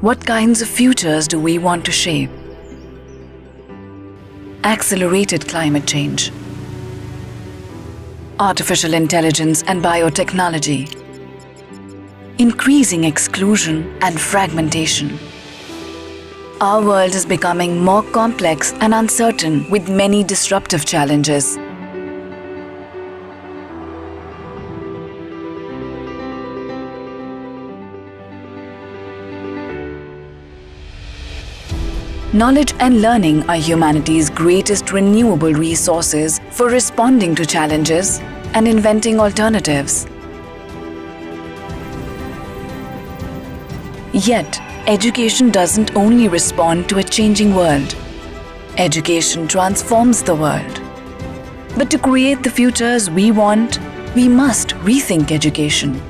What kinds of futures do we want to shape? Accelerated climate change, artificial intelligence and biotechnology, increasing exclusion and fragmentation. Our world is becoming more complex and uncertain with many disruptive challenges. Knowledge and learning are humanity's greatest renewable resources for responding to challenges and inventing alternatives. Yet, education doesn't only respond to a changing world. Education transforms the world. But to create the futures we want, we must rethink education.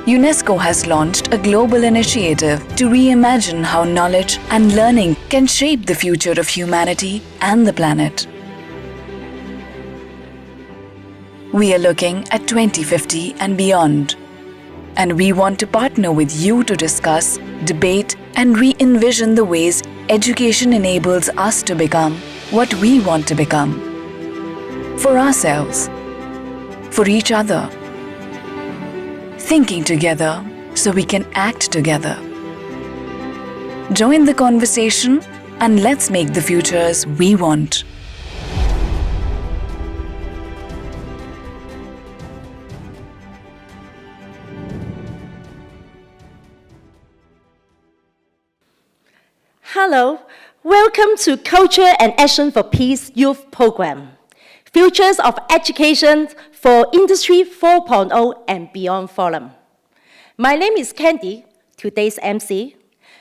UNESCO has launched a global initiative to reimagine how knowledge and learning can shape the future of humanity and the planet. We are looking at 2050 and beyond. And we want to partner with you to discuss, debate, and re-envision the ways education enables us to become what we want to become. For ourselves, for each other. Thinking together so we can act together. Join the conversation and let's make the futures we want. Hello, welcome to Culture and Action for Peace Youth Program, Futures of Education for Industry 4.0 and Beyond Forum. My name is Candy, today's MC.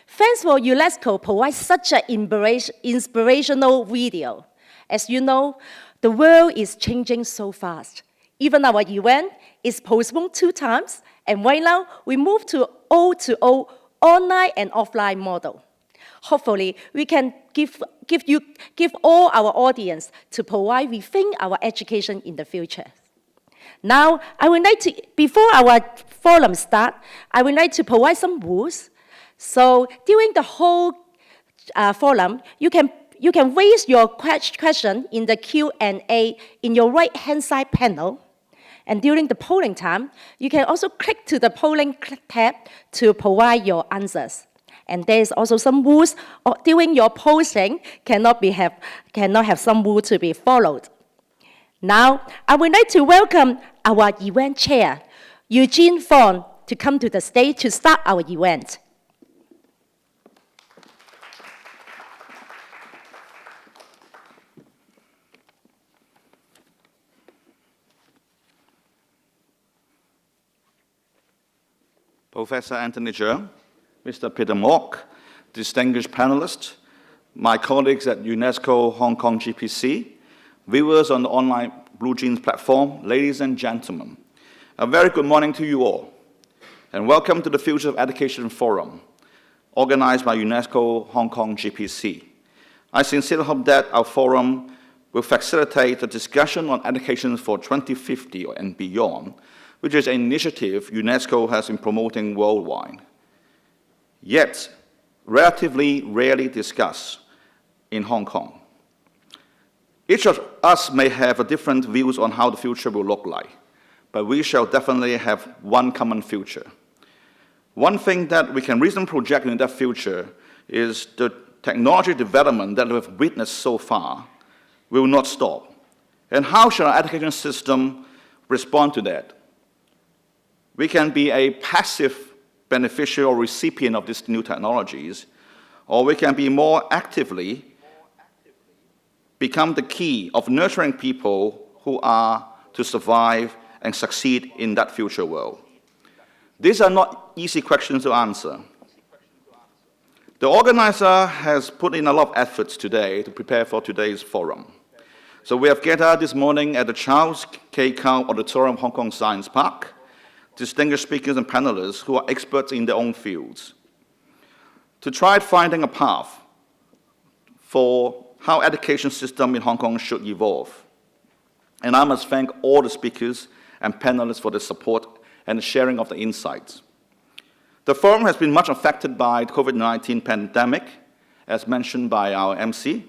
Thanks for UNESCO provide such an inspirational video. As you know, the world is changing so fast. Even our event is postponed 2 times, and right now we move to O2O, online and offline model. Hopefully, we can give all our audience to provide rethink our education in the future. Now, I would like to, before our forum start, I would like to provide some rules. So during the whole forum, you can raise your question in the Q&A in your right-hand side panel. And during the polling time, you can also click to the polling tab to provide your answers. And there is also some rules during your posting cannot have some rules to be followed. Now, I would like to welcome our event chair, Eugene Fong, to come to the stage to start our event. Professor Anthony Cheung, Mr. Peter Kwok, distinguished panelists, my colleagues at UNESCO Hong Kong GPC, viewers on the online BlueJeans platform, ladies and gentlemen, a very good morning to you all, and welcome to the Future of Education Forum, organized by UNESCO Hong Kong GPC. I sincerely hope that our forum will facilitate a discussion on education for 2050 and beyond, which is an initiative UNESCO has been promoting worldwide, yet relatively rarely discussed in Hong Kong. Each of us may have different views on how the future will look like, but we shall definitely have one common future. One thing that we can reasonably project in that future is the technology development that we've witnessed so far will not stop. And how should our education system respond to that? We can be a passive beneficiary or recipient of these new technologies, or we can be more actively become the key of nurturing people who are to survive and succeed in that future world. These are not easy questions to answer. The organizer has put in a lot of efforts today to prepare for today's forum. So we have gathered this morning at the Charles K. Kao Auditorium, Hong Kong Science Park, distinguished speakers and panelists who are experts in their own fields, to try finding a path for how education system in Hong Kong should evolve. And I must thank all the speakers and panelists for the support and the sharing of the insights. The forum has been much affected by the COVID-19 pandemic, as mentioned by our MC,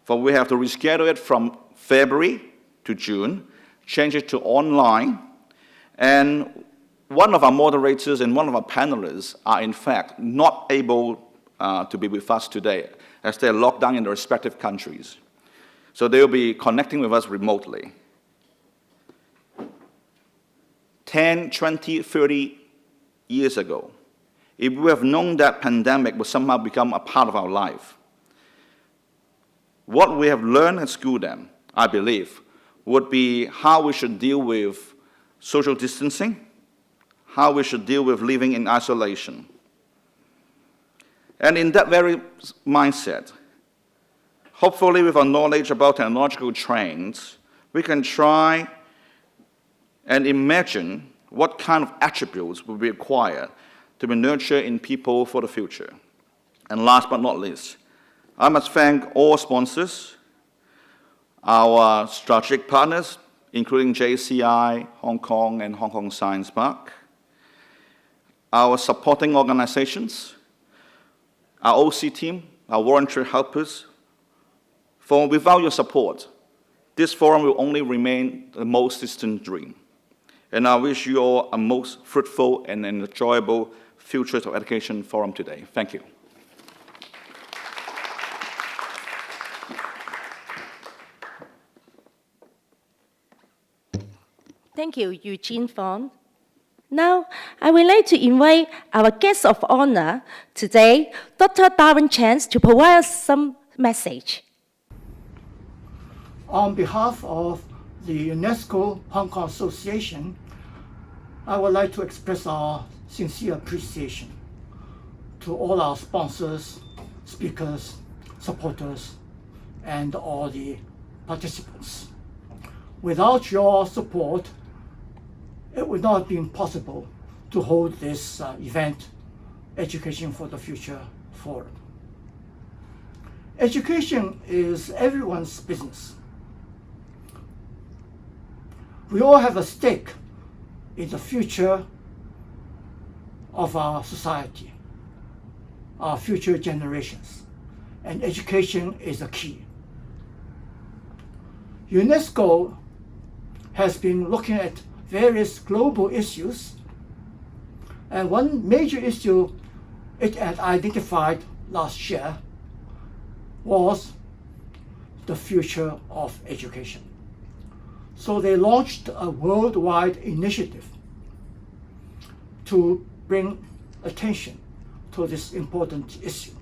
for we have to reschedule it from February to June, change it to online, and one of our moderators and one of our panelists are in fact not able to be with us today, as they're locked down in their respective countries. So they'll be connecting with us remotely. 10, 20, 30 years ago, if we have known that pandemic would somehow become a part of our life, what we have learned at school then, I believe, would be how we should deal with social distancing, how we should deal with living in isolation. And in that very mindset, hopefully with our knowledge about technological trends, we can try and imagine what kind of attributes will be required to be nurtured in people for the future. And last but not least, I must thank all sponsors, our strategic partners, including JCI, Hong Kong, and Hong Kong Science Park, our supporting organizations, our OC team, our voluntary helpers. For without your support, this forum will only remain the most distant dream. And I wish you all a most fruitful and enjoyable Futures of Education forum today. Thank you. Thank you, Eugene Fong. Now, I would like to invite our guest of honor today, Dr. Darren Chance, to provide us some message. On behalf of the UNESCO Hong Kong Association, I would like to express our sincere appreciation to all our sponsors, speakers, supporters, and all the participants. Without your support, it would not have been possible to hold this event, Education for the Future Forum. Education is everyone's business. We all have a stake in the future of our society, our future generations, and education is the key. UNESCO has been looking at various global issues, and one major issue it had identified last year was the future of education. So they launched a worldwide initiative to bring attention to this important issue.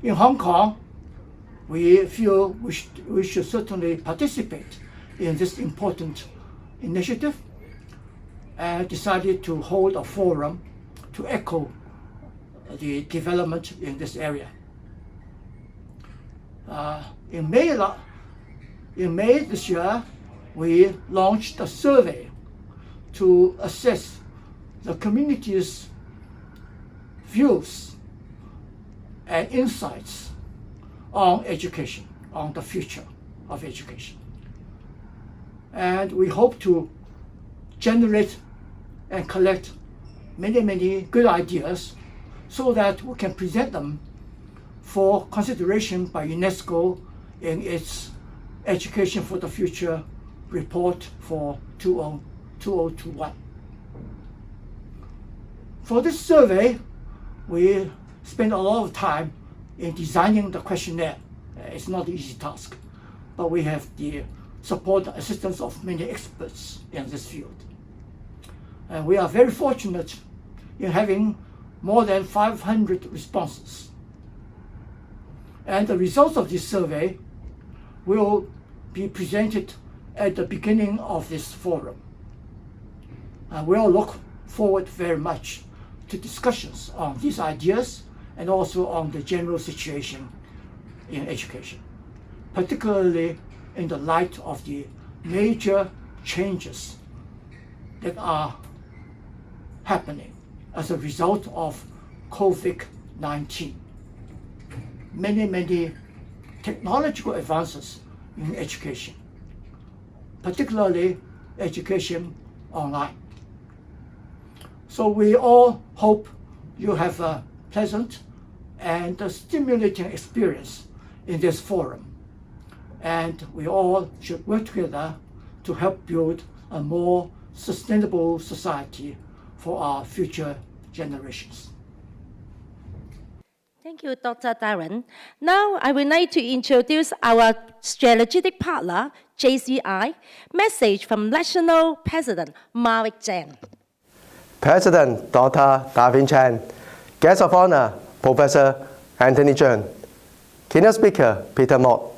In Hong Kong, we feel we should certainly participate in this important initiative and decided to hold a forum to echo the development in this area. In May this year, we launched a survey to assess the community's views and insights on education, on the future of education. And we hope to generate and collect many good ideas so that we can present them for consideration by UNESCO in its Education for the Future report for 2021. For this survey, we spent a lot of time in designing the questionnaire. It's not an easy task, but we have the support and assistance of many experts in this field. And we are very fortunate in having more than 500 responses. And the results of this survey will be presented at the beginning of this forum. And we'll look forward very much to discussions on these ideas and also on the general situation in education, particularly in the light of the major changes that are happening as a result of COVID-19. Many technological advances in education, particularly education online. So we all hope you have a pleasant and a stimulating experience in this forum. And we all should work together to help build a more sustainable society for our future generations. Thank you, Dr. Darren. Now, I would like to introduce our strategic partner, JCI, message from National President Marek Chen. President Dr. Darwin Chen, Guest of Honor, Professor Anthony Cheung, Keynote Speaker Peter Mok,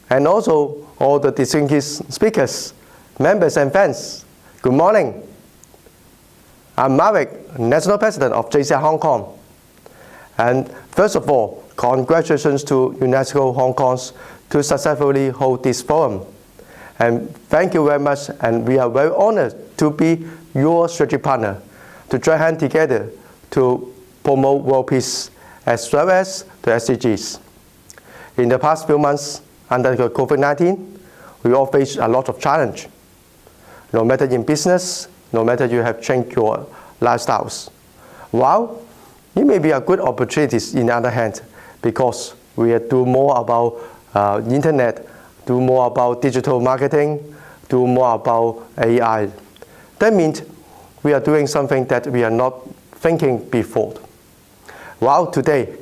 and also all the distinguished speakers, members and fans, good morning. I'm Marek, National President of JCI Hong Kong. And first of all, congratulations to UNESCO Hong Kong to successfully hold this forum. And thank you very much, and we are very honored to be your strategic partner, to join hands together to promote world peace as well as the SDGs. In the past few months, under the COVID-19, we all face a lot of challenge. No matter in business, no matter you have changed your lifestyles. While it may be a good opportunity in the other hand, because we do more about internet, do more about digital marketing, do more about AI. That means we are doing something that we are not thinking before. While today,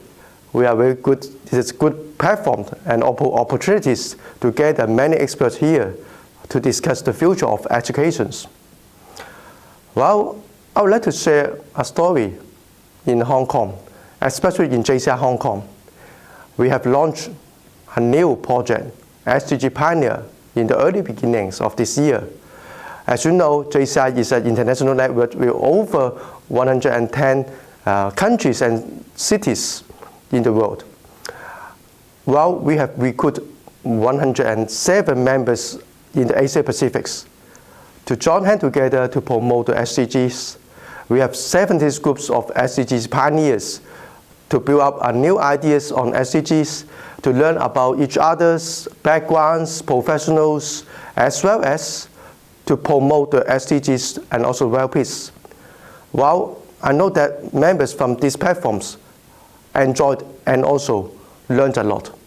we are very good, this is good platform and opportunities to gather many experts here to discuss the future of education. Well, I would like to share a story in Hong Kong, especially in JCI Hong Kong. We have launched a new project, SDG Pioneer, in the early beginnings of this year. As you know, JCI is an international network with over 110 countries and cities in the world. Well, we have recruited 107 members in the Asia Pacific to join hands together to promote the SDGs. We have 70 groups of SDGs pioneers to build up new ideas on SDGs, to learn about each other's backgrounds, professionals, as well as to promote the SDGs and also world peace. Well, I know that members from these platforms enjoyed and also learned a lot.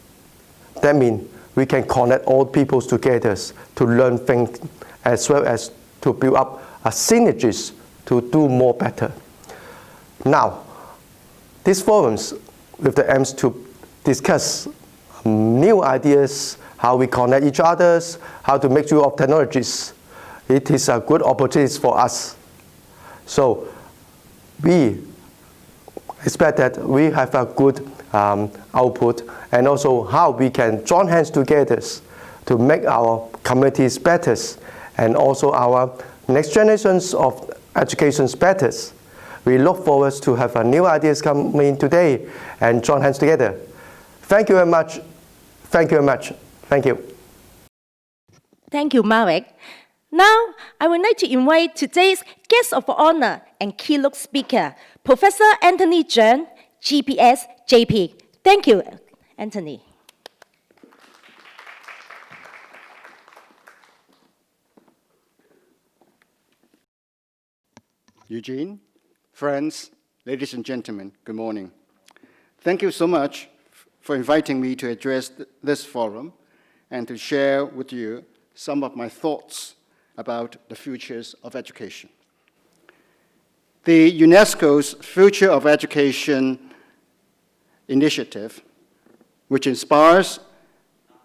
That means we can connect all peoples together to learn things as well as to build up a synergies to do more better. Now, these forums with the aims to discuss new ideas, how we connect each other, how to make use of technologies. It is a good opportunity for us. So we expect that we have a good output, and also how we can join hands together to make our communities better and also our next generations of education better. We look forward to have new ideas coming today and join hands together. Thank you very much. Thank you very much. Thank you. Thank you, Marek. Now, I would like to invite today's guest of honor and keynote speaker, Professor Anthony Cheung, GPS JP. Thank you, Anthony. Eugene, friends, ladies and gentlemen, good morning. Thank you so much for inviting me to address this forum and to share with you some of my thoughts about the futures of education. The UNESCO's Future of Education initiative, which inspires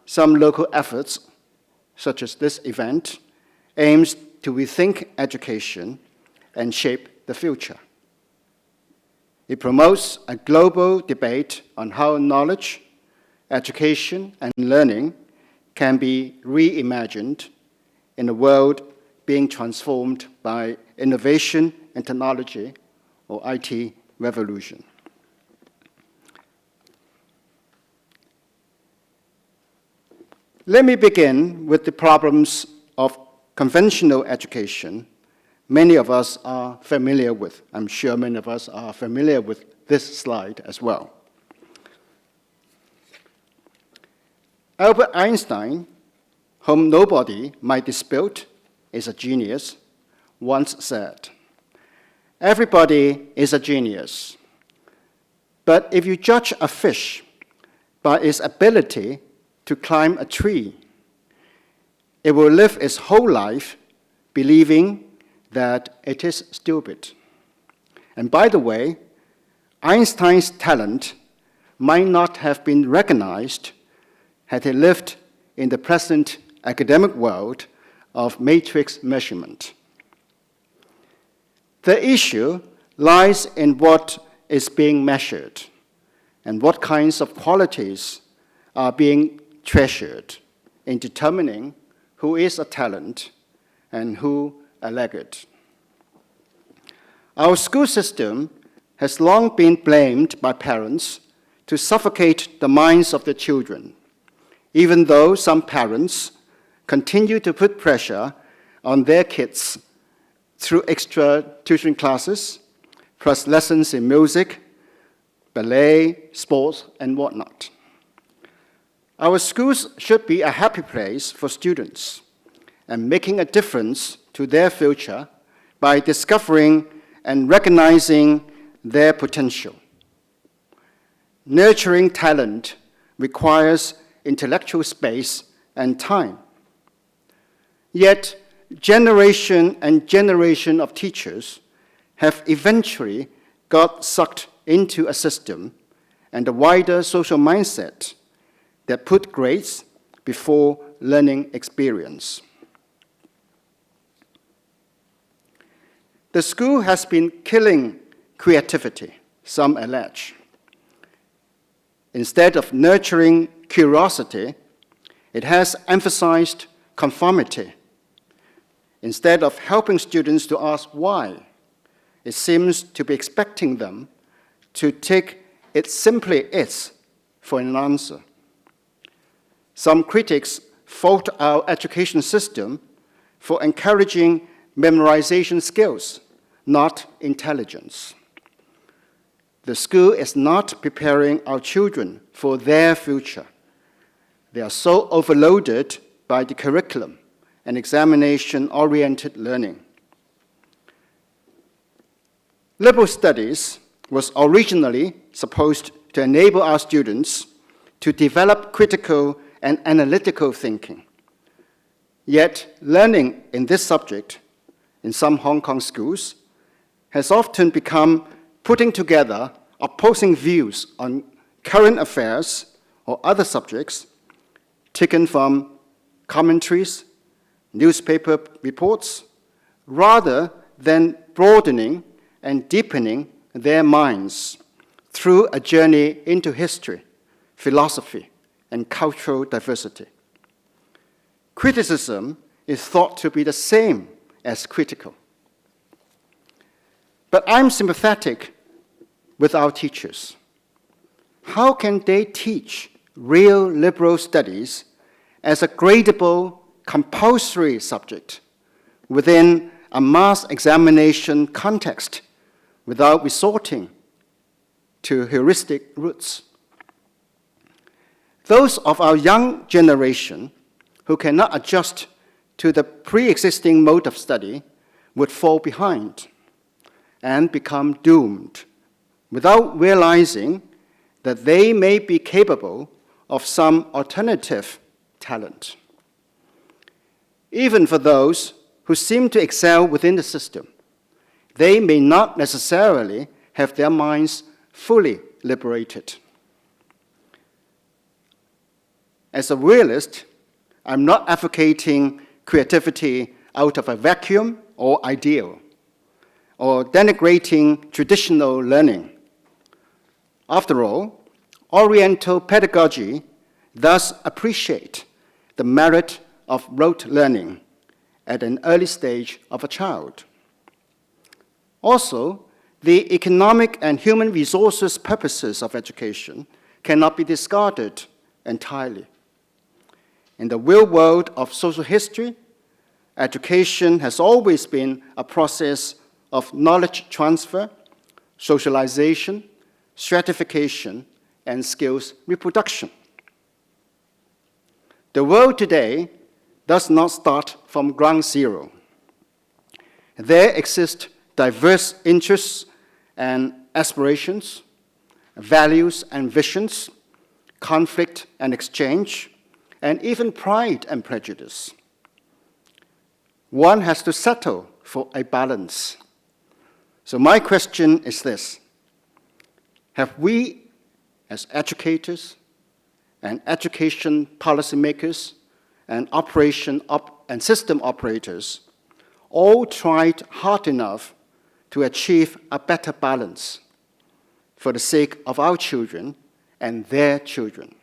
some local efforts, such as this event, aims to rethink education and shape the future. It promotes a global debate on how knowledge, education, and learning can be reimagined in a world being transformed by innovation and technology, or IT revolution. Let me begin with the problems of conventional education many of us are familiar with. I'm sure many of us are familiar with this slide as well. Albert Einstein, whom nobody might dispute is a genius, once said, Everybody is a genius. But if you judge a fish by its ability to climb a tree, it will live its whole life believing that it is stupid. And by the way, Einstein's talent might not have been recognized had he lived in the present academic world of matrix measurement. The issue lies in what is being measured and what kinds of qualities are being treasured in determining who is a talent and who a laggard. Our school system has long been blamed by parents to suffocate the minds of their children, even though some parents continue to put pressure on their kids through extra tuition classes, plus lessons in music, ballet, sports, and whatnot. Our schools should be a happy place for students and making a difference to their future by discovering and recognizing their potential. Nurturing talent requires intellectual space and time. Yet, generation and generation of teachers have eventually got sucked into a system and a wider social mindset that put grades before learning experience. The school has been killing creativity, some allege. Instead of nurturing curiosity, it has emphasized conformity. Instead of helping students to ask why, it seems to be expecting them to take "it simply is" for an answer. Some critics fault our education system for encouraging memorization skills, not intelligence. The school is not preparing our children for their future. They are so overloaded by the curriculum and examination-oriented learning. Liberal studies was originally supposed to enable our students to develop critical and analytical thinking. Yet, learning in this subject in some Hong Kong schools has often become putting together opposing views on current affairs or other subjects taken from commentaries, newspaper reports, rather than broadening and deepening their minds through a journey into history, philosophy, and cultural diversity. Criticism is thought to be the same as critical. But I'm sympathetic with our teachers. How can they teach real liberal studies as a gradable, compulsory subject within a mass examination context without resorting to heuristic routes? Those of our young generation who cannot adjust to the pre-existing mode of study would fall behind and become doomed without realizing that they may be capable of some alternative talent. Even for those who seem to excel within the system, they may not necessarily have their minds fully liberated. As a realist, I'm not advocating creativity out of a vacuum or ideal, or denigrating traditional learning. After all, Oriental pedagogy does appreciate the merit of rote learning at an early stage of a child. Also, the economic and human resources purposes of education cannot be discarded entirely. In the real world of social history, education has always been a process of knowledge transfer, socialization, stratification, and skills reproduction. The world today does not start from ground zero. There exist diverse interests and aspirations, values and visions, conflict and exchange, and even pride and prejudice. One has to settle for a balance. So my question is this: have we, as educators and education policymakers and system operators, all tried hard enough to achieve a better balance for the sake of our children and their children?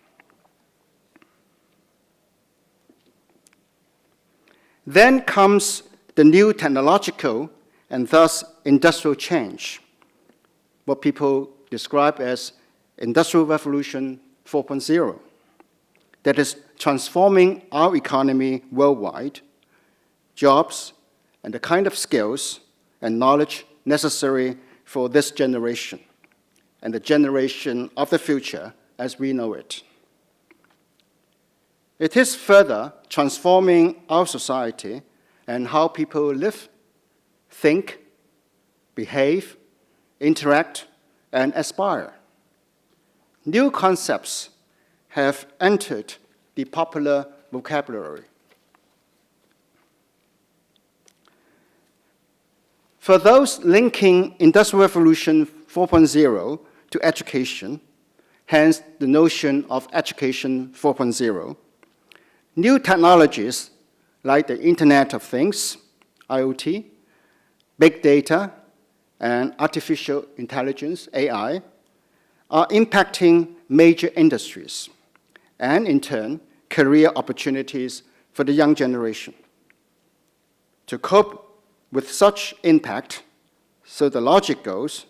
Then comes the new technological and thus industrial change, what people describe as Industrial Revolution 4.0, that is transforming our economy worldwide, jobs, and the kind of skills and knowledge necessary for this generation and the generation of the future as we know it. It is further transforming our society and how people live, think, behave, interact, and aspire. New concepts have entered the popular vocabulary. For those linking Industrial Revolution 4.0 to education, hence the notion of Education 4.0, new technologies like the Internet of Things, IoT, big data, and artificial intelligence, AI, are impacting major industries and, in turn, career opportunities for the young generation. To cope with such impact, so the logic goes,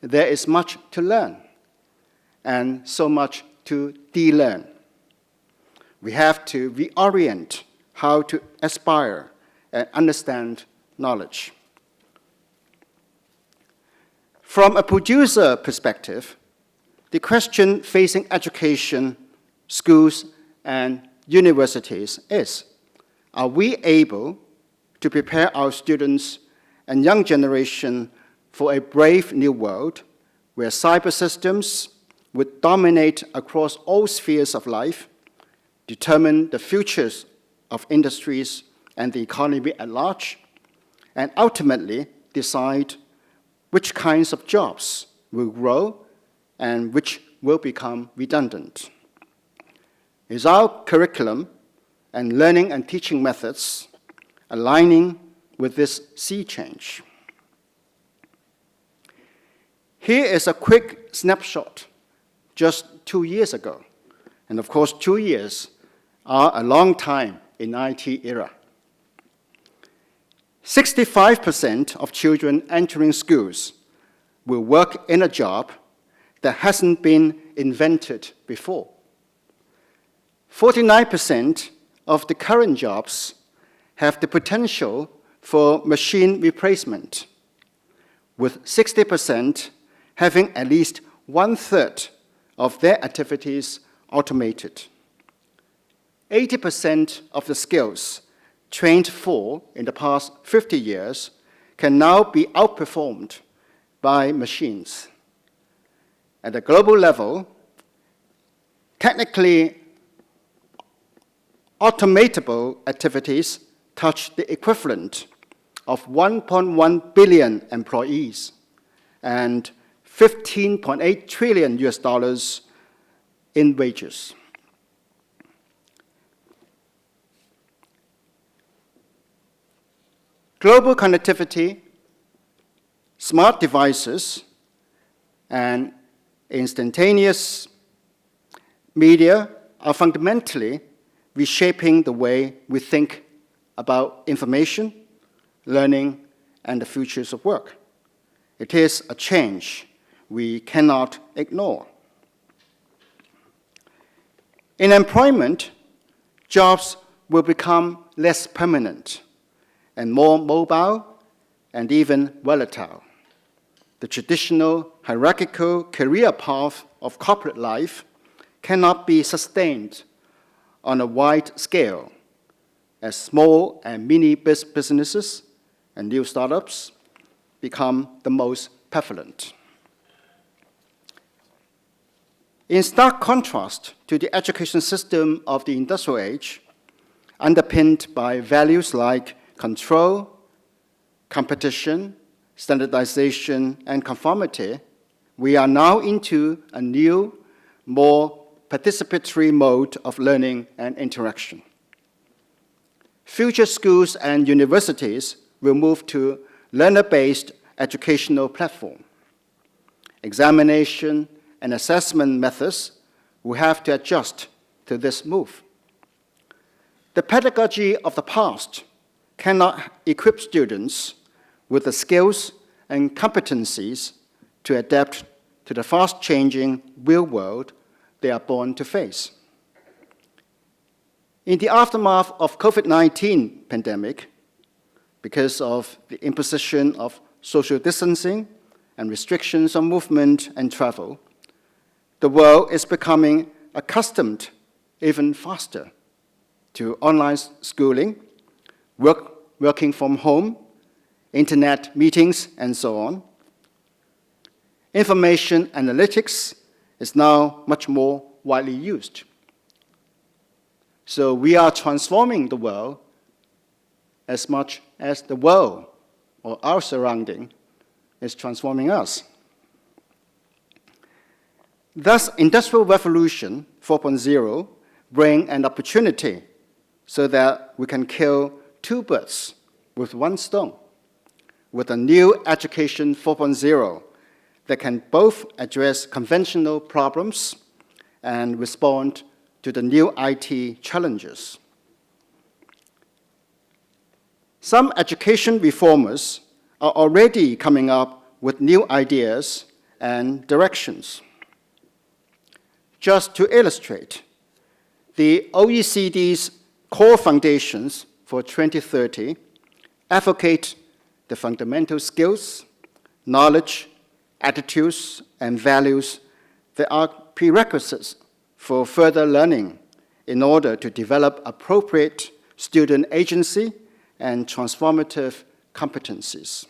there is much to learn and so much to de-learn. We have to reorient how to aspire and understand knowledge. From a producer perspective, the question facing education, schools, and universities is, are we able to prepare our students and young generation for a brave new world where cyber systems would dominate across all spheres of life, determine the futures of industries and the economy at large, and ultimately decide which kinds of jobs will grow and which will become redundant? Is our curriculum and learning and teaching methods aligning with this sea change? Here is a quick snapshot just 2 years ago. And of course, 2 years are a long time in IT era. 65% of children entering schools will work in a job that hasn't been invented before. 49% of the current jobs have the potential for machine replacement, with 60% having at least 1/3 of their activities automated. 80% of the skills trained for in the past 50 years can now be outperformed by machines. At a global level, technically automatable activities touch the equivalent of 1.1 billion employees and $15.8 trillion in wages. Global connectivity, smart devices, and instantaneous media are fundamentally reshaping the way we think about information, learning, and the futures of work. It is a change we cannot ignore. In employment, jobs will become less permanent and more mobile and even volatile. The traditional hierarchical career path of corporate life cannot be sustained on a wide scale, as small and mini businesses and new startups become the most prevalent. In stark contrast to the education system of the industrial age, underpinned by values like control, competition, standardization, and conformity, we are now into a new, more participatory mode of learning and interaction. Future schools and universities will move to learner-based educational platform. Examination and assessment methods will have to adjust to this move. The pedagogy of the past cannot equip students with the skills and competencies to adapt to the fast-changing real world they are born to face. In the aftermath of COVID-19 pandemic, because of the imposition of social distancing and restrictions on movement and travel, the world is becoming accustomed even faster to online schooling, working from home, internet meetings, and so on. Information analytics is now much more widely used. So we are transforming the world as much as the world or our surrounding is transforming us. Thus, Industrial Revolution 4.0 brings an opportunity so that we can kill two birds with one stone, with a new Education 4.0 that can both address conventional problems and respond to the new IT challenges. Some education reformers are already coming up with new ideas and directions. Just to illustrate, the OECD's Core Foundations for 2030 advocate the fundamental skills, knowledge, attitudes, and values that are prerequisites for further learning in order to develop appropriate student agency and transformative competencies.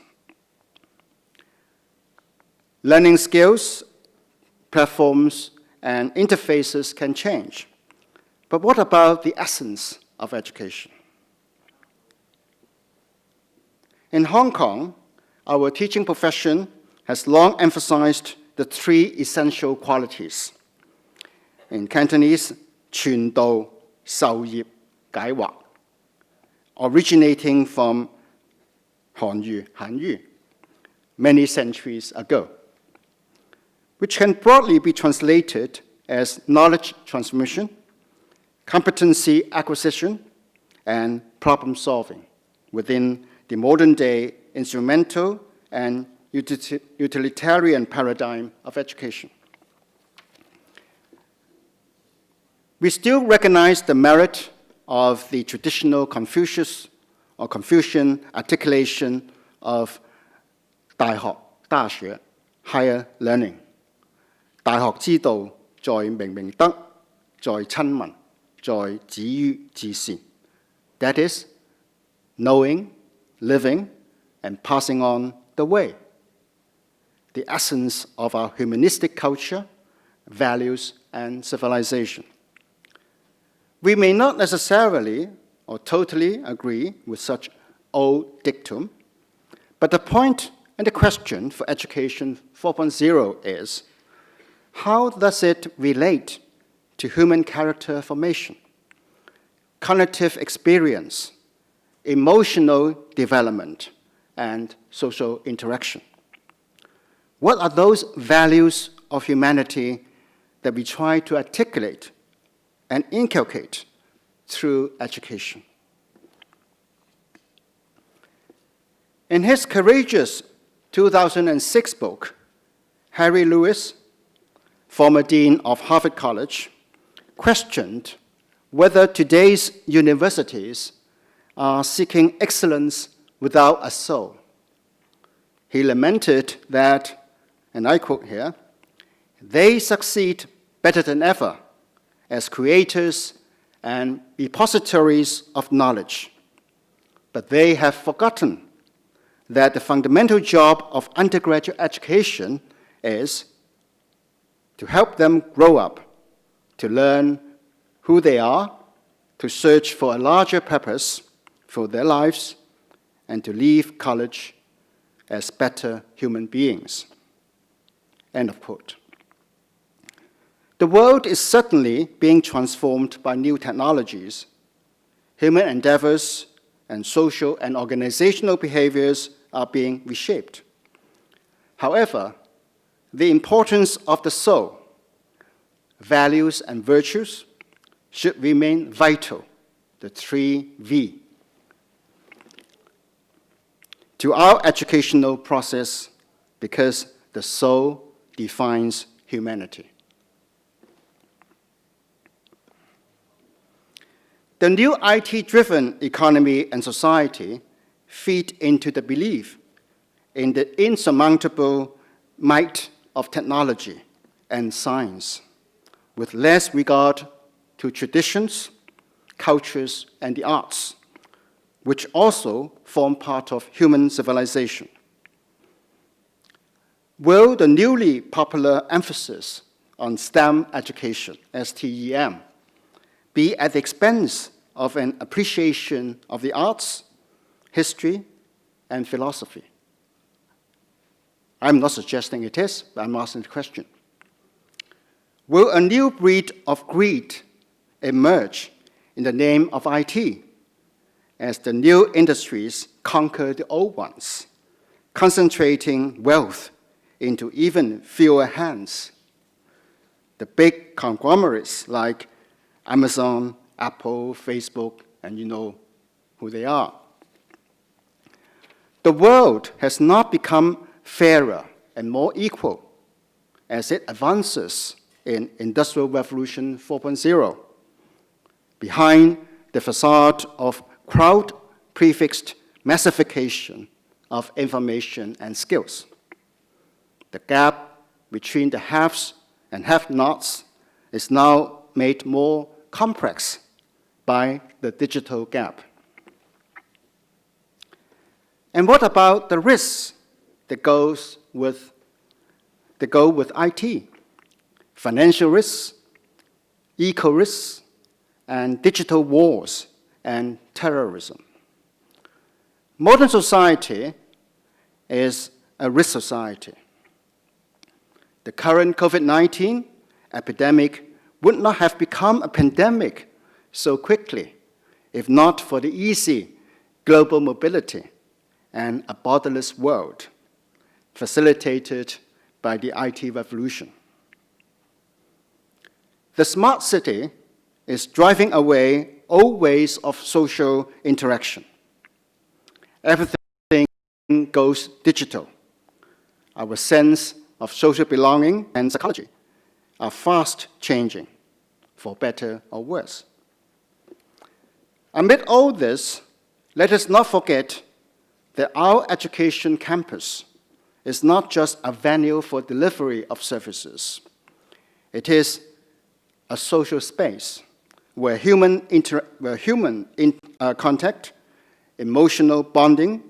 Learning skills, platforms, and interfaces can change. But what about the essence of education? In Hong Kong, our teaching profession has long emphasized the three essential qualities. In Cantonese, 傳道授業解惑, originating from Han many centuries ago, which can broadly be translated as knowledge transmission, competency acquisition, and problem solving within the modern-day instrumental and utilitarian paradigm of education. We still recognize the merit of the traditional Confucian articulation of 大學, 大學, higher learning. 大學之道，在明明德，在親民，在止於至善. That is, knowing, living, and passing on the way. The essence of our humanistic culture, values, and civilization. We may not necessarily or totally agree with such old dictum, but the point and the question for Education 4.0 is, how does it relate to human character formation, cognitive experience, emotional development, and social interaction? What are those values of humanity that we try to articulate and inculcate through education? In his courageous 2006 book, Harry Lewis, former dean of Harvard College, questioned whether today's universities are seeking excellence without a soul. He lamented that, and I quote here, they succeed better than ever as creators and repositories of knowledge, but they have forgotten that the fundamental job of undergraduate education is to help them grow up, to learn who they are, to search for a larger purpose for their lives, and to leave college as better human beings. End of quote. The world is certainly being transformed by new technologies. Human endeavors and social and organizational behaviors are being reshaped. However, the importance of the soul, values, and virtues should remain vital, the 3V, to our educational process, because the soul defines humanity. The new IT-driven economy and society feed into the belief in the insurmountable might of technology and science, with less regard to traditions, cultures, and the arts, which also form part of human civilization. Will the newly popular emphasis on STEM education, STEM, be at the expense of an appreciation of the arts, history, and philosophy? I'm not suggesting it is, but I'm asking the question. Will a new breed of greed emerge in the name of IT as the new industries conquer the old ones, concentrating wealth into even fewer hands? The big conglomerates like Amazon, Apple, Facebook, and you know who they are. The world has not become fairer and more equal as it advances in Industrial Revolution 4.0. Behind the facade of crowd-prefixed massification of information and skills, the gap between the haves and have-nots is now made more complex by the digital gap. And what about the risks that go with IT? Financial risks, eco-risks, and digital wars and terrorism. Modern society is a risk society. The current COVID-19 epidemic would not have become a pandemic so quickly if not for the easy global mobility and a borderless world facilitated by the IT revolution. The smart city is driving away old ways of social interaction. Everything goes digital. Our sense of social belonging and psychology are fast changing, for better or worse. Amid all this, let us not forget that our education campus is not just a venue for delivery of services. It is a social space where human contact, emotional bonding,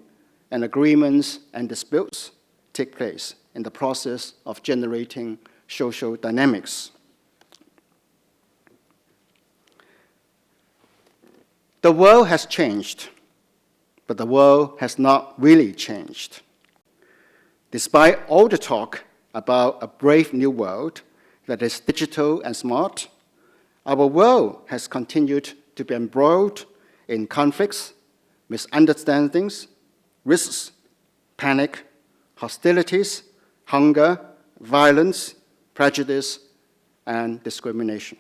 and agreements and disputes take place in the process of generating social dynamics. The world has changed, but the world has not really changed. Despite all the talk about a brave new world that is digital and smart, our world has continued to be embroiled in conflicts, misunderstandings, risks, panic, hostilities, hunger, violence, prejudice, and discrimination.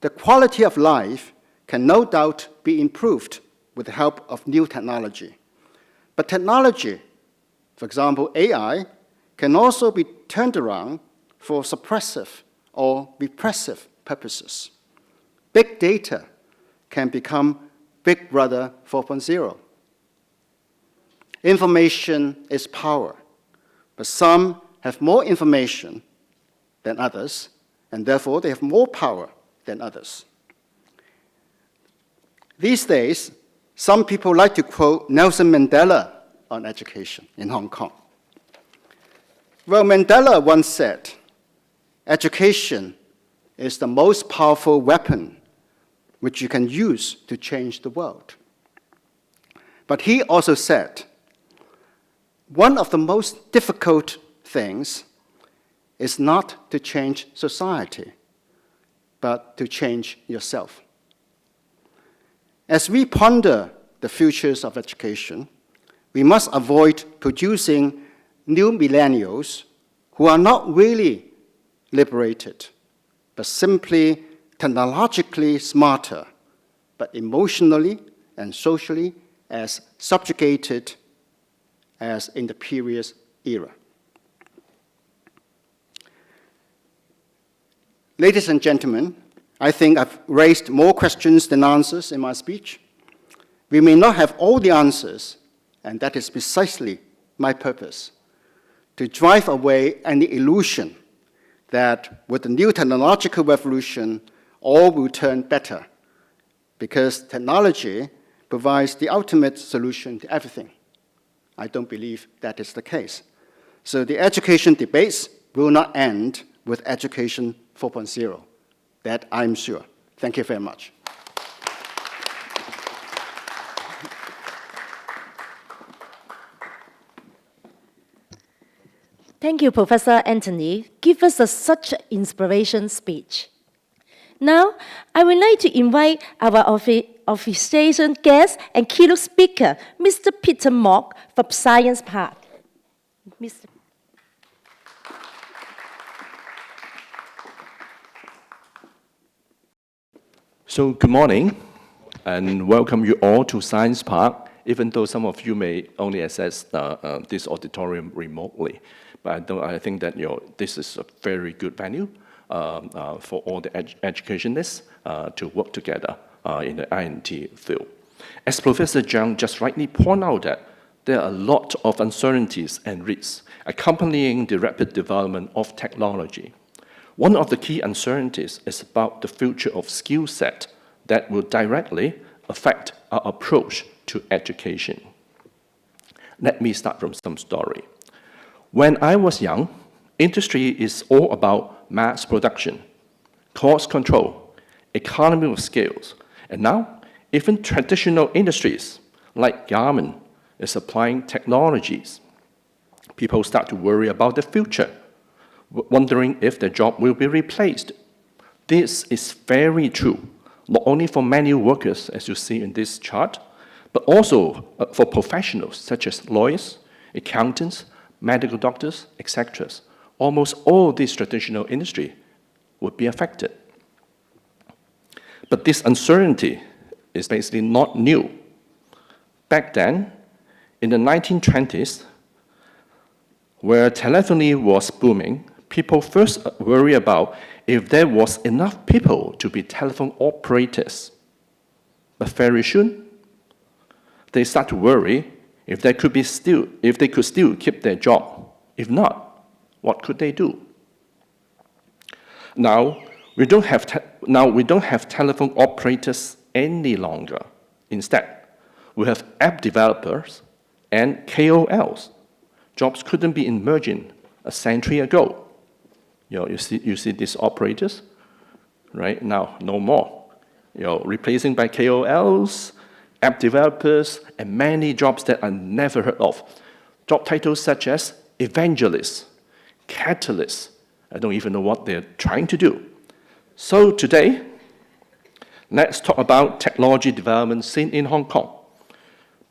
The quality of life can no doubt be improved with the help of new technology. But technology, for example, AI, can also be turned around for suppressive or repressive purposes. Big data can become Big Brother 4.0. Information is power, but some have more information than others, and therefore they have more power than others. These days, some people like to quote Nelson Mandela on education in Hong Kong. Well, Mandela once said, education is the most powerful weapon which you can use to change the world. But he also said, one of the most difficult things is not to change society, but to change yourself. As we ponder the futures of education, we must avoid producing new millennials who are not really liberated, but simply technologically smarter, but emotionally and socially as subjugated as in the previous era. Ladies and gentlemen, I think I've raised more questions than answers in my speech. We may not have all the answers, and that is precisely my purpose, to drive away any illusion that with the new technological revolution, all will turn better, because technology provides the ultimate solution to everything. I don't believe that is the case. So the education debates will not end with Education 4.0. That I'm sure. Thank you very much. Thank you, Professor Anthony. Give us such an inspiration speech. Now, I would like to invite our officiation guest and keynote speaker, Mr. Peter Mock from Science Park. Mr. So good morning, and welcome you all to Science Park, even though some of you may only access this auditorium remotely. But I think that this is a very good venue for all the educationists to work together in the I&T field. As Professor Cheung just rightly pointed out that there are a lot of uncertainties and risks accompanying the rapid development of technology. One of the key uncertainties is about the future of skill set that will directly affect our approach to education. Let me start from some story. When I was young, industry is all about mass production, cost control, economy of scales, and now even traditional industries like garment is applying technologies. People start to worry about the future, wondering if their job will be replaced. This is very true, not only for manual workers, as you see in this chart, but also for professionals such as lawyers, accountants, medical doctors, etc. Almost all these traditional industry would be affected. But this uncertainty is basically not new. Back then, in the 1920s, where telephony was booming, people first worry about if there was enough people to be telephone operators. But very soon, they start to worry if they could still keep their job. If not, what could they do? Now we don't have telephone operators any longer. Instead, we have app developers and KOLs. Jobs couldn't be emerging a century ago. You see these operators, right? Now, no more. Replacing by KOLs, app developers, and many jobs that I never heard of. Job titles such as evangelist, catalyst. I don't even know what they're trying to do. So today, let's talk about technology development seen in Hong Kong.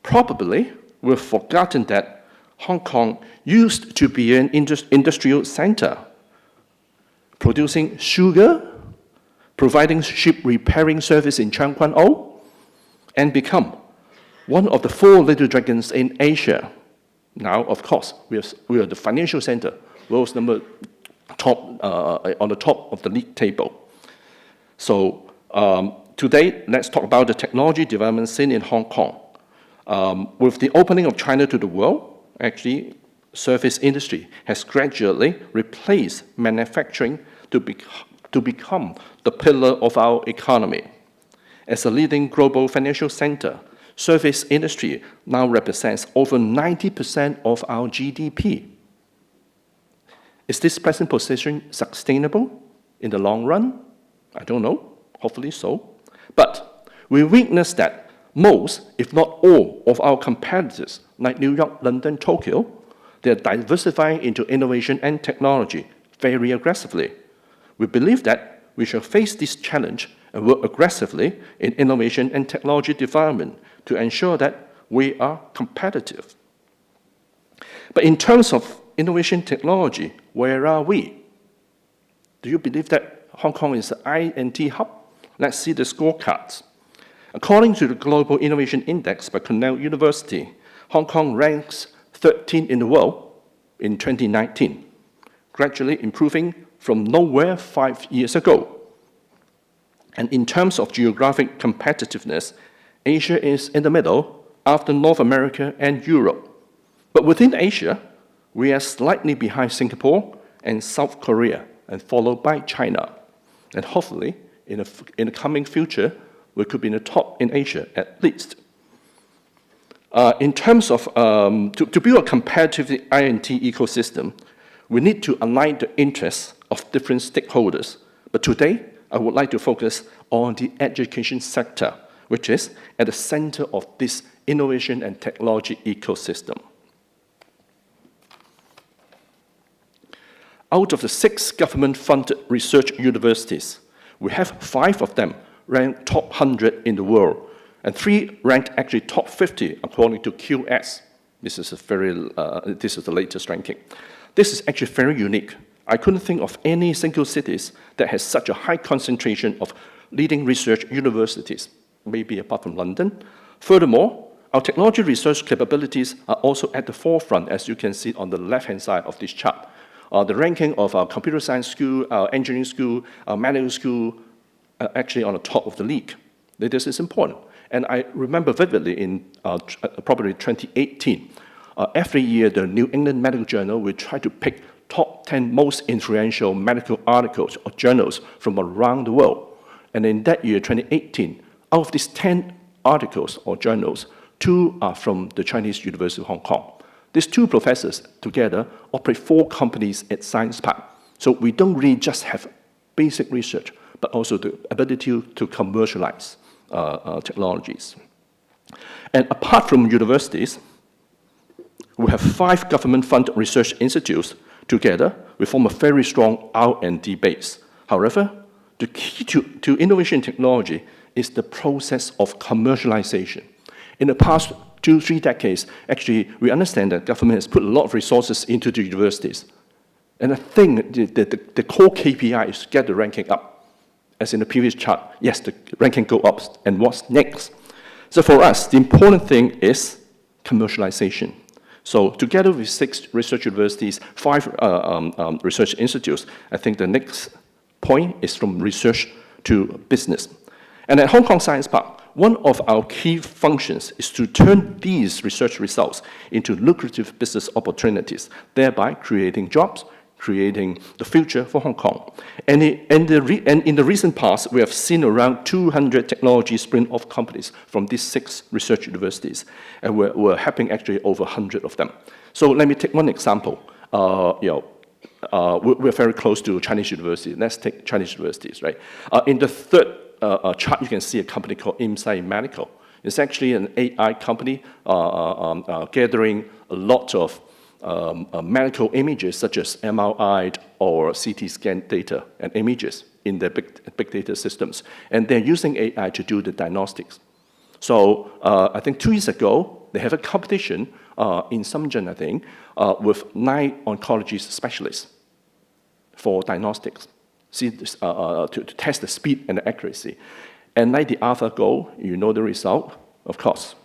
Probably, we've forgotten that Hong Kong used to be an industrial center, producing sugar, providing ship repairing service in Cheung, and become one of the 4 little dragons in Asia. Now, of course, we are the financial center, world's on the top of the league table. So today, let's talk about the technology development scene in Hong Kong. With the opening of China to the world, actually, service industry has gradually replaced manufacturing to become the pillar of our economy. As a leading global financial center, Service industry now represents over 90% of our GDP. Is this present position sustainable in the long run? I don't know, hopefully so. But we witness that most, if not all, of our competitors, like New York, London, Tokyo, they're diversifying into innovation and technology very aggressively. We believe that we shall face this challenge and work aggressively in innovation and technology development to ensure that we are competitive. But in terms of innovation technology, where are we? Do you believe that Hong Kong is an I&T hub? Let's see the scorecards. According to the Global Innovation Index by Cornell University, Hong Kong ranks 13 in the world in 2019, gradually improving from nowhere 5 years ago. And in terms of geographic competitiveness, Asia is in the middle after North America and Europe. But within Asia, we are slightly behind Singapore and South Korea, and followed by China. And hopefully, in the coming future, we could be in the top in Asia at least. In terms of, to build a competitive I&T ecosystem, we need to align the interests of different stakeholders. But today, I would like to focus on the education sector, which is at the center of this innovation and technology ecosystem. Out of the 6 government-funded research universities, we have 5 of them ranked top 100 in the world, and 3 ranked actually top 50 according to QS. This is the latest ranking. This is actually very unique. I couldn't think of any single cities that has such a high concentration of leading research universities, maybe apart from London. Furthermore, our technology research capabilities are also at the forefront, as you can see on the left-hand side of this chart. The ranking of our computer science school, our engineering school, our medical school, are actually on the top of the league. This is important. And I remember vividly in probably 2018, every year the New England Medical Journal will try to pick top 10 most influential medical articles or journals from around the world. And in that year, 2018, out of these 10 articles or journals, 2 are from the Chinese University of Hong Kong. These 2 professors together operate 4 companies at Science Park. So we don't really just have basic research, but also the ability to commercialize technologies. And apart from universities, we have 5 government-funded research institutes. Together, we form a very strong R&D base. However, the key to innovation technology is the process of commercialization. In the past 2-3 decades, actually, we understand that government has put a lot of resources into the universities. And I think the core KPI is to get the ranking up. As in the previous chart, yes, the ranking go up, and what's next? So for us, the important thing is commercialization. So together with 6 research universities, 5 research institutes, I think the next point is from research to business. And at Hong Kong Science Park, one of our key functions is to turn these research results into lucrative business opportunities, thereby creating jobs, creating the future for Hong Kong. And in the recent past, we have seen around 200 technology spin-off companies from these 6 research universities, and we're having actually over 100 of them. So let me take one example. We're very close to Chinese universities. Let's take Chinese universities, right? In the third chart, you can see a company called Insight Medical. It's actually an AI company gathering a lot of medical images such as MRI or CT scan data and images in their big data systems. And they're using AI to do the diagnostics. So I think 2 years ago, they have a competition in Shenzhen, I think, with 9 oncology specialists for diagnostics, to test the speed and the accuracy. And like the other goal, you know the result, of course,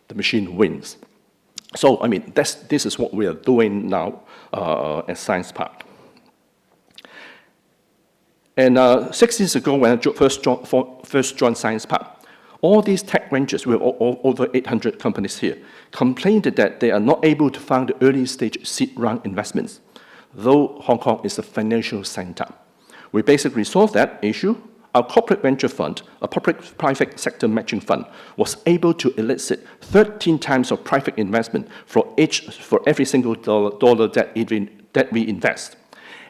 the machine wins. So, I mean, this is what we are doing now at Science Park. And 6 years ago, when I first joined Science Park, all these tech ventures, we have over 800 companies here, complained that they are not able to find the early stage seed round investments, though Hong Kong is a financial center. We basically solved that issue our corporate venture fund, a public-private sector matching fund, was able to elicit 13 times of private investment for every single dollar that we invest.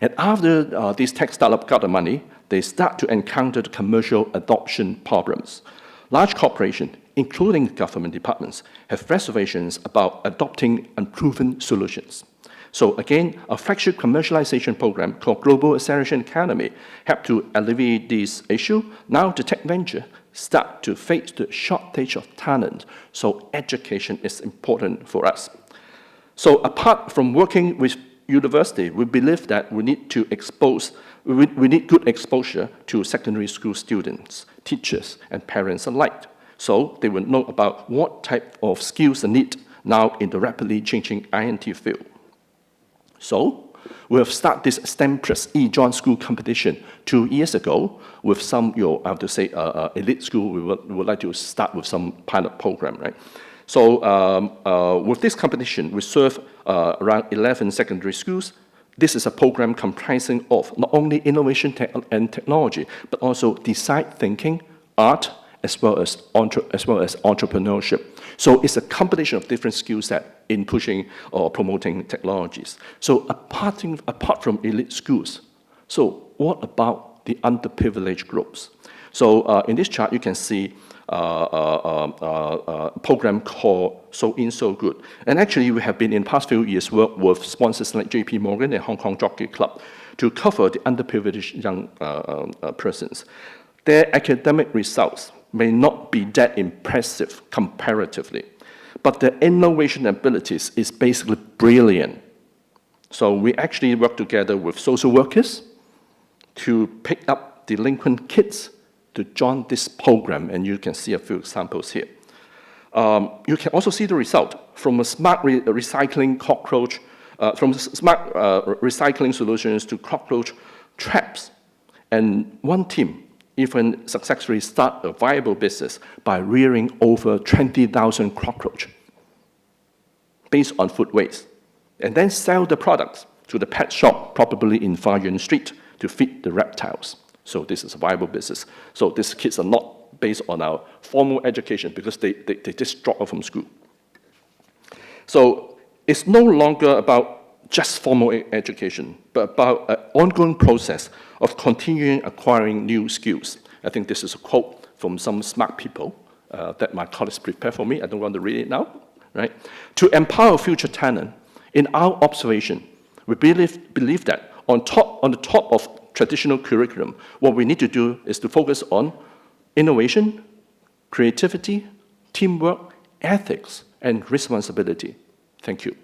And after these tech startups got the money, they start to encounter the commercial adoption problems. Large corporations, including government departments, have reservations about adopting unproven solutions. So again, a flagship commercialization program called Global Acceleration Academy helped to alleviate this issue. Now the tech venture start to face the shortage of talent, so education is important for us. So apart from working with university, we believe that we need to we need good exposure to secondary school students, teachers, and parents alike, so they will know about what type of skills are needed now in the rapidly changing INT field. So we have started this STEM plus E-Joint School competition 2 years ago with some, I have to say, elite school. We would like to start with some pilot program, right? So with this competition, we serve around 11 secondary schools. This is a program comprising of not only innovation and technology, but also design thinking, art, as well as entrepreneurship. So it's a combination of different skill sets in pushing or promoting technologies. So apart from elite schools, so what about the underprivileged groups? So in this chart, you can see a program called So In So Good. And actually, we have been in the past few years worked with sponsors like JP Morgan and Hong Kong Jockey Club to cover the underprivileged young persons. Their academic results may not be that impressive comparatively, but their innovation abilities is basically brilliant. So we actually work together with social workers to pick up delinquent kids to join this program, and you can see a few examples here. You can also see the result from a smart recycling cockroach, from smart recycling solutions to cockroach traps. And one team even successfully start a viable business by rearing over 20,000 cockroaches based on food waste, and then sell the products to the pet shop, probably in Fa Yuen Street, to feed the reptiles. So this is a viable business. So these kids are not based on our formal education because they just drop out from school. So it's no longer about just formal education, but about an ongoing process of continuing acquiring new skills. I think this is a quote from some smart people that my colleagues prepared for me. I don't want to read it now, right? To empower future talent, in our observation, we believe that on the top of traditional curriculum, what we need to do is to focus on innovation, creativity, teamwork, ethics, and responsibility. Thank you.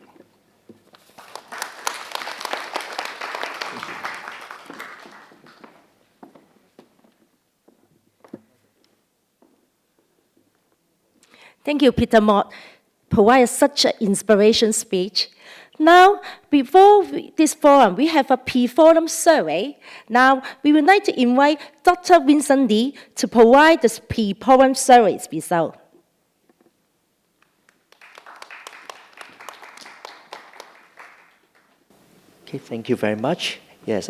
Thank you, Peter Mott, provided such an inspiration speech. Now, before this forum, we have a pre-forum survey. Now, we would like to invite Dr. Vincent Lee to provide the pre-forum survey result. Okay, thank you very much. Yes,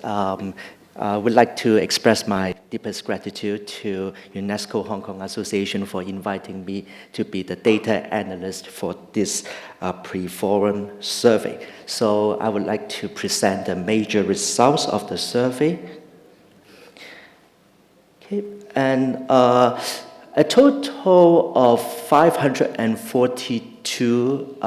I would like to express my deepest gratitude to UNESCO Hong Kong Association for inviting me to be the data analyst for this pre-forum survey. So I would like to present the major results of the survey. Okay, and a total of 542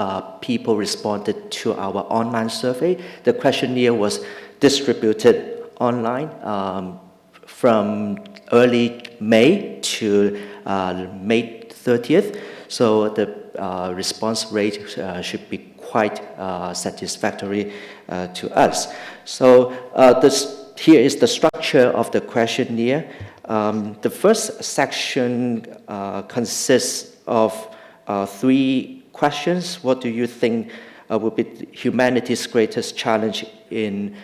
people responded to our online survey. The questionnaire was distributed online from early May to May 30th. So the response rate should be quite satisfactory to us. So here is the structure of the questionnaire. The first section consists of 3 questions. What do you think will be humanity's greatest challenge in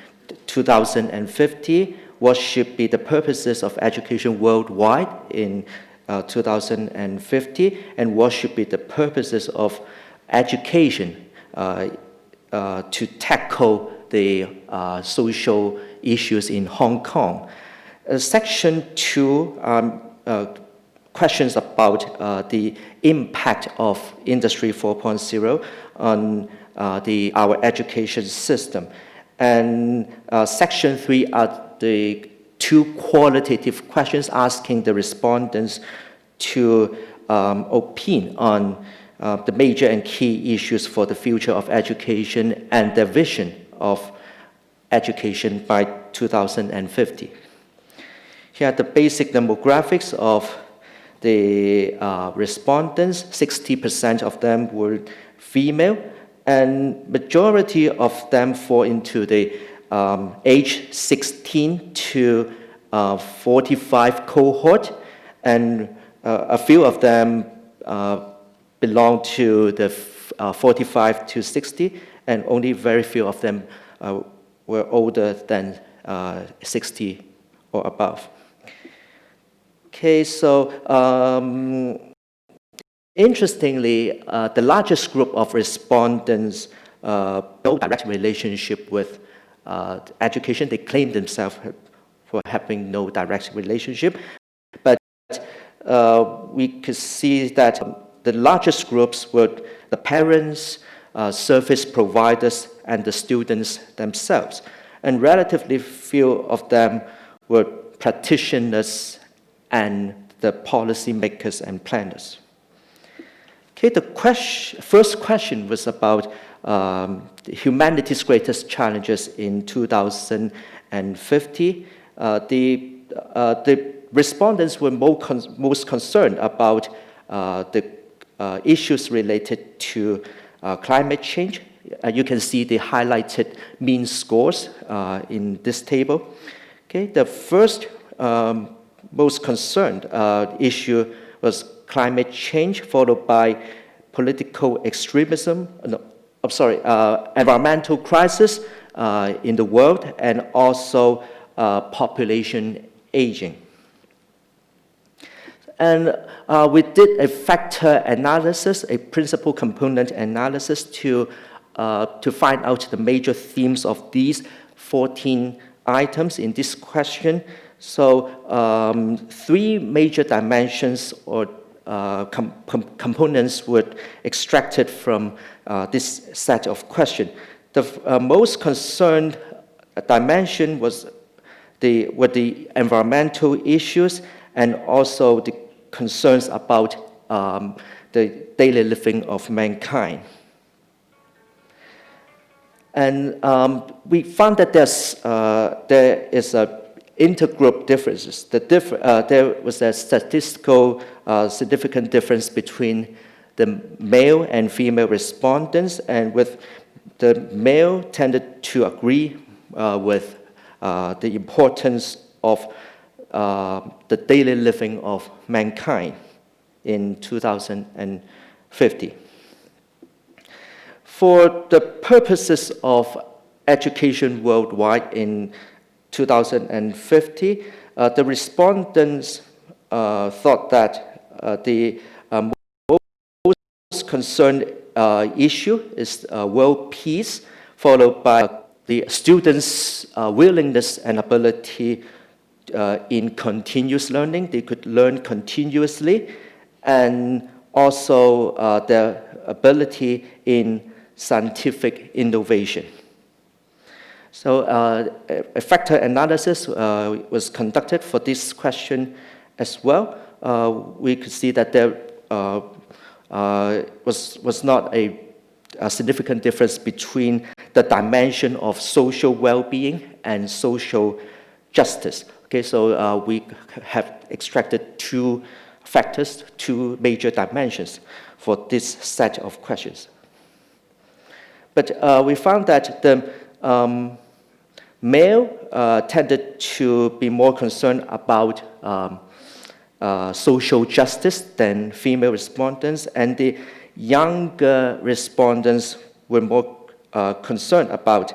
2050? What should be the purposes of education worldwide in 2050? And what should be the purposes of education to tackle the social issues in Hong Kong? Section 2 questions about the impact of Industry 4.0 on our education system. And Section 3 are the 2 qualitative questions asking the respondents to opine on the major and key issues for the future of education and their vision of education by 2050. Here are the basic demographics of the respondents. 60% of them were female, and majority of them fall into the age 16 to 45 cohort, and a few of them belong to the 45 to 60, and only very few of them were older than 60 or above. Okay, so interestingly, the largest group of respondents no direct relationship with education. They claim themselves for having no direct relationship, but we could see that the largest groups were the parents, service providers, and the students themselves. And relatively few of them were practitioners and the policymakers and planners. Okay, the first question was about humanity's greatest challenges in 2050. The respondents were most concerned about the issues related to climate change. You can see the highlighted mean scores in this table. Okay, the first most concerned issue was climate change, followed by political extremism, environmental crisis in the world, and also population aging. And we did a factor analysis, a principal component analysis to find out the major themes of these 14 items in this question. So 3 major dimensions or components were extracted from this set of questions. The most concerned dimension were the environmental issues and also the concerns about the daily living of mankind. And we found that there is a intergroup differences. There was a statistical significant difference between the male and female respondents, and with the male tended to agree with the importance of the daily living of mankind in 2050. For the purposes of education worldwide in 2050, the respondents thought that the most concerned issue is world peace, followed by the students' willingness and ability in continuous learning. They could learn continuously, and also their ability in scientific innovation. So a factor analysis was conducted for this question as well. We could see that there was not a significant difference between the dimension of social well-being and social justice. Okay, so we have extracted 2 factors, 2 major dimensions for this set of questions. But we found that the male tended to be more concerned about social justice than female respondents, and the younger respondents were more concerned about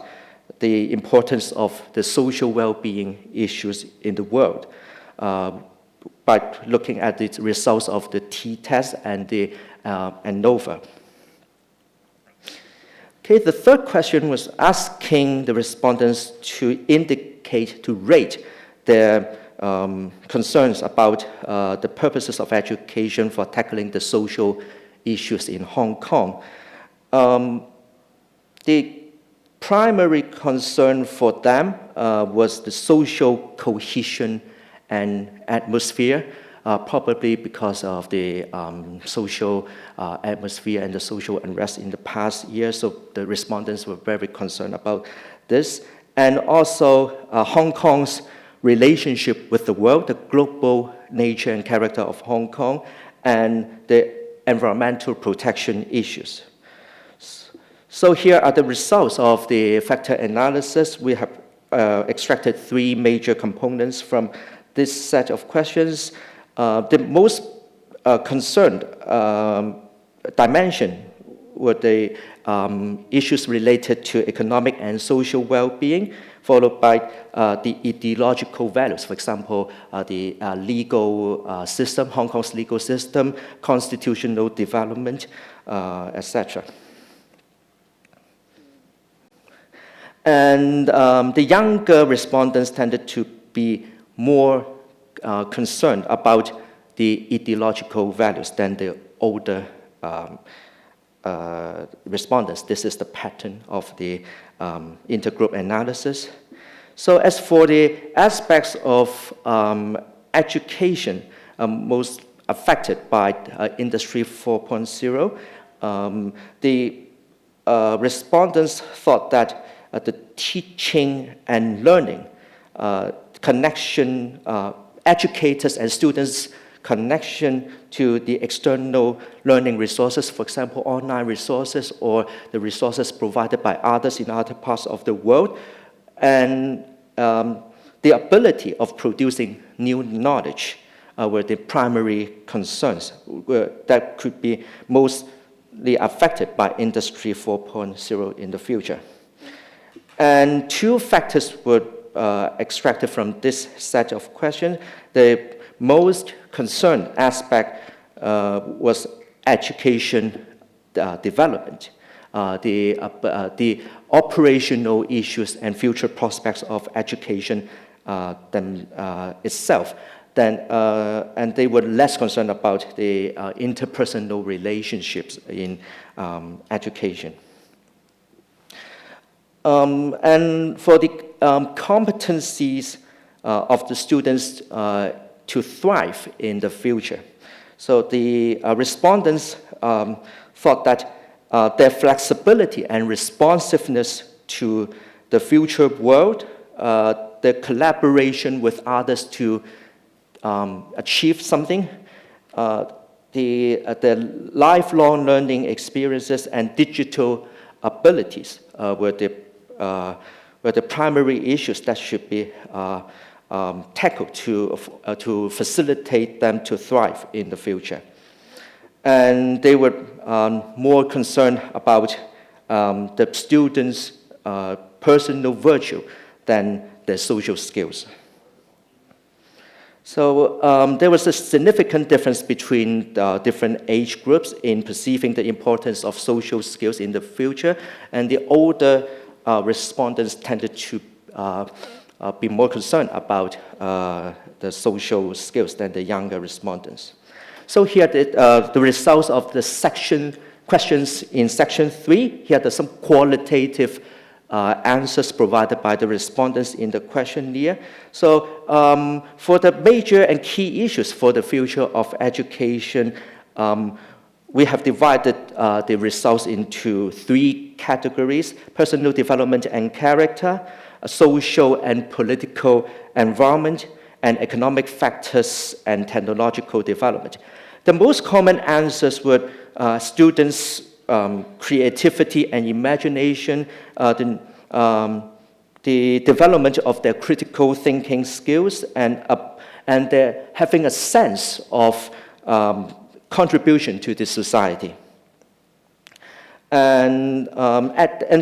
the importance of the social well-being issues in the world by looking at the results of the t-test and the ANOVA. Okay, the third question was asking the respondents to indicate, to rate their concerns about the purposes of education for tackling the social issues in Hong Kong. The primary concern for them was the social cohesion and atmosphere, probably because of the social atmosphere and the social unrest in the past year. So the respondents were very concerned about this. And also Hong Kong's relationship with the world, the global nature and character of Hong Kong, and the environmental protection issues. So here are the results of the factor analysis. We have extracted 3 major components from this set of questions. The most concerned dimension were the issues related to economic and social well-being, followed by the ideological values, for example, the legal system, Hong Kong's legal system, constitutional development, etc. And the younger respondents tended to be more concerned about the ideological values than the older respondents. This is the pattern of the intergroup analysis. So as for the aspects of education most affected by Industry 4.0, the respondents thought that the teaching and learning connection, educators and students' connection to the external learning resources, for example, online resources or the resources provided by others in other parts of the world, and the ability of producing new knowledge were the primary concerns that could be mostly affected by Industry 4.0 in the future. And 2 factors were extracted from this set of questions. The most concerned aspect was education development, the operational issues and future prospects of education itself. And they were less concerned about the interpersonal relationships in education. And for the competencies of the students to thrive in the future. So the respondents thought that their flexibility and responsiveness to the future world, the collaboration with others to achieve something, the lifelong learning experiences and digital abilities were the primary issues that should be tackled to facilitate them to thrive in the future. And they were more concerned about the students' personal virtue than their social skills. So there was a significant difference between different age groups in perceiving the importance of social skills in the future, and the older respondents tended to be more concerned about the social skills than the younger respondents. So here the results of the questions in section 3. Here are some qualitative answers provided by the respondents in the questionnaire. So for the major and key issues for the future of education, we have divided the results into 3 categories: personal development and character, social and political environment, and economic factors and technological development. The most common answers were students' creativity and imagination, the development of their critical thinking skills, and their having a sense of contribution to the society. And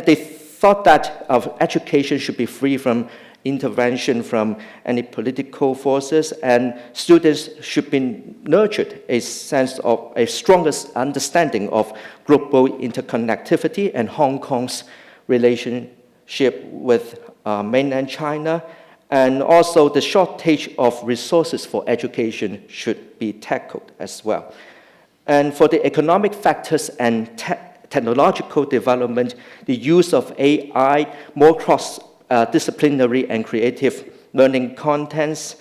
they thought that education should be free from intervention from any political forces, and students should be nurtured a sense of a strongest understanding of global interconnectivity and Hong Kong's relationship with mainland China, And also the shortage of resources for education should be tackled as well. And for the economic factors and technological development, the use of AI, more cross-disciplinary and creative learning contents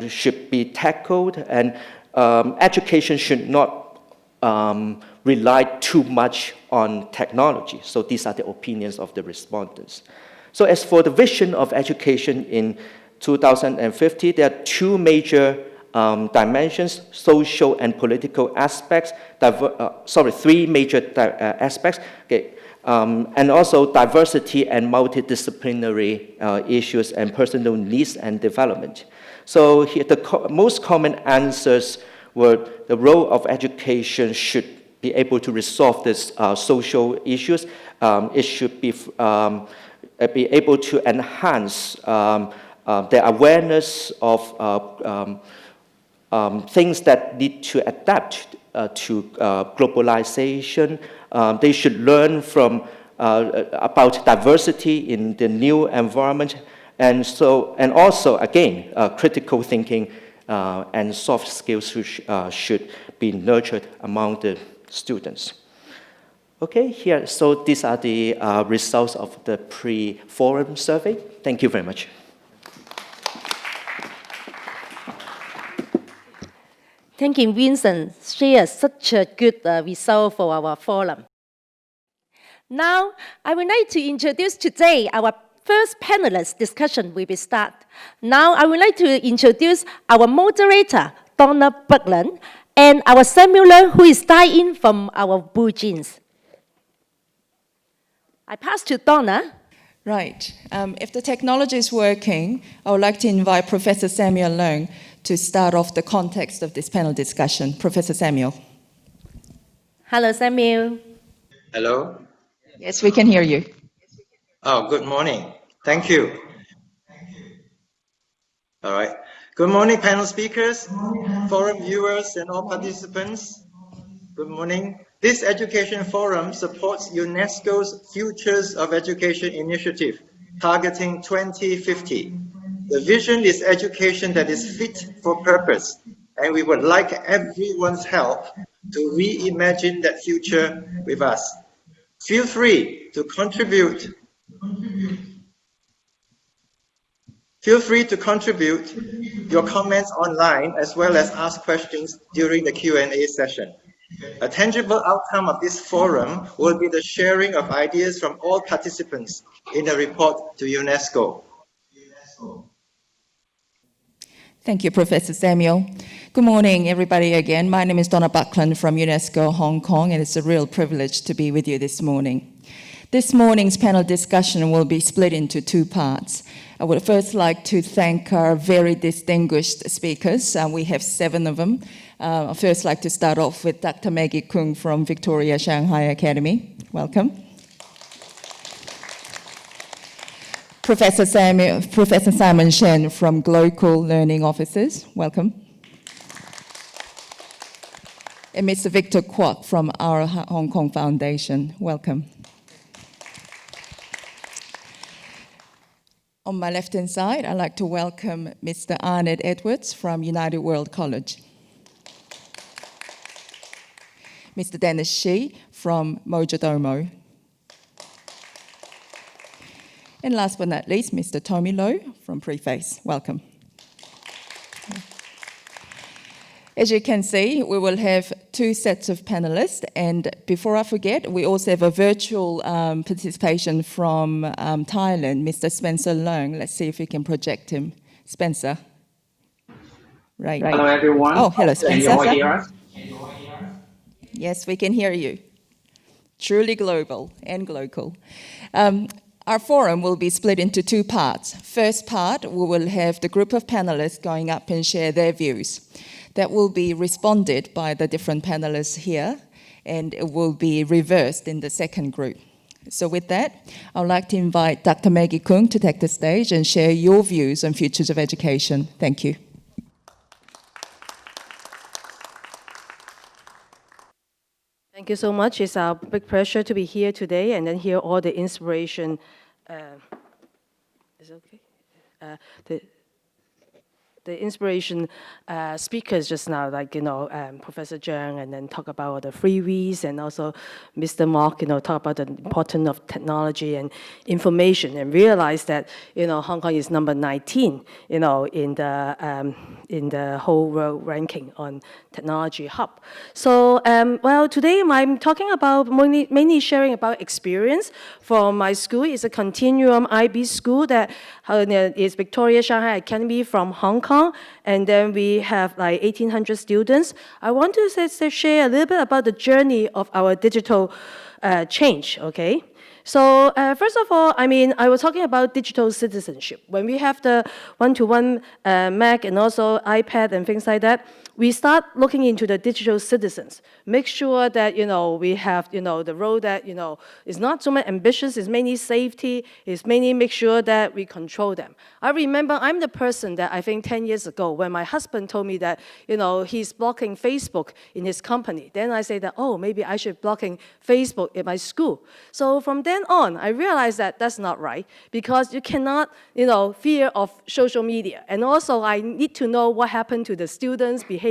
should be tackled, and education should not rely too much on technology. So these are the opinions of the respondents. So as for the vision of education in 2050, there are two major dimensions, social and political aspects, three major aspects, okay, and also diversity and multidisciplinary issues and personal needs and development. So here the most common answers were the role of education should be able to resolve these social issues. It should be able to enhance the awareness of things that need to adapt to globalization. They should learn from about diversity in the new environment, and also again critical thinking and soft skills should be nurtured among the students. Okay, here, so these are the results of the pre-forum survey. Thank you very much. Thank you, Vincent. Share such a good result for our forum. Now, I would like to introduce today our first panelist discussion will be start. Now, I would like to introduce our moderator, Donna Buckland, and our Samuel, who is dialed in from our BlueJeans. I pass to Donna. Right. If the technology is working, I would like to invite Professor Samuel Leung to start off the context of this panel discussion. Professor Samuel. Hello, Samuel. Hello? Yes, we can hear you. Oh, good morning. Thank you. All right. Good morning, panel speakers, forum viewers, and all participants. Good morning. This education forum supports UNESCO's Futures of Education initiative, targeting 2050. The vision is education that is fit for purpose, and we would like everyone's help to reimagine that future with us. Feel free to contribute. Feel free to contribute your comments online as well as ask questions during the Q&A session. A tangible outcome of this forum will be the sharing of ideas from all participants in a report to UNESCO. Thank you, Professor Samuel. Good morning, everybody again. My name is Donna Buckland from UNESCO Hong Kong, and it's a real privilege to be with you this morning. This morning's panel discussion will be split into two parts. I would first like to thank our very distinguished speakers. We have 7 of them. I'd first like to start off with Dr. Maggie Koong from Victoria Shanghai Academy. Welcome. Professor Simon Shen from Global Learning Offices. Welcome. And Mr. Victor Kwok from our Hong Kong Foundation. Welcome. On my left-hand side, I'd like to welcome Mr. Arnett Edwards from United World College. Mr. Dennis Shi from Mojodomo. And last but not least, Mr. Tommy Low from Preface. Welcome. As you can see, we will have 2 sets of panelists, and before I forget, we also have a virtual participation from Thailand, Mr. Spencer Leung. Let's see if we can project him. Spencer. Right. Hello, everyone. Oh, hello, Spencer. Can you all hear us? Yes, we can hear you. Truly global and local. Our forum will be split into 2 parts. First part, we will have the group of panelists going up and share their views. That will be responded by the different panelists here, and it will be reversed in the second group. So with that, I would like to invite Dr. Maggie Koong to take the stage and share your views on futures of education. Thank you. Thank you so much. It's our big pleasure to be here today and then hear all the inspiration. Is it okay? the inspiration speakers just now, like, Professor Cheung, and then talk about the freebies, and also Mr. Mark, talk about the importance of technology and information, and realize that, Hong Kong is number 19, in the whole world ranking on technology hub. So, well, today I'm talking about, mainly sharing about experience from my school. It's a continuum IB school that is Victoria Shanghai Academy from Hong Kong. And then we have like 1,800 students. I want to share a little bit about the journey of our digital change, okay? So first of all, I was talking about digital citizenship. When we have the one-to-one Mac and also iPad and things like that, we start looking into the digital citizens. Make sure that, we have, the role that, is not so much ambitious, it's mainly safety, it's mainly make sure that we control them. I remember I'm the person that I think 10 years ago, when my husband told me that, he's blocking Facebook in his company, then I say that, oh, maybe I should blocking Facebook at my school. So from then on, I realized that that's not right, because you cannot, fear of social media. And also I need to know what happened to the students' behavior,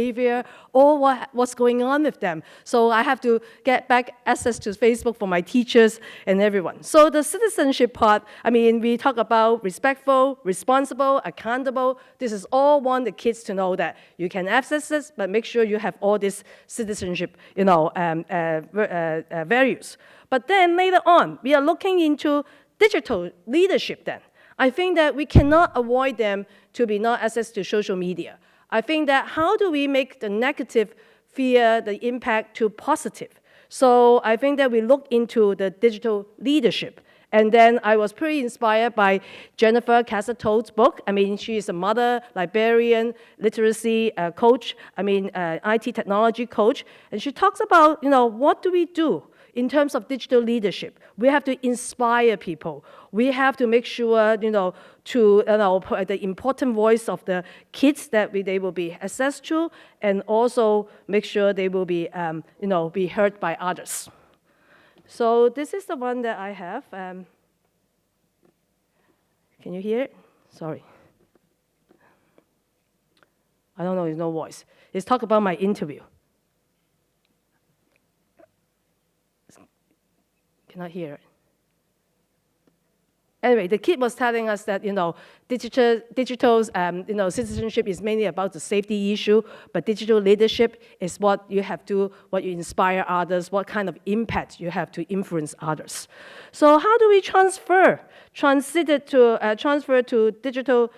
or what's going on with them. So I have to get back access to Facebook for my teachers and everyone. So the citizenship part, we talk about respectful, responsible, accountable. This is all want the kids to know that you can access this, but make sure you have all this citizenship, values. But then later on, we are looking into digital leadership then. I think that we cannot avoid them to be not access to social media. I think that how do we make the negative fear, the impact to positive? So I think that we look into the digital leadership. And then I was pretty inspired by Jennifer Casato's book. She is a mother, librarian, literacy coach, IT technology coach. And she talks about, what do we do in terms of digital leadership? We have to inspire people. We have to make sure, to the important voice of the kids that they will be access to, and also make sure they will be, be heard by others. So this is the one that I have. Can you hear it? Sorry. I don't know, there's no voice. It's talk about my interview. Cannot hear it. Anyway, the kid was telling us that, digital citizenship is mainly about the safety issue, but digital leadership is what you have to, what you inspire others, what kind of impact you have to influence others. So how do we transfer to digital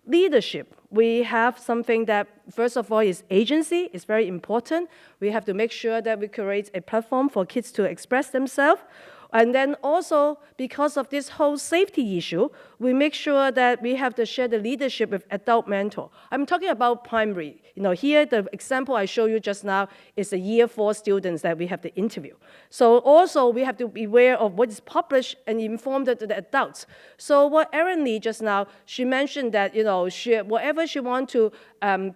leadership? We have something that, first of all, is agency. It's very important. We have to make sure that we create a platform for kids to express themselves. And then also, because of this whole safety issue, we make sure that we have to share the leadership with adult mentor. I'm talking about primary. Here, the example I showed you just now is the year 4 students that we have to interview. So also, we have to be aware of what is published and inform the adults. So what Erin Lee just now, she mentioned that, whatever she wants to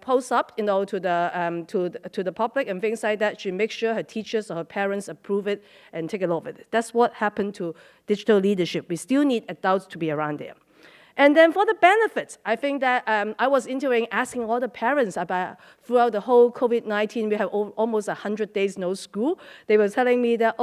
post up, to the public and things like that, she makes sure her teachers or her parents approve it and take a look at it. That's what happened to digital leadership. We still need adults to be around there. And then for the benefits, I think that I was interviewing, asking all the parents about, throughout the whole COVID-19, we have almost 100 days no school. They were telling me that,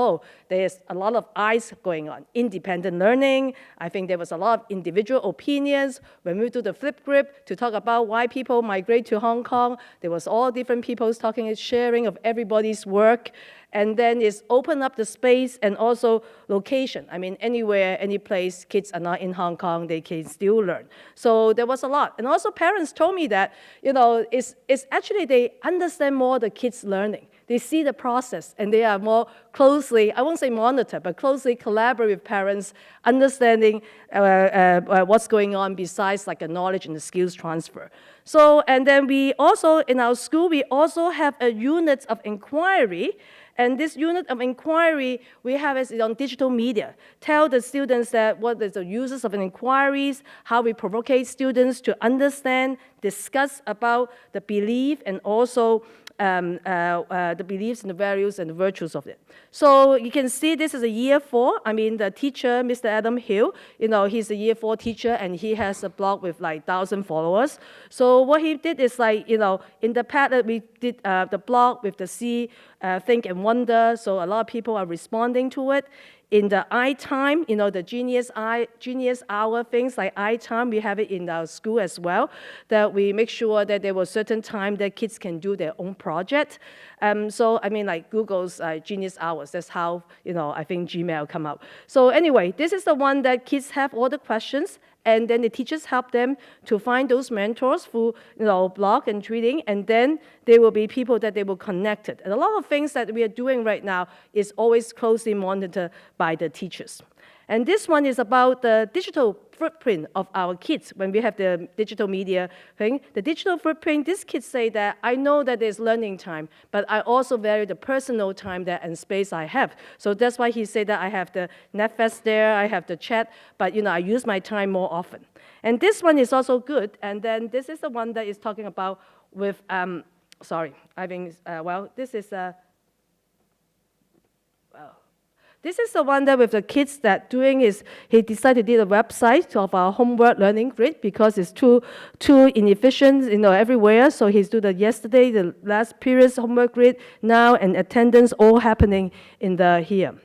there's a lot of eyes going on. Independent learning, I think there was a lot of individual opinions. When we do the flip grip to talk about why people migrate to Hong Kong, there was all different people talking and sharing of everybody's work. And then it's open up the space and also location. Anywhere, any place, kids are not in Hong Kong, they can still learn. So there was a lot. And also parents told me that, it's actually they understand more the kids' learning. They see the process and they are more closely, I won't say monitor, but closely collaborate with parents, understanding what's going on besides like a knowledge and the skills transfer. So, and then we also, in our school, we also have a unit of inquiry. And this unit of inquiry we have is on digital media. Tell the students that what is the uses of inquiries, how we provoke students to understand, discuss about the belief, and also the beliefs and the values and the virtues of it. So you can see this is a year 4. I mean, the teacher, Mr. Adam Hill, he's a year 4 teacher, and he has a blog with like 1,000 followers. So what he did is like, in the past we did the blog with the C, Think and Wonder. So a lot of people are responding to it. In the iTime, the Genius Hour things like iTime, we have it in our school as well, that we make sure that there was certain time that kids can do their own project. So, I mean, like Google's Genius Hours, that's how, I think Gmail come out. So anyway, this is the one that kids have all the questions, and then the teachers help them to find those mentors through, blog and tweeting, and then there will be people that they will connect it. And a lot of things that we are doing right now is always closely monitored by the teachers. And this one is about the digital footprint of our kids when we have the digital media thing. The digital footprint, these kids say that, I know that there's learning time, but I also value the personal time and space I have. So that's why he said that I have the Netflix there, I have the chat, but I use my time more often. And this one is also good. And then this is the one that is talking about with, this is the one that with the kids that doing is, he decided to do a website of our homework learning grid because it's too inefficient, everywhere. So he's doing the yesterday, the last period's homework grid, now, and attendance all happening in the here.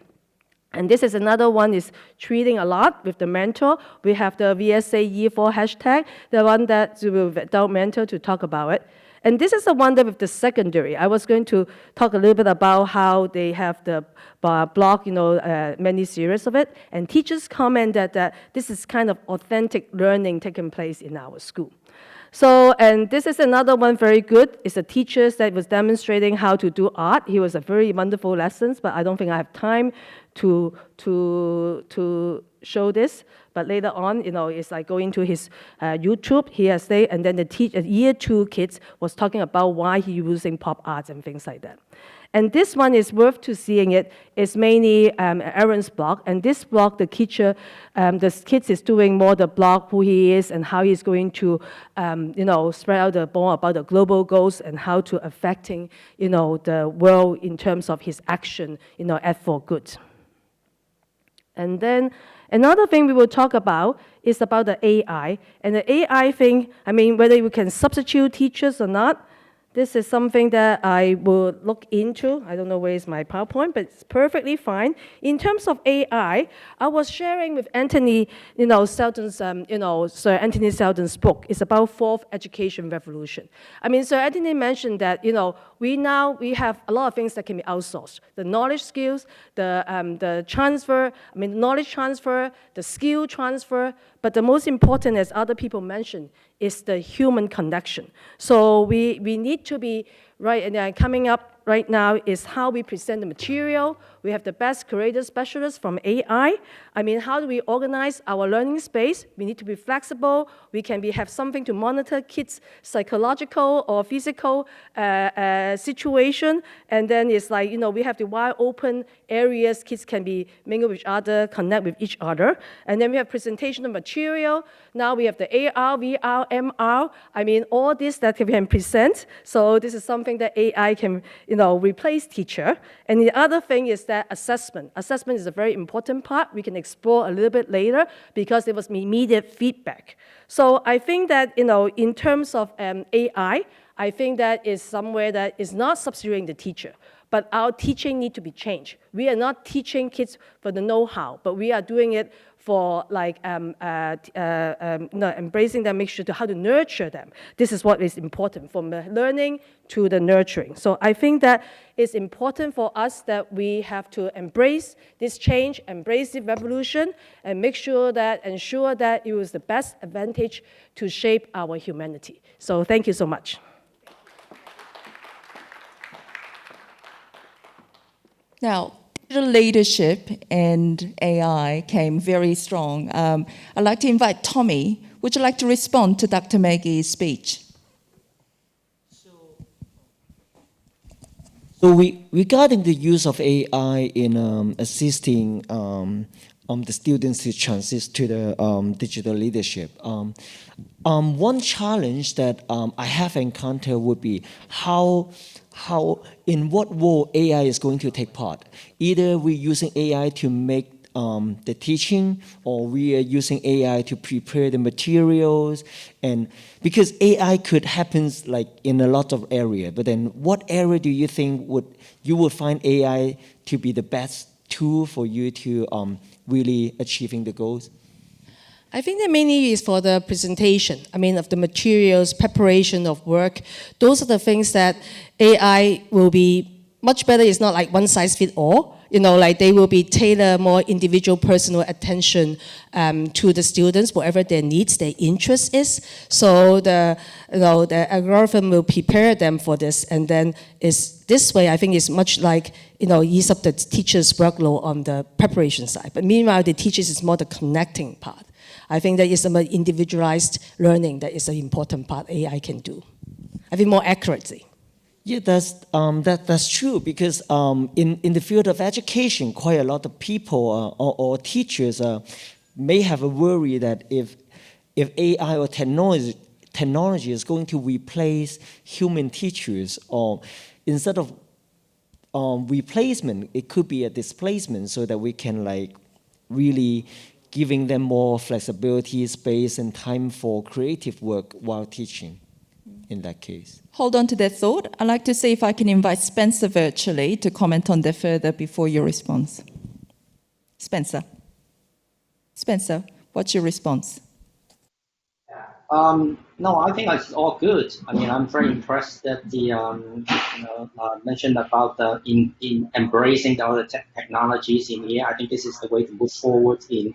And this is another one is tweeting a lot with the mentor. We have the VSA Year 4 hashtag, the one that with adult mentor to talk about it. And this is the one that with the secondary. I was going to talk a little bit about how they have the blog, many series of it. And teachers comment that this is kind of authentic learning taking place in our school. So, and this is another one very good. It's a teacher that was demonstrating how to do art. He was a very wonderful lessons, but I don't think I have time to show this. But later on, it's like going to his YouTube, he has stayed, and then the year 2 kids was talking about why he using pop arts and things like that. And this one is worth to seeing it. It's mainly Aaron's blog, and this blog, the teacher, the kids is doing more the blog, who he is and how he's going to, spread out the more about the global goals and how to affecting, the world in terms of his action, at for good. And then another thing we will talk about is about the AI. And the AI thing, I mean, whether we can substitute teachers or not, this is something that I will look into. I don't know where is my PowerPoint, but it's perfectly fine. In terms of AI, I was sharing with Anthony, Seldon's, Sir Anthony Seldon's book. It's about 4th education revolution. I mean, Sir Anthony mentioned that, we have a lot of things that can be outsourced. The knowledge skills, the transfer, knowledge transfer, the skill transfer, but the most important, as other people mentioned, is the human connection. So we need to be, right, and coming up right now is how we present the material. We have the best creative specialists from AI. I mean, how do we organize our learning space? We need to be flexible. We can have something to monitor kids' psychological or physical situation. And then it's like, we have the wide open areas. Kids can be mingle with each other, connect with each other. And then we have presentation of material. Now we have the AR, VR, MR. I mean, all this that we can present. So this is something that AI can, replace teacher. And the other thing is that assessment. Assessment is a very important part. We can explore a little bit later because there was immediate feedback. So I think that, in terms of AI, I think that is somewhere that is not substituting the teacher, but our teaching need to be changed. We are not teaching kids for the know-how, but we are doing it for like embracing them, make sure to how to nurture them. This is what is important from the learning to the nurturing. So I think that it's important for us that we have to embrace this change, embrace the revolution, and ensure that it was the best advantage to shape our humanity. So thank you so much. Now, digital leadership and AI came very strong. I'd like to invite Tommy. Would you like to respond to Dr. Maggie's speech? So regarding the use of AI in assisting the students to transition to the digital leadership. One challenge that I have encountered would be how in what role AI is going to take part. Either we're using AI to make the teaching, or we are using AI to prepare the materials, and because AI could happen like in a lot of areas, but then what area do you think you would find AI to be the best tool for you to really achieving the goals? I think that mainly is for the presentation. I mean, of the materials, preparation of work. Those are the things that AI will be much better. It's not like one size fits all. You know, like they will be tailor more individual personal attention to the students, whatever their needs, their interest is. So the algorithm will prepare them for this, and then is this way. I think it's much like ease up the teacher's workload on the preparation side. But meanwhile, the teachers is more the connecting part. I think that is a more individualized learning that is an important part AI can do. I think more accurately. Yeah, that's true, because in the field of education, quite a lot of people or teachers may have a worry that if AI or technology is going to replace human teachers, or instead of replacement, it could be a displacement, so that we can like really giving them more flexibility, space, and time for creative work while teaching. In that case. Hold on to that thought. I'd like to see if I can invite Spencer virtually to comment on that further before your response. Spencer, what's your response? No, I think it's all good. I mean, I'm very impressed that the mentioned about in embracing the other technologies in here. I think this is the way to move forward in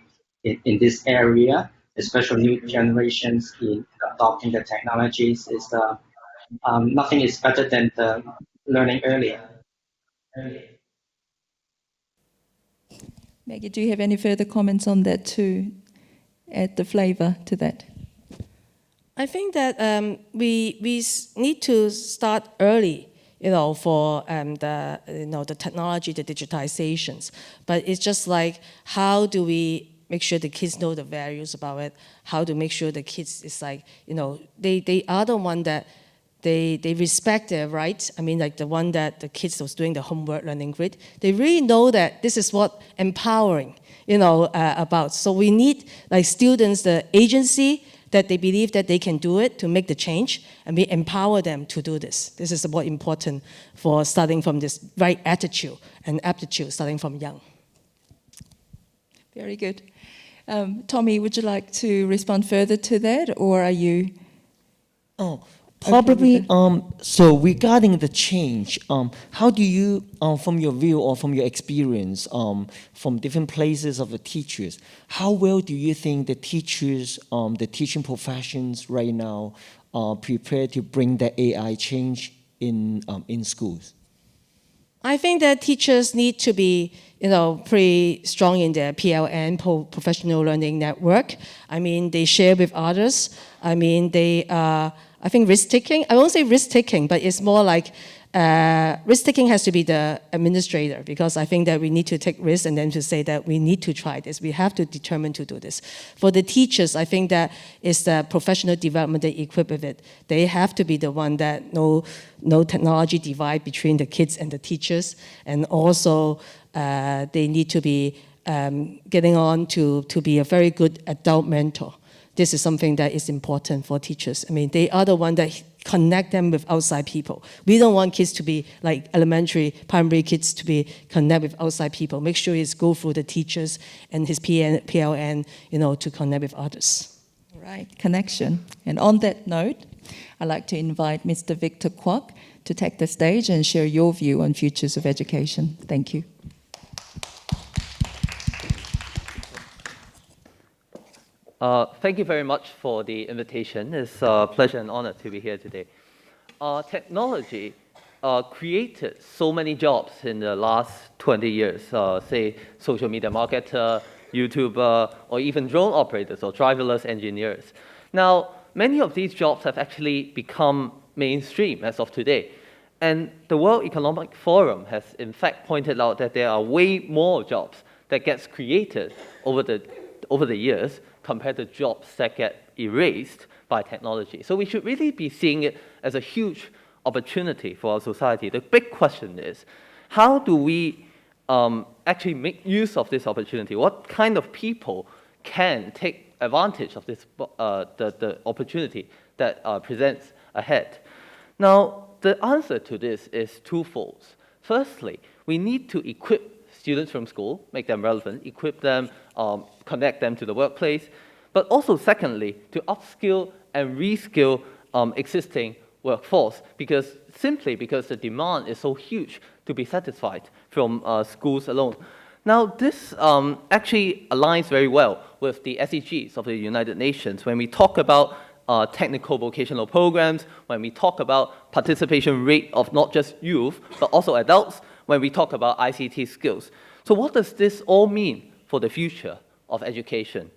this area, especially new generations in adopting the technologies. Is nothing is better than the learning earlier. Maggie, do you have any further comments on that to add the flavor to that? I think that we need to start early, for the technology, the digitizations. But it's just like, how do we make sure the kids know the values about it? How to make sure the kids is like, they are the one that they respect their rights. I mean, like the one that the kids was doing the homework learning grid. They really know that this is what empowering, about. So we need like students, the agency, that they believe that they can do it to make the change, and we empower them to do this. This is what important for starting from this right attitude and aptitude, starting from young. Very good. Tommy, would you like to respond further to that, or are you? Probably. So regarding the change, how do you, from your view or from your experience, from different places of the teachers, how well do you think the teachers, the teaching professions right now, are prepared to bring the AI change in schools? I think that teachers need to be, pretty strong in their PLN, Professional Learning Network. I mean, they share with others. I mean, they are, I think, risk-taking. I won't say risk-taking, but it's more like risk-taking has to be the administrator, because I think that we need to take risks and then to say that we need to try this. We have to determine to do this. For the teachers, I think that is the professional development they equip with it. They have to be the one that no technology divide between the kids and the teachers, and also they need to be getting on to be a very good adult mentor. This is something that is important for teachers. I mean, they are the one that connect them with outside people. We don't want kids to be like elementary, primary kids to be connect with outside people. Make sure it's go through the teachers and his PLN, to connect with others. All right, connection. And on that note, I'd like to invite Mr. Victor Kwok to take the stage and share your view on futures of education. Thank you. Thank you very much for the invitation. It's a pleasure and honor to be here today. Technology created so many jobs in the last 20 years, say social media marketer, YouTuber, or even drone operators or driverless engineers. Now, many of these jobs have actually become mainstream as of today. And the World Economic Forum has in fact pointed out that there are way more jobs that gets created over the years compared to jobs that get erased by technology. So we should really be seeing it as a huge opportunity for our society. The big question is, how do we actually make use of this opportunity? What kind of people can take advantage of this the opportunity that presents ahead? Now, the answer to this is twofold. Firstly, we need to equip students from school, make them relevant, equip them, connect them to the workplace, but also secondly, to upskill and reskill existing workforce, simply because the demand is so huge to be satisfied from schools alone. Now, this actually aligns very well with the SDGs of the United Nations when we talk about technical vocational programs, when we talk about participation rate of not just youth, but also adults, when we talk about ICT skills. So what does this all mean for the future of education?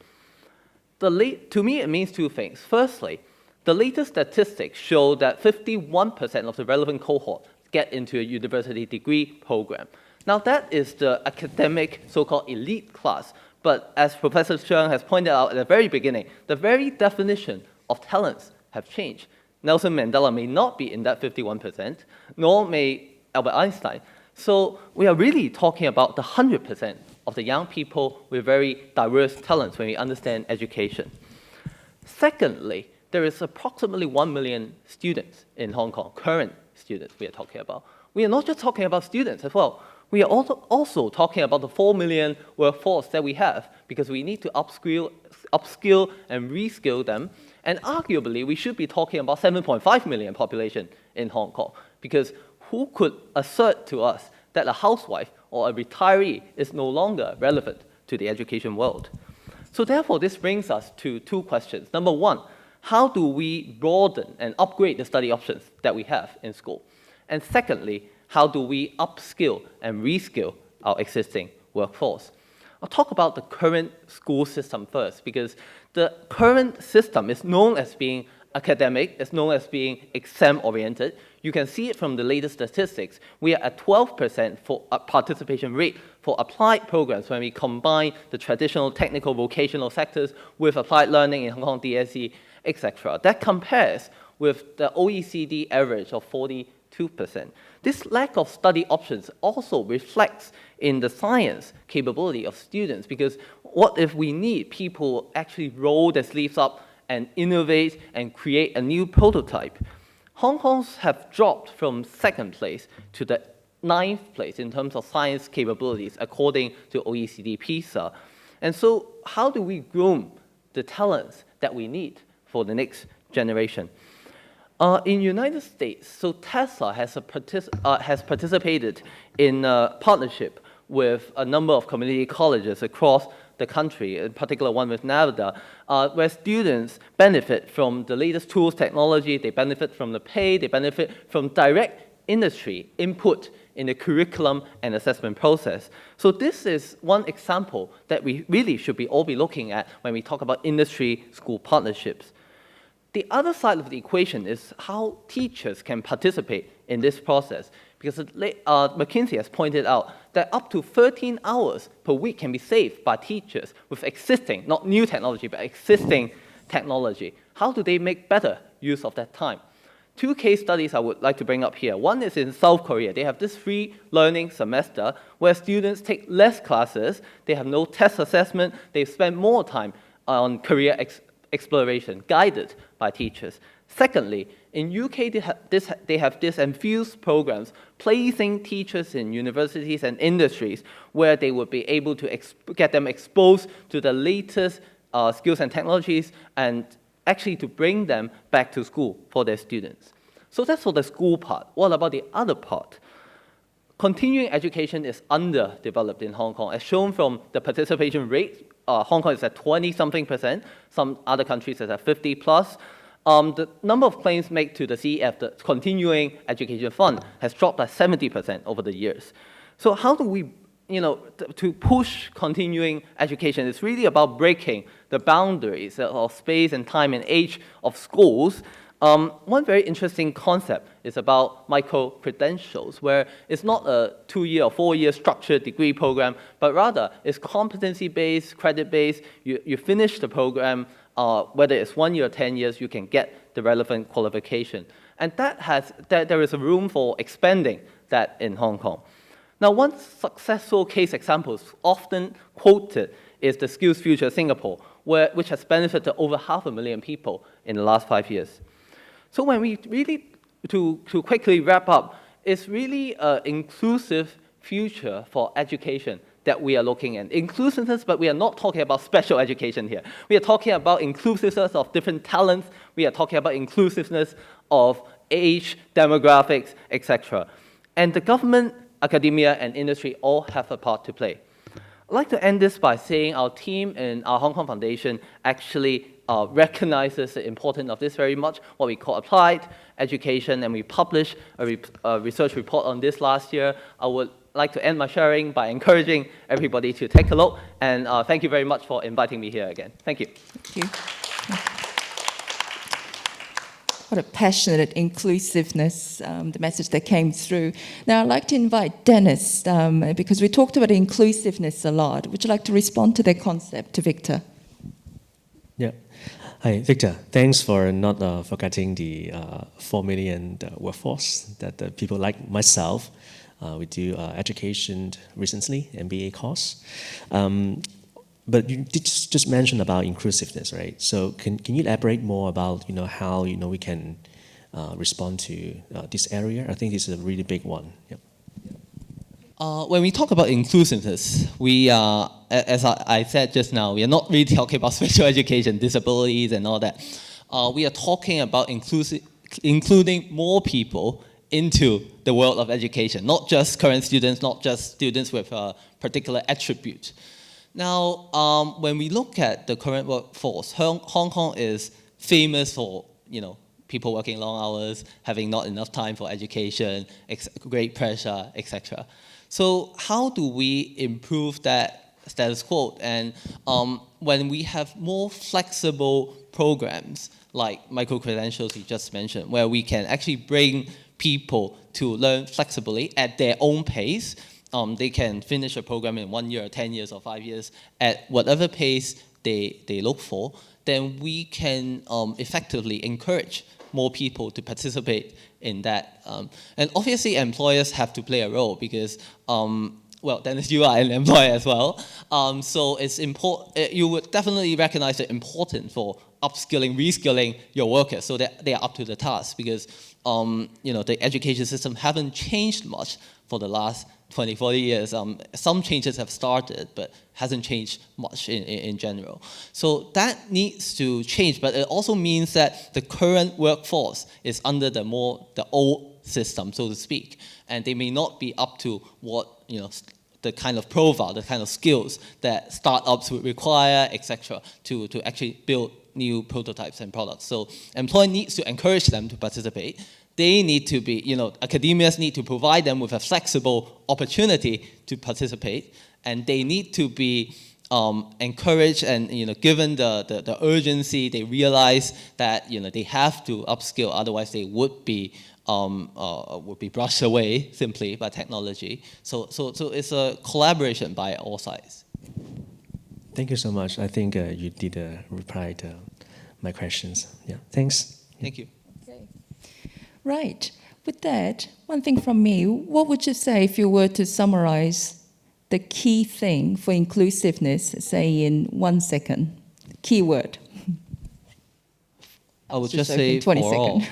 To me, it means two things. Firstly, the latest statistics show that 51% of the relevant cohort get into a university degree program. Now, that is the academic so-called elite class. But as Professor Cheung has pointed out at the very beginning, the very definition of talents have changed. Nelson Mandela may not be in that 51%, nor may Albert Einstein. So we are really talking about the 100% of the young people with very diverse talents when we understand education. Secondly, there is approximately 1 million students in Hong Kong, current students we are talking about. We are not just talking about students as well. We are also talking about the 4 million workforce that we have, because we need to upskill and reskill them. And arguably, we should be talking about 7.5 million population in Hong Kong, because who could assert to us that a housewife or a retiree is no longer relevant to the education world? So therefore, this brings us to two questions. Number one, how do we broaden and upgrade the study options that we have in school? And secondly, how do we upskill and reskill our existing workforce? I'll talk about the current school system first, because the current system is known as being academic, it's known as being exam-oriented. You can see it from the latest statistics. We are at 12% for participation rate for applied programs when we combine the traditional technical vocational sectors with applied learning in Hong Kong DSE, etc. That compares with the OECD average of 42%. This lack of study options also reflects in the science capability of students, because what if we need people who actually roll their sleeves up and innovate and create a new prototype? Hong Kong's have dropped from 2nd place to the 9th place in terms of science capabilities, according to OECD PISA. And so how do we groom the talents that we need for the next generation? In United States, so Tesla has participated in a partnership with a number of community colleges across the country, in particular one with Nevada, where students benefit from the latest tools, technology, they benefit from the pay, they benefit from direct industry input in the curriculum and assessment process. So this is one example that we really should all be looking at when we talk about industry-school partnerships. The other side of the equation is how teachers can participate in this process, because McKinsey has pointed out that up to 13 hours per week can be saved by teachers with existing, not new technology, but existing technology. How do they make better use of that time? Two case studies I would like to bring up here. One is in South Korea. They have this free learning semester where students take less classes, they have no test assessment, they spend more time on career exploration, guided by teachers. Secondly, in UK, they have this infused programs placing teachers in universities and industries where they would be able to get them exposed to the latest skills and technologies, and actually to bring them back to school for their students. So that's for the school part. What about the other part? Continuing education is underdeveloped in Hong Kong. As shown from the participation rate, Hong Kong is at 20-something%. Some other countries is at 50 plus. The number of claims made to the CEF, the Continuing Education Fund, has dropped by 70% over the years. So how do we, to push continuing education? It's really about breaking the boundaries of space and time and age of schools One very interesting concept is about micro-credentials, where it's not a 2-year or 4-year structured degree program, but rather it's competency-based, credit-based. You finish the program, whether it's 1 year or 10 years, you can get the relevant qualification. And there is a room for expanding that in Hong Kong. Now, one successful case example often quoted is the Skills Future Singapore, which has benefited over 500,000 people in the last 5 years. So when we really, to quickly wrap up, it's really an inclusive future for education that we are looking at. Inclusiveness, but we are not talking about special education here. We are talking about inclusiveness of different talents. We are talking about inclusiveness of age, demographics, etc. And the government, academia, and industry all have a part to play. I'd like to end this by saying our team in our Hong Kong Foundation actually recognizes the importance of this very much, what we call applied education, and we published a research report on this last year. I would like to end my sharing by encouraging everybody to take a look, and thank you very much for inviting me here again. Thank you. Thank you. What a passionate inclusiveness, the message that came through. Now, I'd like to invite Dennis, because we talked about inclusiveness a lot. Would you like to respond to that concept, to Victor? Yeah. Hi, Victor. Thanks for not forgetting the 4 million workforce that people like myself. We do education recently, MBA course. But you did just mention about inclusiveness, right? So can you elaborate more about how we can respond to this area? I think this is a really big one. Yep. When we talk about inclusiveness, we are, as I said just now, we are not really talking about special education, disabilities, and all that. We are talking about including more people into the world of education, not just current students, not just students with a particular attribute. Now, when we look at the current workforce, Hong Kong is famous for, people working long hours, having not enough time for education, great pressure, etc. So how do we improve that status quo? And when we have more flexible programs like micro-credentials you just mentioned, where we can actually bring people to learn flexibly at their own pace, they can finish a program in 1 year, or 10 years, or 5 years at whatever pace they look for, then we can effectively encourage more people to participate in that. And obviously, employers have to play a role because, well, Dennis, you are an employer as well. So it's important. You would definitely recognize the importance for upskilling, reskilling your workers so that they are up to the task because, the education system haven't changed much for the last 20, 40 years. Some changes have started, but hasn't changed much in general. So that needs to change, but it also means that the current workforce is under the old system, so to speak, and they may not be up to what, the kind of profile, the kind of skills that startups would require, etc., to actually build new prototypes and products. So employer needs to encourage them to participate. They need to be, academias need to provide them with a flexible opportunity to participate, and they need to be encouraged and, given the urgency, they realize that, they have to upskill, otherwise they would be brushed away simply by technology. So it's a collaboration by all sides. Thank you so much. I think you did reply to my questions. Yeah, thanks. Thank you. Right. With that, one thing from me, what would you say if you were to summarize the key thing for inclusiveness, say in 1 second? Keyword. I would just say 20 for all.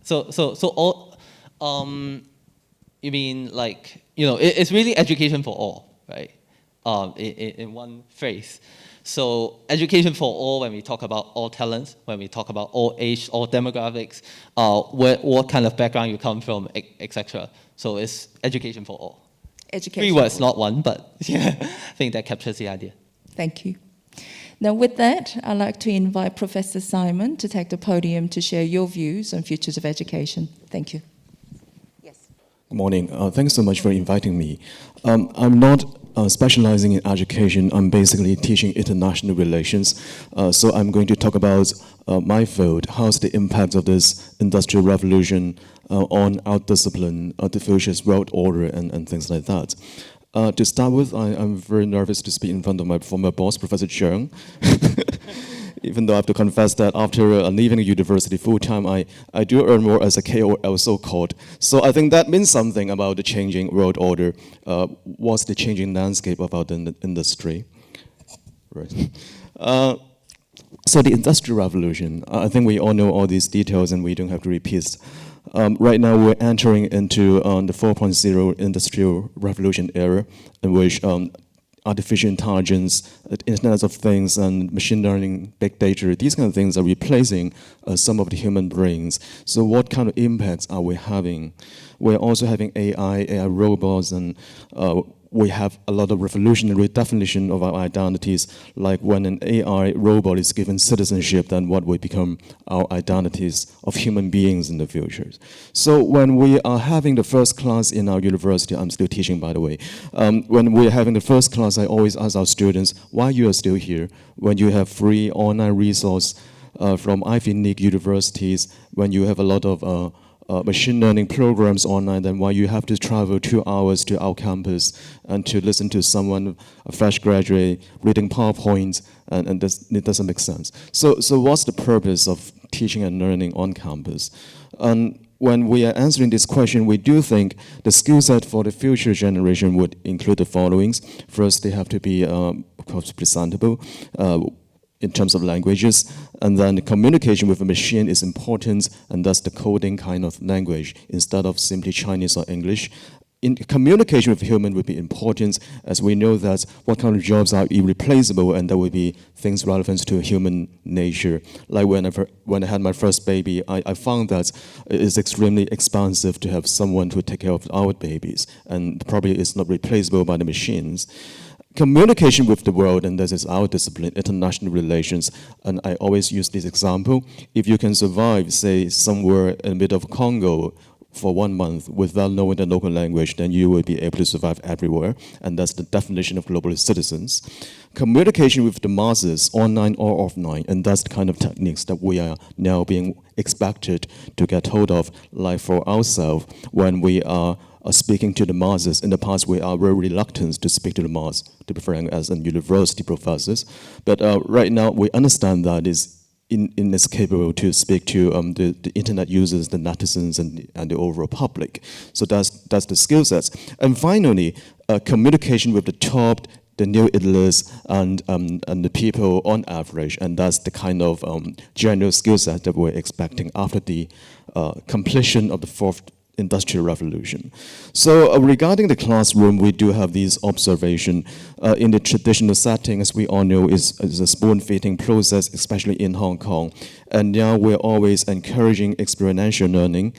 So all, you mean like, it's really education for all, right? In one phrase. So education for all, when we talk about all talents, when we talk about all age, all demographics, what kind of background you come from, etc. So it's education for all. Education 3 words, not one, but yeah, I think that captures the idea. Thank you. Now with that, I'd like to invite Professor Simon to take the podium to share your views on futures of education. Thank you. Yes. Good morning. Thanks so much for inviting me. I'm not specializing in education, I'm basically teaching international relations. So I'm going to talk about my field, how's the impact of this industrial revolution on our discipline, the future's world order, and things like that. To start with, I'm very nervous to speak in front of my former boss, Professor Cheung. Even though I have to confess that after leaving university full-time, I do earn more as a KOL, so-called. So I think that means something about the changing world order. What's the changing landscape of our industry? Right. So the Industrial Revolution, I think we all know all these details and we don't have to repeat. Right now we're entering into the 4.0 Industrial Revolution era, in which artificial intelligence, Internet of Things, and machine learning, big data, these kind of things are replacing some of the human brains. So what kind of impacts are we having? We're also having AI robots, and we have a lot of revolutionary definition of our identities, like when an AI robot is given citizenship, then what will become our identities of human beings in the future. So when we are having the first class in our university, I'm still teaching, by the way, when we're having the first class, I always ask our students, why you are still here when you have free online resource from Ivy League universities, when you have a lot of machine learning programs online, then why you have to travel 2 hours to our campus and to listen to someone, a fresh graduate, reading PowerPoint, and it doesn't make sense. So what's the purpose of teaching and learning on campus? And when we are answering this question, we do think the skill set for the future generation would include the followings. First, they have to be, of course, presentable, in terms of languages, and then the communication with a machine is important, and that's the coding kind of language instead of simply Chinese or English. Communication with human would be important, as we know that what kind of jobs are irreplaceable, and there will be things relevant to human nature. Like when I had my first baby, I found that it's extremely expensive to have someone to take care of our babies, and probably it's not replaceable by the machines. Communication with the world, and this is our discipline, international relations, and I always use this example. If you can survive, say, somewhere in the middle of Congo for 1 month without knowing the local language, then you will be able to survive everywhere, and that's the definition of global citizens. Communication with the masses, online or offline, and that's the kind of techniques that we are now being expected to get hold of, like for ourselves, when we are speaking to the masses. In the past, we are very reluctant to speak to the mass, to be frank, as a university professors. But right now, we understand that it's capable to speak to the internet users, the netizens, and the overall public. So that's the skill sets. And finally, communication with the top, the new elites, and the people on average, and that's the kind of general skill set that we're expecting after the completion of the fourth Industrial Revolution. So regarding the classroom, we do have these observation. In the traditional setting, as we all know, is a spoon-feeding process, especially in Hong Kong. And now we're always encouraging experiential learning,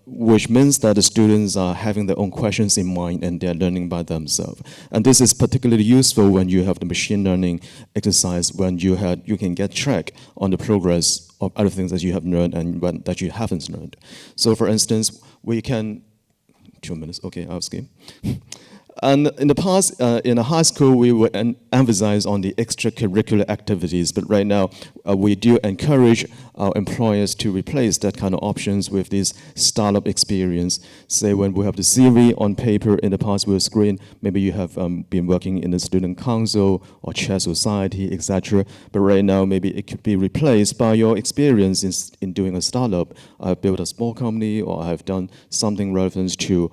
which means that the students are having their own questions in mind and they're learning by themselves. And this is particularly useful when you have the machine learning exercise, when you can get track on the progress of other things that you have learned and that you haven't learned. So for instance, we can, 2 minutes, okay, I'll skip. And in the past, in a high school, we would emphasize on the extracurricular activities, but right now, we do encourage our employers to replace that kind of options with this startup experience. Say when we have the theory on paper, in the past we'll screen, maybe you have been working in the student council or chair society, etc. But right now, maybe it could be replaced by your experience in doing a startup. I've built a small company, or I've done something relevant to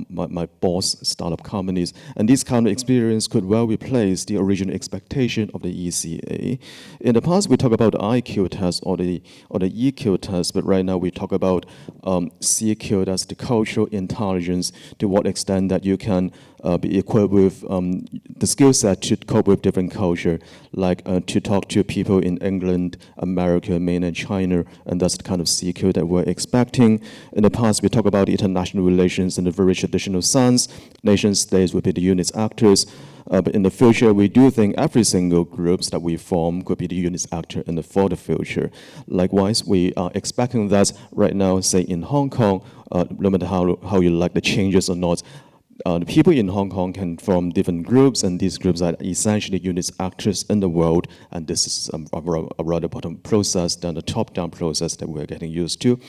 my boss startup companies. And this kind of experience could well replace the original expectation of the ECA. In the past, we talk about the IQ test or the EQ test, but right now we talk about CQ, that's the cultural intelligence, to what extent that you can be equipped with the skill set to cope with different culture, like to talk to people in England, America, mainland China, and that's the kind of CQ that we're expecting. In the past, we talk about international relations in a very traditional sense. Nation states would be the unit actors. But in the future, we do think every single groups that we form could be the unit actor for the future. Likewise, we are expecting that right now, say in Hong Kong, no matter how you like the changes or not, The people in Hong Kong can form different groups, and these groups are essentially unit actors in the world, and this is a rather bottom process than the top-down process that we're getting used to.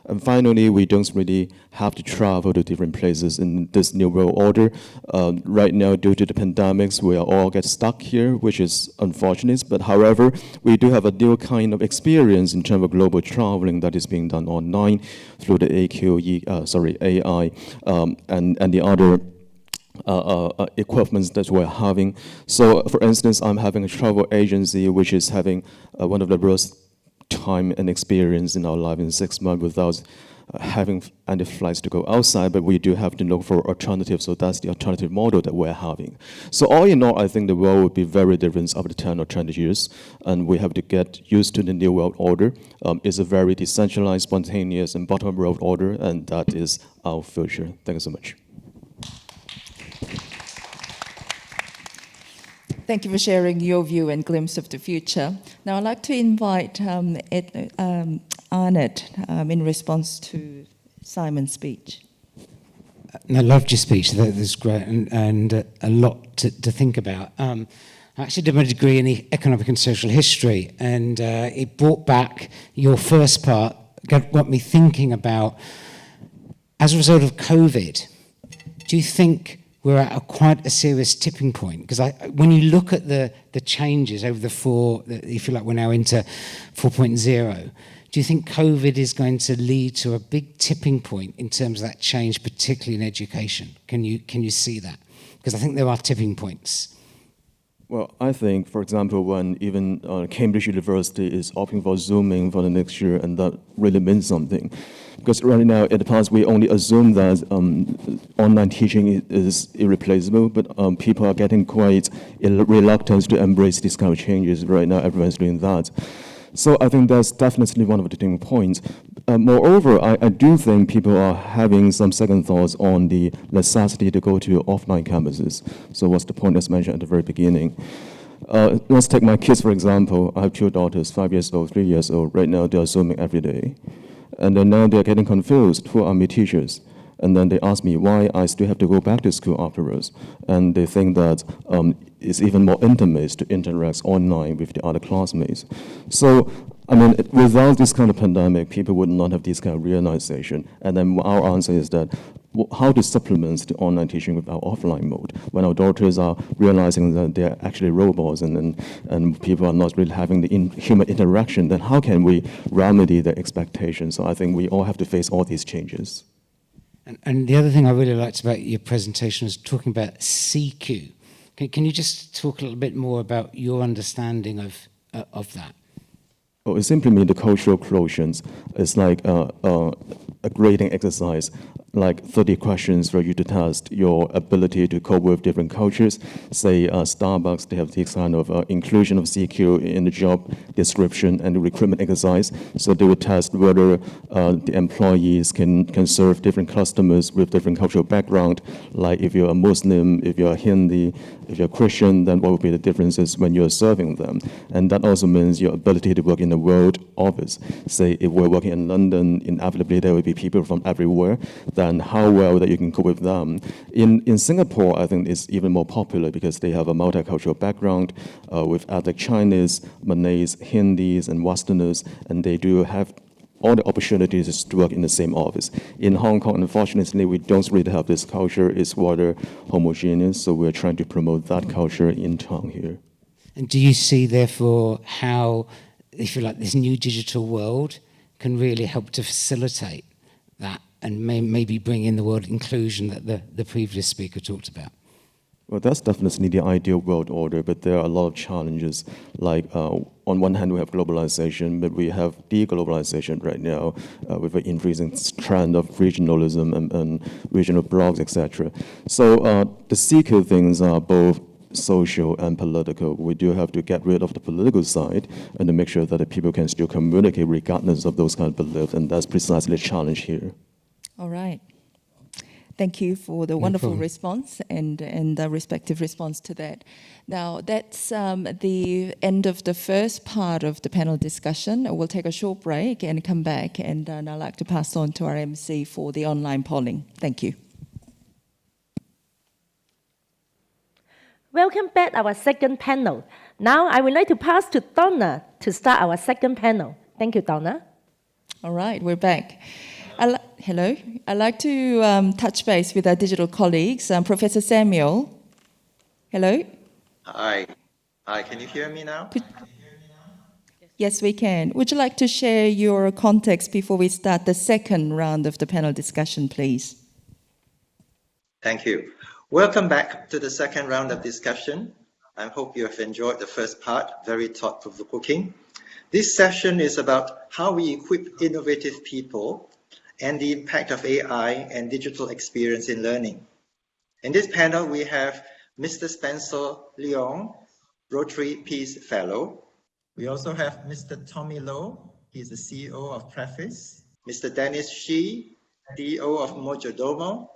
And finally, we don't really have to travel to different places in this new world order. Right now, due to the pandemics, we all get stuck here, which is unfortunate. But however, we do have a new kind of experience in terms of global traveling that is being done online through the AI and the other equipments that we're having. So, for instance, I'm having a travel agency which is having one of the worst time and experience in our life in 6 months without having any flights to go outside, but we do have to look for alternatives, so that's the alternative model that we're having. So all in all, I think the world will be very different after 10 or 20 years, and we have to get used to the new world order. It's a very decentralized, spontaneous, and bottom-up world order, and that is our future. Thank you so much. Thank you for sharing your view and glimpse of the future. Now I'd like to invite Arnett in response to Simon's speech. I loved your speech. That was great and a lot to think about. I actually did my degree in economic and social history, and it brought back your first part, got me thinking about, as a result of COVID, do you think we're at quite a serious tipping point? Because when you look at the changes over if you like, we're now into 4.0, do you think COVID is going to lead to a big tipping point in terms of that change, particularly in education? Can you see that? Because I think there are tipping points. Well, I think, for example, when even Cambridge University is opting for Zooming for the next year, and that really means something. Because right now, in the past, we only assume that online teaching is irreplaceable, but people are getting quite reluctant to embrace these kind of changes. Right now, everyone's doing that. So I think that's definitely one of the tipping points. Moreover, I do think people are having some second thoughts on the necessity to go to offline campuses. So what's the point as mentioned at the very beginning? Let's take my kids, for example. I have 2 daughters, 5 years old, 3 years old. Right now, they're Zooming every day. And then now they're getting confused. Who are my teachers? And then they ask me why I still have to go back to school afterwards. And they think that it's even more intimate to interact online with the other classmates. So, I mean, without this kind of pandemic, people would not have this kind of realization. And then our answer is that how to supplement the online teaching with our offline mode when our daughters are realizing that they're actually robots and people are not really having the human interaction, then how can we remedy their expectations? So I think we all have to face all these changes. And the other thing I really liked about your presentation was talking about CQ. Can you just talk a little bit more about your understanding of that? Oh, it simply means the cultural quotients. It's like a grading exercise, like 30 questions for you to test your ability to cope with different cultures. Say Starbucks, they have this kind of inclusion of CQ in the job description and the recruitment exercise. So they would test whether the employees can serve different customers with different cultural background. Like if you're a Muslim, if you're Hindi, if you're Christian, then what would be the differences when you're serving them? And that also means your ability to work in the world office. Say if we're working in London, inevitably there will be people from everywhere. Then how well that you can cope with them. In Singapore, I think it's even more popular because they have a multicultural background with ethnic Chinese, Malays, Hindis, and Westerners, and they do have all the opportunities to work in the same office. In Hong Kong, unfortunately, we don't really have this culture. It's rather homogeneous, so we're trying to promote that culture in town here. And do you see, therefore, how, if you like, this new digital world can really help to facilitate that and maybe bring in the word inclusion that the previous speaker talked about? Well, that's definitely the ideal world order, but there are a lot of challenges. Like, on one hand, we have globalization, but we have deglobalization right now with an increasing trend of regionalism and regional blocs, etc. So the CQ things are both social and political. We do have to get rid of the political side and to make sure that the people can still communicate regardless of those kind of beliefs, and that's precisely the challenge here. All right. Thank you for the wonderful response and the respective response to that. Now, that's the end of the first part of the panel discussion. We'll take a short break and come back, and I'd like to pass on to our MC for the online polling. Thank you. Welcome back our second panel. Now I would like to pass to Donna to start our second panel. Thank you, Donna. All right, we're back. Hello. I'd like to touch base with our digital colleagues. Professor Samuel. Hello. Hi. Hi, can you hear me now? Yes, we can. Would you like to share your context before we start the second round of the panel discussion, please? Thank you. Welcome back to the second round of discussion. I hope you have enjoyed the first part, very thought-provoking. This session is about how we equip innovative people and the impact of AI and digital experience in learning. In this panel, we have Mr. Spencer Leong, Rotary Peace Fellow. We also have Mr. Tommy Low, he's the CEO of Preface, Mr. Dennis Shi, CEO of Mojodomo,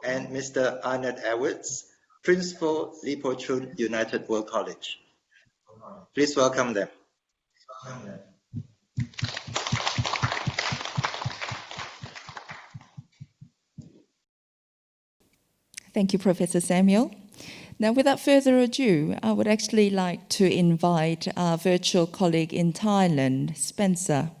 and Mr. Arnett Edwards, Principal Lipo Chun United World College. Please welcome them. Thank you, Professor Samuel. Now, without further ado, I would actually like to invite our virtual colleague in Thailand, Spencer.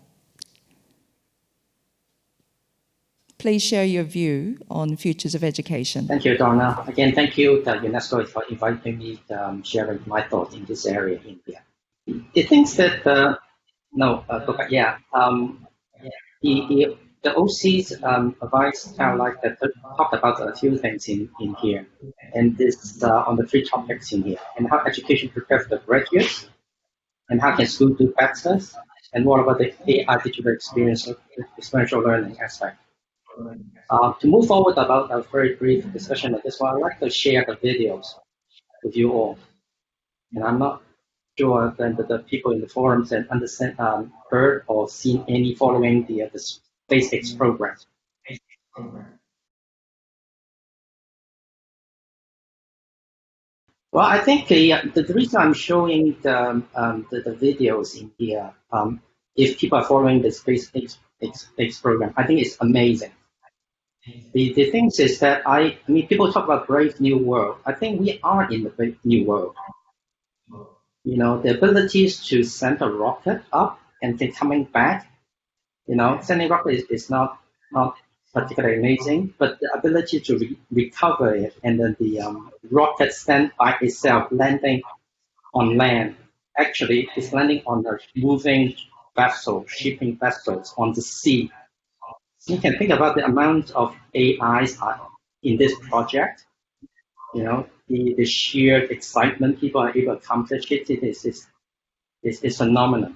Please share your view on futures of education. Thank you, Donna. Again, thank you, UNESCO, for inviting me to sharing my thoughts in this area in here. The things that, the OC's advice kind of like that talked about a few things in here, and this on the three topics in here, and how education prepares the graduates, and how can schools do better, and what about the AI digital experiential learning aspect. To move forward about a very brief discussion of this one, I'd like to share the videos with you all. And I'm not sure that the people in the forums and understand, heard or seen any following the SpaceX program. Well, I think the reason I'm showing the videos in here, if people are following the SpaceX program, I think it's amazing. The thing is that I mean, people talk about brave new world. I think we are in the brave new world. You know, the abilities to send a rocket up and then coming back, you know, sending rocket is not particularly amazing, but the ability to recover it and then the rocket stand by itself landing on land, actually is landing on a moving vessel, shipping vessels on the sea. You can think about the amount of AIs in this project. You know, the sheer excitement people are able to accomplish it is phenomenal.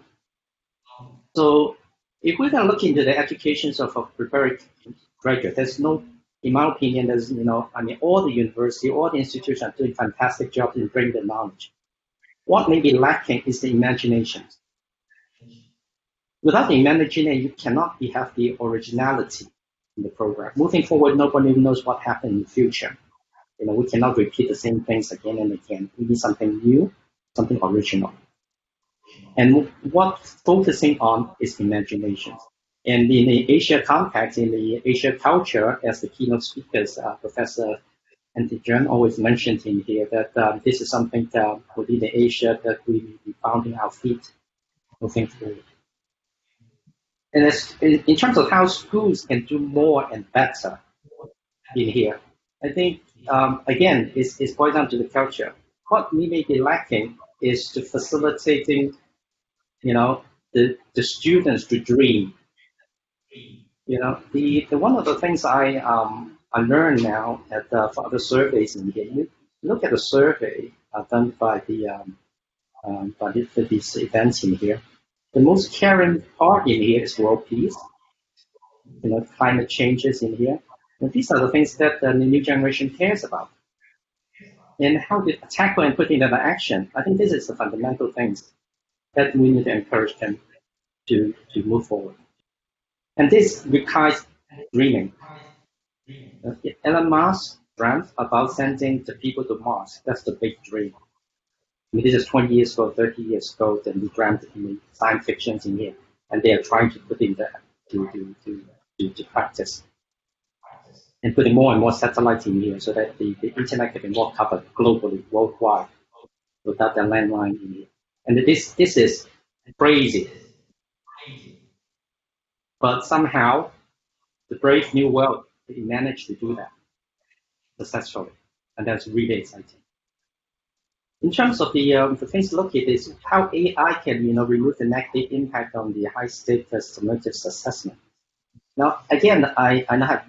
So if we're going to look into the educations of preparing graduate, there's no, in my opinion, there's, you know, I mean, all the university, all the institutions are doing fantastic jobs in bringing the knowledge. What may be lacking is the imagination. Without the imagination, you cannot have the originality in the program. Moving forward, nobody knows what happened in the future. You know, we cannot repeat the same things again and again. We need something new, something original. And what focusing on is imagination. And in the Asia context, in the Asia culture, as the keynote speakers, Professor Anthony Cheung always mentioned in here, that this is something that within the Asia that we will be founding our feet moving forward. And as, in terms of how schools can do more and better in here, I think, again, it's boiled down to the culture. What we may be lacking is to facilitating, you know, the students to dream. You know, the one of the things I learned now at for the surveys in here, you look at the survey done by these events in here. The most caring part in here is world peace, you know, climate changes in here. And these are the things that the new generation cares about. And how to tackle and put into action. I think this is the fundamental things that we need to encourage them to move forward. And this requires dreaming. Elon Musk dreamt about sending the people to Mars. That's the big dream. I mean, this is 20 years ago, 30 years ago, then we dreamt in science fiction in here, and they are trying to put in that to practice. and putting more and more satellites in here so that the internet can be more covered globally, worldwide, without the landline in here. And this is crazy. But somehow, the brave new world, they managed to do that successfully. And that's really exciting. In terms of the things to look at is how AI can remove the negative impact on the high status summative assessment. Now, again, I don't have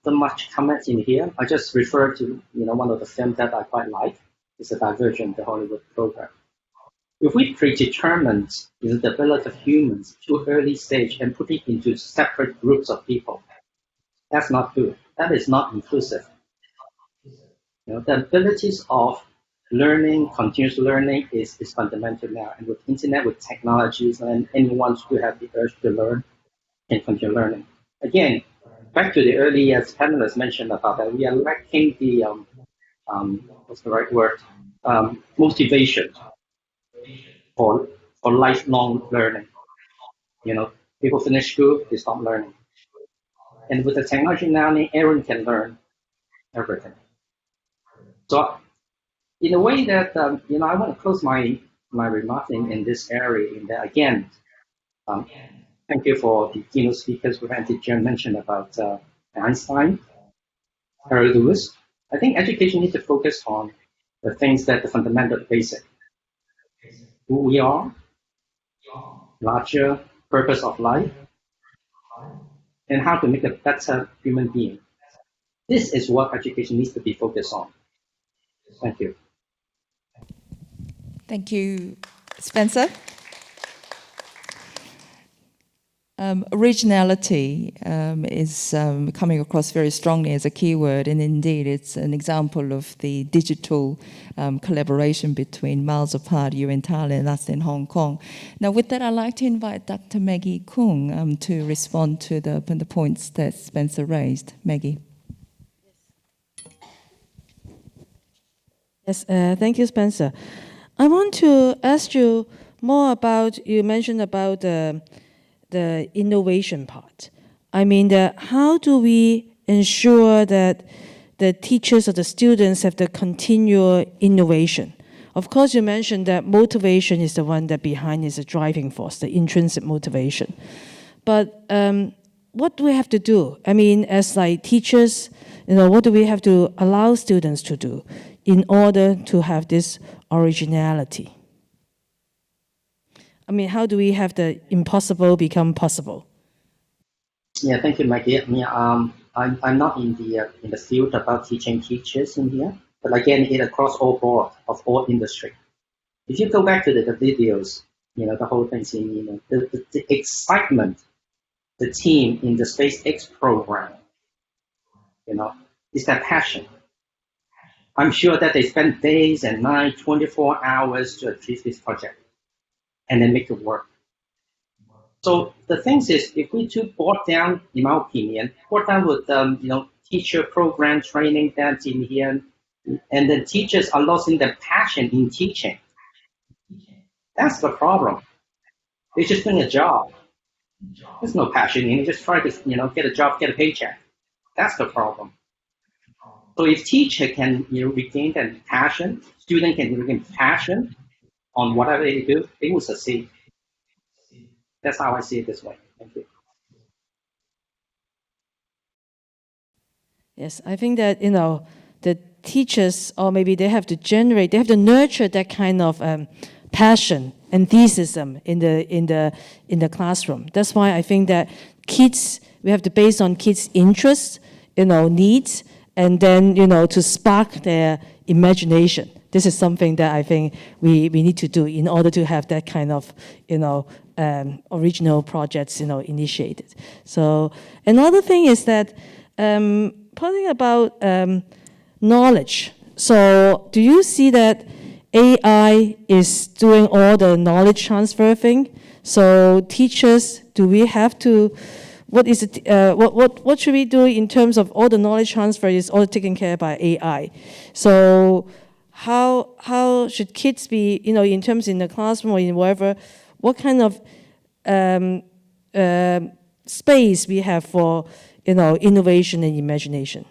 so much comment in here. I just refer to one of the films that I quite like. It's a diversion of the Hollywood program. If we predetermine the ability of humans to early stage and put it into separate groups of people, that's not good. That is not inclusive. The abilities of learning, continuous learning is fundamental now. And with internet, with technologies, and anyone who have the urge to learn can continue learning. Again, back to the earlier panelists mentioned about that, we are lacking the, what's the right word, motivation for lifelong learning. People finish school, they stop learning. And with the technology now, everyone can learn everything. So in a way that, I want to close my remarks in this area, in that, again, thank you for the keynote speakers who Cheung mentioned about Einstein, Harry Lewis. I think education needs to focus on the things that the fundamental basic. Who we are, larger purpose of life, and how to make a better human being. This is what education needs to be focused on. Thank you. Thank you, Spencer. Originality is coming across very strongly as a keyword, and indeed it's an example of the digital collaboration between miles apart, you in Thailand and us in Hong Kong. Now with that, I'd like to invite Dr. Maggie Koong to respond to the points that Spencer raised. Maggie. Yes, thank you, Spencer. I want to ask you more about, you mentioned about the innovation part. I mean, how do we ensure that the teachers or the students have the continual innovation? Of course, you mentioned that motivation is the one that behind is a driving force, the intrinsic motivation. But what do we have to do? I mean, as like teachers, what do we have to allow students to do in order to have this originality? I mean, how do we have the impossible become possible? Yeah, thank you, Maggie. I'm not in the field about teaching teachers in here, but again, it across all board of all industry. If you go back to the videos, the whole thing's in, the excitement, the team in the SpaceX program, is that passion. I'm sure that they spend days and nights, 24 hours to achieve this project, and then make it work. So the thing is, if we too brought down, in my opinion, brought down with teacher program training that's in here, and the teachers are losing their passion in teaching. That's the problem. They're just doing a job. There's no passion in it. Just try to get a job, get a paycheck. That's the problem. So if teacher can regain that passion, student can regain passion on whatever they do, they will succeed. That's how I see it this way. Thank you. Yes, I think that, the teachers, or maybe they have to nurture that kind of passion, enthusiasm in the classroom. That's why I think that kids, we have to base on kids' interests, needs, and then, to spark their imagination. This is something that I think we need to do in order to have that kind of, original projects, initiated. So another thing is that talking about knowledge. So do you see that AI is doing all the knowledge transfer thing? So teachers, do we have to? What is it? What should we do in terms of all the knowledge transfer is all taken care by AI? So how should kids be, in terms in the classroom or in wherever, what kind of space we have for, innovation and imagination?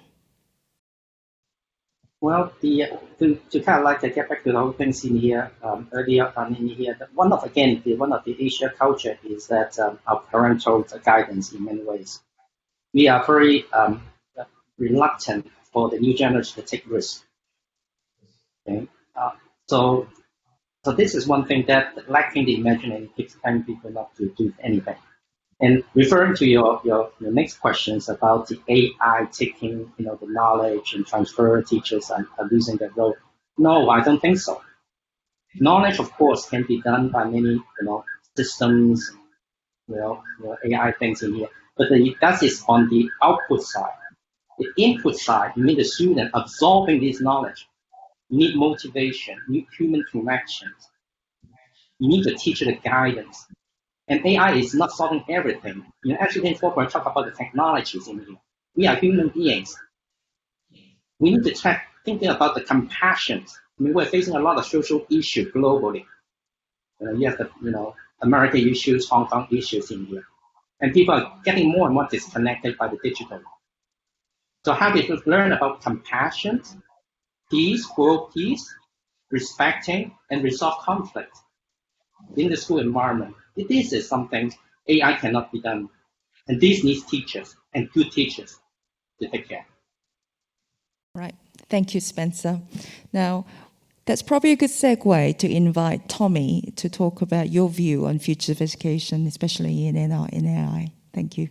Well, to kind of like get back to the whole things in here earlier on in here, one of the Asia culture is that our parental guidance in many ways. We are very reluctant for the new generation to take risks. Okay? So this is one thing that lacking the imagination keeps telling people not to do anything. And referring to your next questions about the AI taking the knowledge and transfer, teachers are losing their role. No, I don't think so. Knowledge, of course, can be done by many systems, AI things in here. But that is on the output side. The input side, you need the student absorbing this knowledge. You need motivation. You need human connections. You need the teacher the guidance. And AI is not solving everything. Actually, in Kwok, talk about the technologies in here. We are human beings. We need to try thinking about the compassion. We're facing a lot of social issues globally. You have the American issues, Hong Kong issues in here, and people are getting more and more disconnected by the digital. So how do you learn about compassion, peace, world peace, respecting, and resolve conflict in the school environment? This is something AI cannot be done. And this needs teachers and good teachers to take care. Right. Thank you, Spencer. Now, that's probably a good segue to invite Tommy to talk about your view on future of education, especially in AI. Thank you.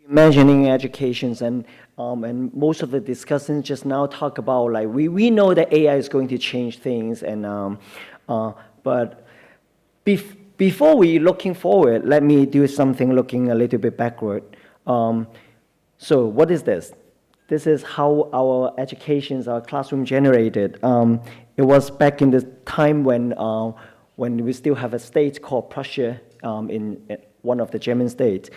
Imagining educations and most of the discussions just now talk about like we know that AI is going to change things and but before we looking forward, let me do something looking a little bit backward. So what is this? This is how our educations, our classroom generated. It was back in the time when we still have a state called Prussia in one of the German states.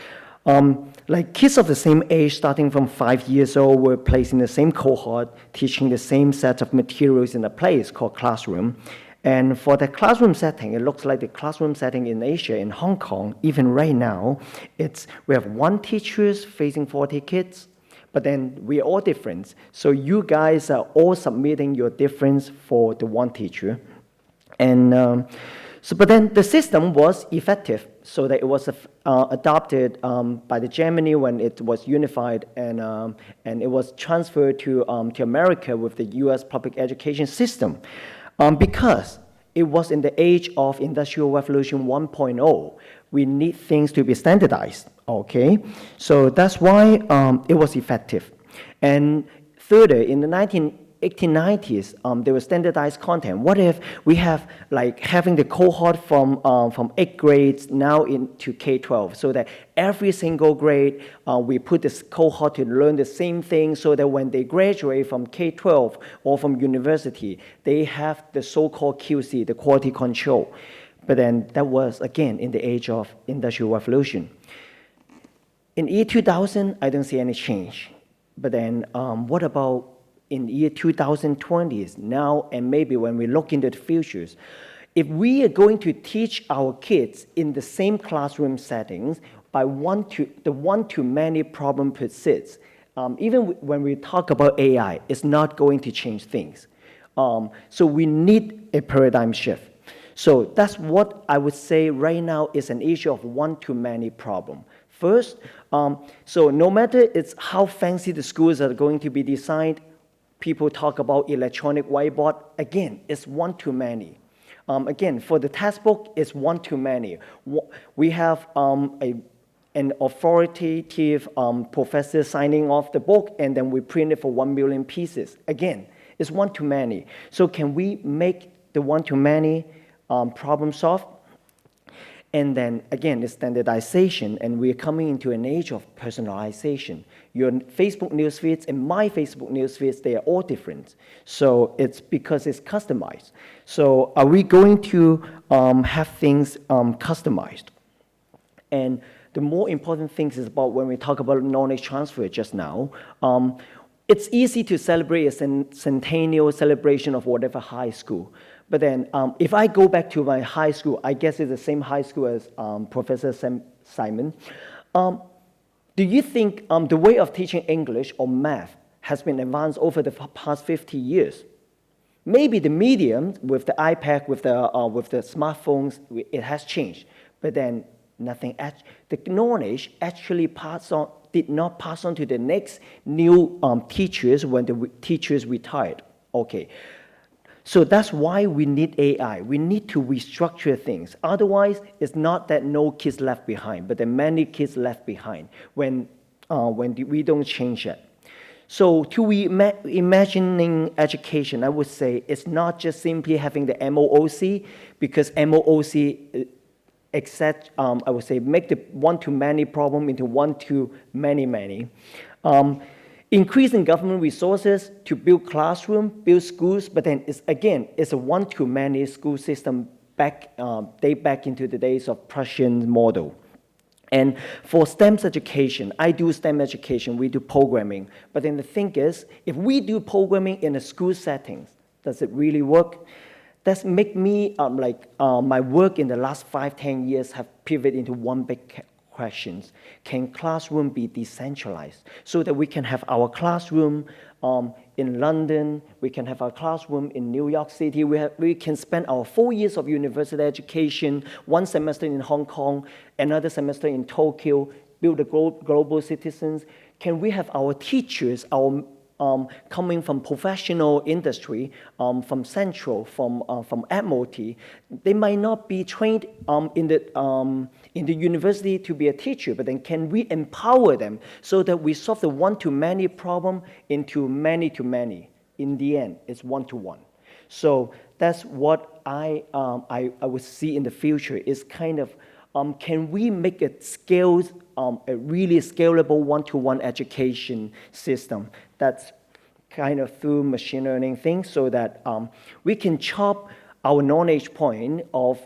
Like kids of the same age, starting from 5 years old, were placed in the same cohort, teaching the same set of materials in a place called classroom. And for the classroom setting, it looks like the classroom setting in Asia, in Hong Kong, even right now, we have one teacher facing 40 kids, but then we're all different. So you guys are all submitting your difference for the one teacher. And but then the system was effective, so that it was adopted by the Germany when it was unified, and it was transferred to America with the U.S. public education system, because it was in the age of Industrial Revolution 1.0. We need things to be standardized. Okay, so that's why it was effective. And further, in the 1890s, there was standardized content. What if we have like having the cohort from 8th grades now into K-12, so that every single grade we put this cohort to learn the same thing, so that when they graduate from K-12 or from university, they have the so-called QC, the quality control. But then that was again in the age of Industrial Revolution. In year 2000, I don't see any change. But then what about in the year 2020s now, and maybe when we look into the futures, if we are going to teach our kids in the same classroom settings by the one-to-many problem persists, even when we talk about AI, it's not going to change things. So we need a paradigm shift. So that's what I would say right now is an issue of one-to-many problem. First, so no matter it's how fancy the schools are going to be designed, people talk about electronic whiteboard. Again, it's one-to-many. Again, for the textbook, it's one-to-many. We have an authoritative professor signing off the book, and then we print it for 1 million pieces. Again, it's one-to-many. So can we make the one-to-many problem solved? And then, again, the standardization, and we're coming into an age of personalization. Your Facebook news feeds and my Facebook news feeds, they are all different. So it's because it's customized. So are we going to have things customized? And the more important thing is about when we talk about knowledge transfer just now, it's easy to celebrate a centennial celebration of whatever high school. But then if I go back to my high school, I guess it's the same high school as Professor Simon. Do you think the way of teaching English or math has been advanced over the past 50 years? Maybe the medium with the iPad, with the smartphones, it has changed. But then nothing. The knowledge actually did not pass on to the next new teachers when the teachers retired. Okay. So that's why we need AI. We need to restructure things. Otherwise, it's not that no kids left behind, but there are many kids left behind when we don't change it. So to reimagining education, I would say it's not just simply having the MOOC, because MOOC I would say make the one-to-many problem into one-to-many-many. Increasing government resources to build classrooms, build schools, but then it's a one-to-many school system date back into the days of Prussian model. And for STEM education, I do STEM education, we do programming. But then the thing is, if we do programming in a school settings, does it really work? That's make me, my work in the last 5-10 years have pivoted into one big questions. Can classroom be decentralized so that we can have our classroom in London, we can have our classroom in New York City, we can spend our 4 years of university education, 1 semester in Hong Kong, another semester in Tokyo, build the global citizens. Can we have our teachers, coming from professional industry, from Central, from Admiralty, they might not be trained in the university to be a teacher, but then can we empower them so that we solve the one-to-many problem into many-to-many? In the end, it's one-to-one. So that's what I would see in the future is kind of, can we make a really scalable one-to-one education system that's kind of through machine learning things so that we can chop our knowledge point of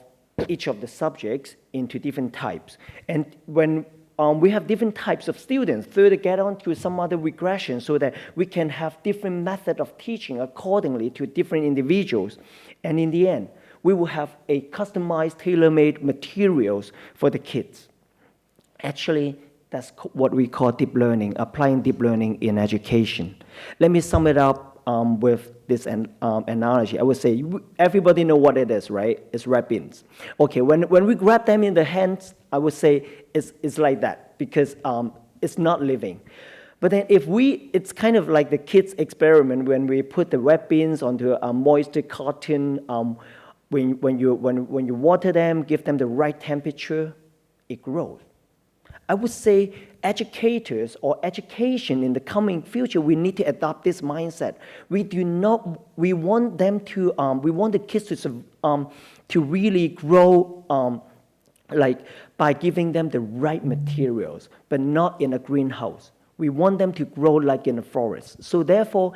each of the subjects into different types. And when we have different types of students, further get on to some other regression so that we can have different method of teaching accordingly to different individuals. And in the end, we will have a customized, tailor-made materials for the kids. Actually, that's what we call deep learning, applying deep learning in education. Let me sum it up with this analogy. I would say, everybody know what it is, right? It's red beans. Okay, when we grab them in the hands, I would say it's like that because it's not living. But then it's kind of like the kids' experiment when we put the red beans onto a moist cotton. When you water them, give them the right temperature, it grows. I would say educators or education in the coming future, we need to adopt this mindset. We want the kids to really grow by giving them the right materials, but not in a greenhouse. We want them to grow like in a forest. So therefore,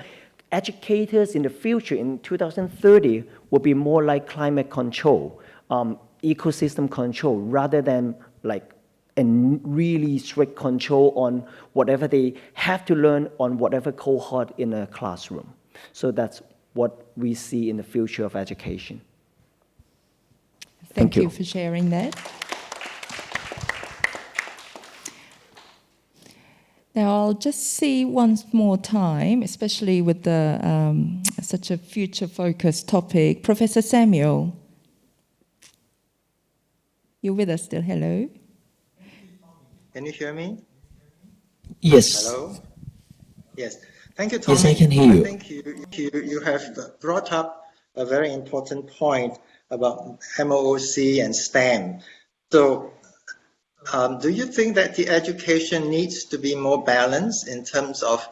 educators in the future, in 2030, will be more like climate control, ecosystem control, rather than like a really strict control on whatever they have to learn on whatever cohort in a classroom. So that's what we see in the future of education. Thank you for sharing that. Now, I'll just see once more time, especially with the such a future-focused topic. Professor Samuel, you're with us still, hello? Can you hear me? Yes. Hello? Yes. Thank you, Tommy. Yes, I can hear you. I think you have brought up a very important point about MOOC and STEM. So, do you think that the education needs to be more balanced in terms of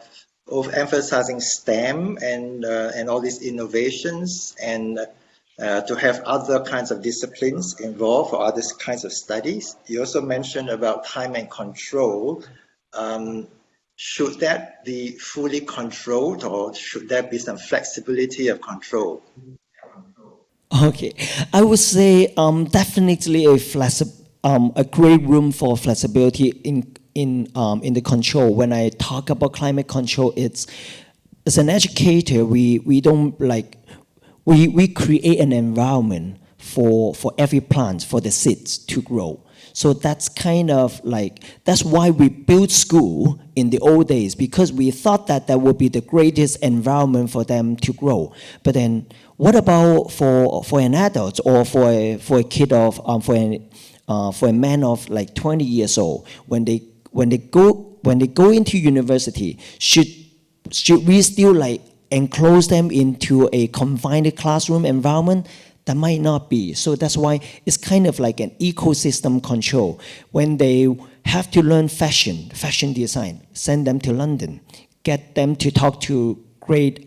emphasizing STEM and all these innovations and to have other kinds of disciplines involved or other kinds of studies? You also mentioned about time and control. Should that be fully controlled or should there be some flexibility of control? Okay, I would say definitely a great room for flexibility in the control. When I talk about climate control, it's as an educator, we don't like, we create an environment for every plant, for the seeds to grow. So that's kind of like, that's why we built school in the old days, because we thought that that would be the greatest environment for them to grow. But then what about for an adult or for a kid of, for a man of like 20 years old, when they go into university, should we still like enclose them into a confined classroom environment? That might not be. So that's why it's kind of like an ecosystem control. When they have to learn fashion design, send them to London, get them to talk to great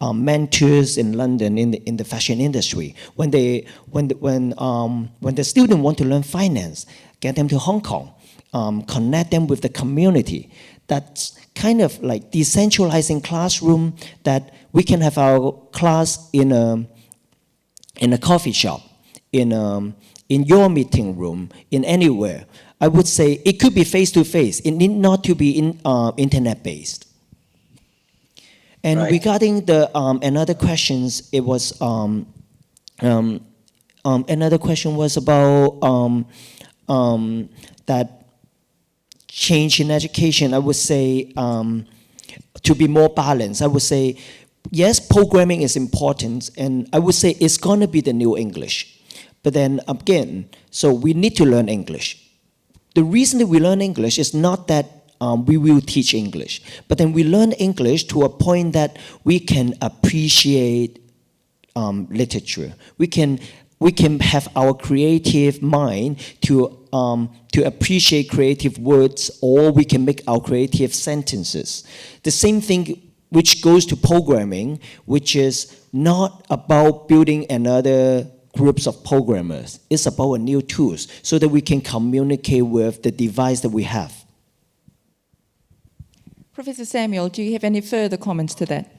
mentors in London in the fashion industry. When the student want to learn finance, get them to Hong Kong, connect them with the community. That's kind of like decentralizing classroom, that we can have our class in a coffee shop, in your meeting room, in anywhere. I would say it could be face-to-face. It need not to be internet-based. And Right. regarding the another questions, it was another question was about that change in education. I would say to be more balanced. I would say yes, programming is important, and I would say it's going to be the new English. But then again, so we need to learn English. The reason that we learn English is not that we will teach English, but then we learn English to a point that we can appreciate literature. We can have our creative mind to appreciate creative words, or we can make our creative sentences. The same thing which goes to programming, which is not about building another groups of programmers. It's about a new tools so that we can communicate with the device that we have. Professor Samuel, do you have any further comments to that?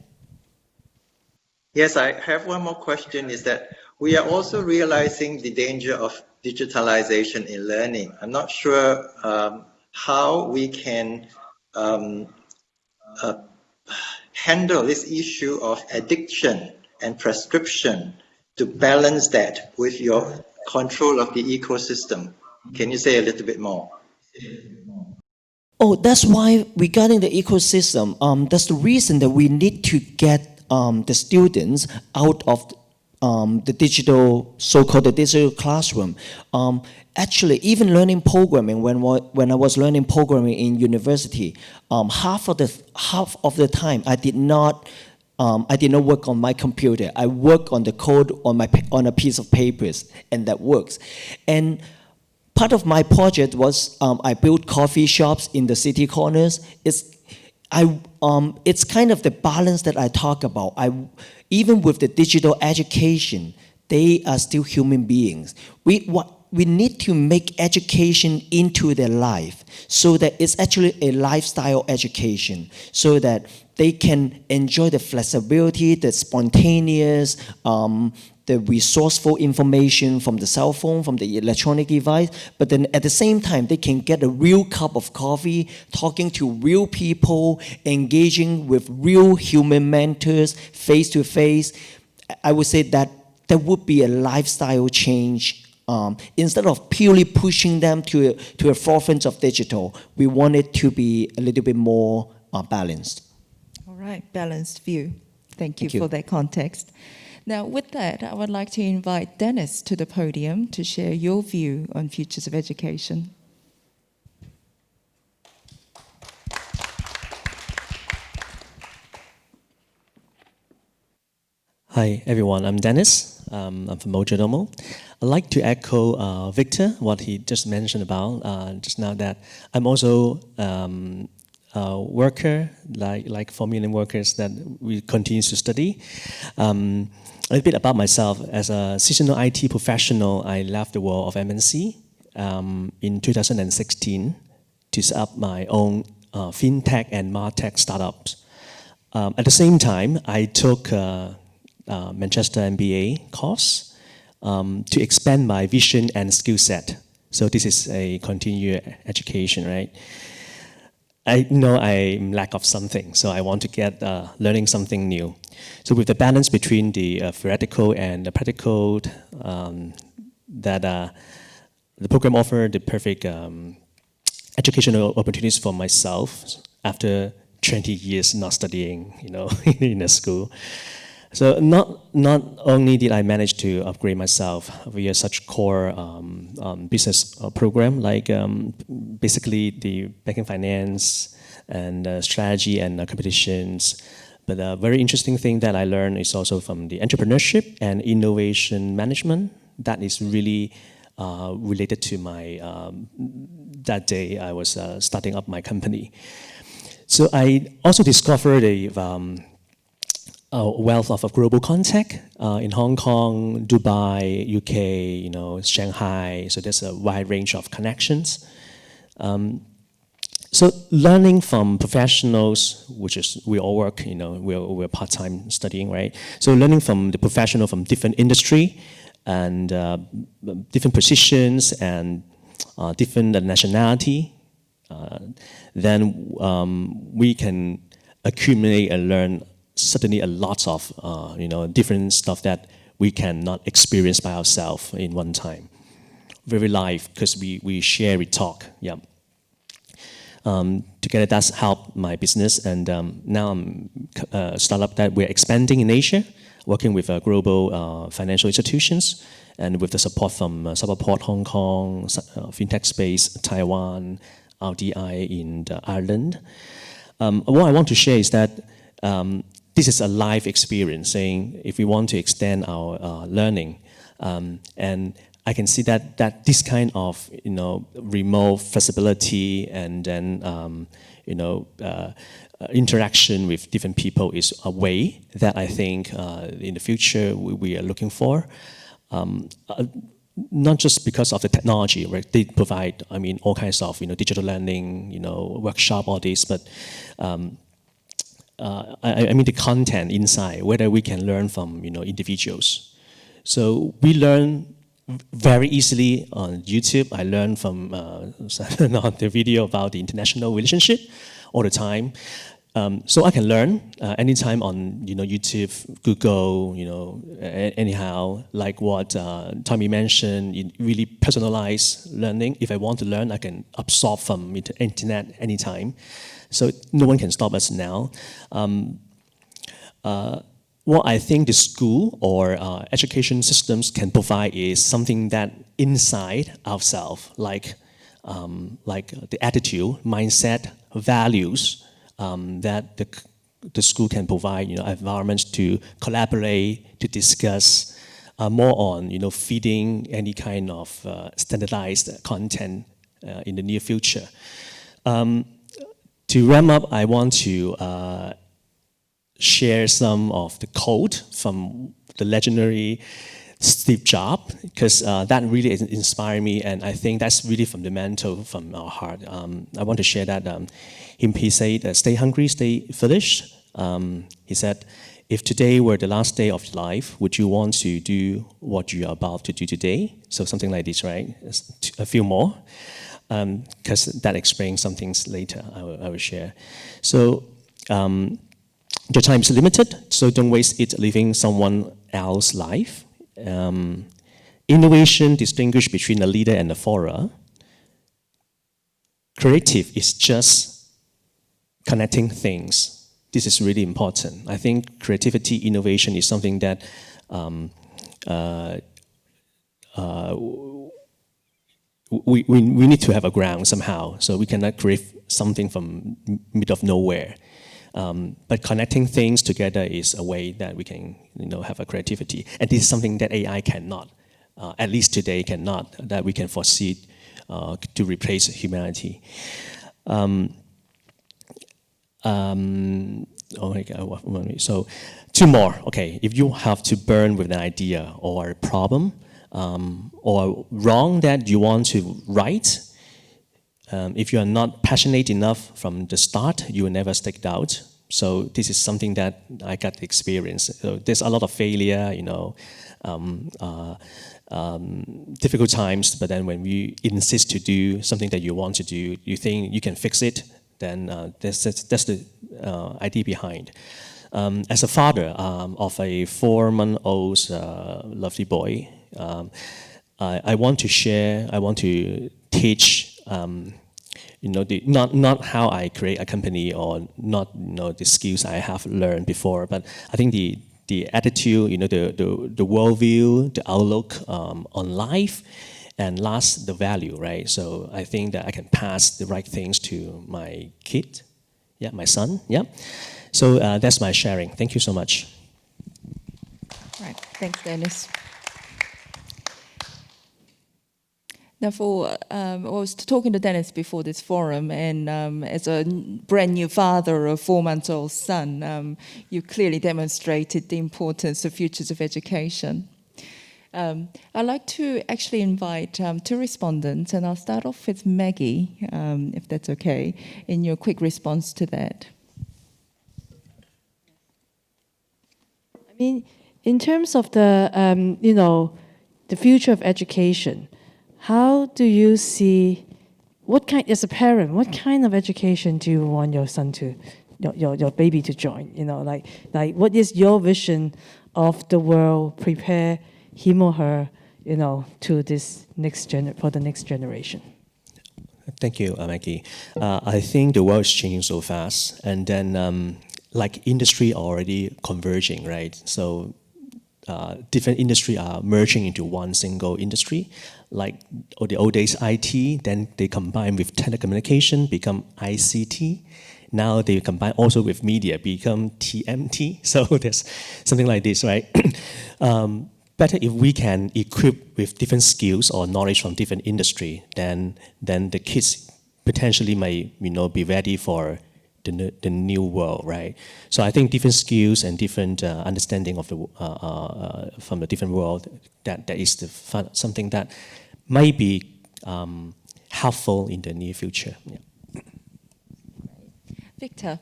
Yes, I have one more question, is that we are also realizing the danger of digitalization in learning. I'm not sure how we can handle this issue of addiction and prescription to balance that with your control of the ecosystem. Can you say a little bit more? Oh, that's why regarding the ecosystem, that's the reason that we need to get the students out of the digital, so-called the digital classroom. Actually, even learning programming, when I was learning programming in university, half of the time I did not work on my computer. I work on the code on a piece of papers, and that works. And part of my project was I built coffee shops in the city corners. It's kind of the balance that I talk about. Even with the digital education, they are still human beings. We need to make education into their life so that it's actually a lifestyle education, so that they can enjoy the flexibility, the spontaneous, the resourceful information from the cell phone, from the electronic device, but then at the same time, they can get a real cup of coffee, talking to real people, engaging with real human mentors, face-to-face. I would say that there would be a lifestyle change. Instead of purely pushing them to a forefront of digital, we want it to be a little bit more balanced. All right, balanced view. Thank you for that context. Now, with that, I would like to invite Dennis to the podium to share your view on futures of education. Hi, everyone. I'm Dennis. I'm from Mojodomo. I'd like to echo Victor, what he just mentioned about just now, that I'm also a worker, like 4 million workers that we continue to study. A little bit about myself. As a seasonal IT professional, I left the world of MNC in 2016 to set up my own fintech and martech startups. At the same time, I took Manchester MBA course to expand my vision and skill set. So this is a continued education, right? I know I'm lack of something, so I want to get learning something new. So with the balance between the theoretical and the practical, that the program offered the perfect educational opportunities for myself after 20 years not studying, in a school. So not only did I manage to upgrade myself via such core business program, like basically the banking finance and strategy and competitions, but a very interesting thing that I learned is also from the entrepreneurship and innovation management. That is really related to my, that day I was starting up my company. So I also discovered a wealth of global contact in Hong Kong, Dubai, UK, Shanghai. So there's a wide range of connections. So learning from professionals, which is we all work, we're part-time studying, right? So learning from the professional from different industry and different positions and different nationality, then we can accumulate and learn certainly a lot of different stuff that we cannot experience by ourselves in one time. Very live, because we share, we talk, yeah. Together that's helped my business, and now I'm a startup that we're expanding in Asia, working with global financial institutions, and with the support from Cyberport Hong Kong, FinTech Space, Taiwan, RDI in Ireland. What I want to share is that this is a live experience, saying if we want to extend our learning, and I can see that this kind of remote flexibility and then interaction with different people is a way that I think in the future we are looking for. Not just because of the technology, right? They provide, all kinds of digital learning, workshop, all this, but I mean the content inside, whether we can learn from individuals. So we learn very easily on YouTube. I learned from the video about the international relationship all the time. So I can learn anytime on YouTube, Google, anyhow, like what Tommy mentioned, really personalized learning. If I want to learn, I can absorb from the internet anytime. So no one can stop us now. What I think the school or education systems can provide is something that inside ourselves, like the attitude, mindset, values, that the school can provide, environments to collaborate, to discuss, more on, feeding any kind of standardized content in the near future. To wrap up, I want to share some of the quote from the legendary Steve Jobs, because that really inspired me, and I think that's really fundamental from our heart. I want to share that. He said, stay hungry, stay foolish. He said, if today were the last day of your life, would you want to do what you are about to do today? So something like this, right? A few more, because that explains some things later I will share. So your time is limited, so don't waste it living someone else's life. Innovation distinguishes between a leader and a follower. Creative is just connecting things. This is really important. I think creativity, innovation is something that we need to have a ground somehow. So we cannot create something from mid of nowhere. But connecting things together is a way that we can, have a creativity. And this is something that AI cannot, at least today cannot, that we can foresee to replace humanity. So 2 more. Okay, if you have to burn with an idea or a problem or wrong that you want to right, if you are not passionate enough from the start, you will never stick it out. So this is something that I got experience. So there's a lot of failure, difficult times, but then when you insist to do something that you want to do, you think you can fix it, Then that's the idea behind. As a father of a 4-month-old lovely boy, I want to share, I want to teach, not how I create a company or not, the skills I have learned before, but I think the attitude, the worldview, the outlook on life, and last, the value, right? So I think that I can pass the right things to my kid, my son, So that's my sharing. Thank you so much. Right, thanks, Dennis. Now, I was talking to Dennis before this forum, and as a brand new father of a 4-month-old son, you clearly demonstrated the importance of futures of education. I'd like to actually invite 2 respondents, and I'll start off with Maggie, if that's okay, in your quick response to that. I mean, in terms of the, the future of education, how do you see, as a parent, what kind of education do you want your son to, your baby to join? Like what is your vision of the world, prepare him or her, to this for the next generation? Thank you, Maggie. I think the world is changing so fast, and then like industry already converging, right? So different industry are merging into one single industry. Like the old days IT, then they combine with telecommunication, become ICT. Now they combine also with media, become TMT. So there's something like this, right? Better if we can equip with different skills or knowledge from different industry, then the kids potentially may be ready for the new world, right? So I think different skills and different understanding of the from the different world, that is something that might be helpful in the near future. Yeah. Victor.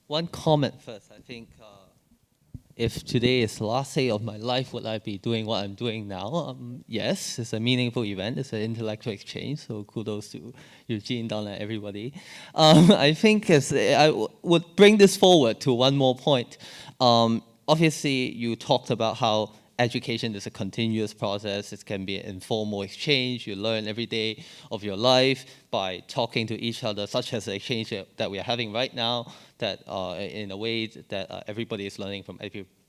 One comment first. I think if today is the last day of my life, would I be doing what I'm doing now? Yes, it's a meaningful event. It's an intellectual exchange. So kudos to Eugene, Donna, everybody. I think I would bring this forward to one more point. Obviously, you talked about how education is a continuous process. It can be an informal exchange. You learn every day of your life by talking to each other, such as the exchange that we are having right now, that in a way that everybody is learning from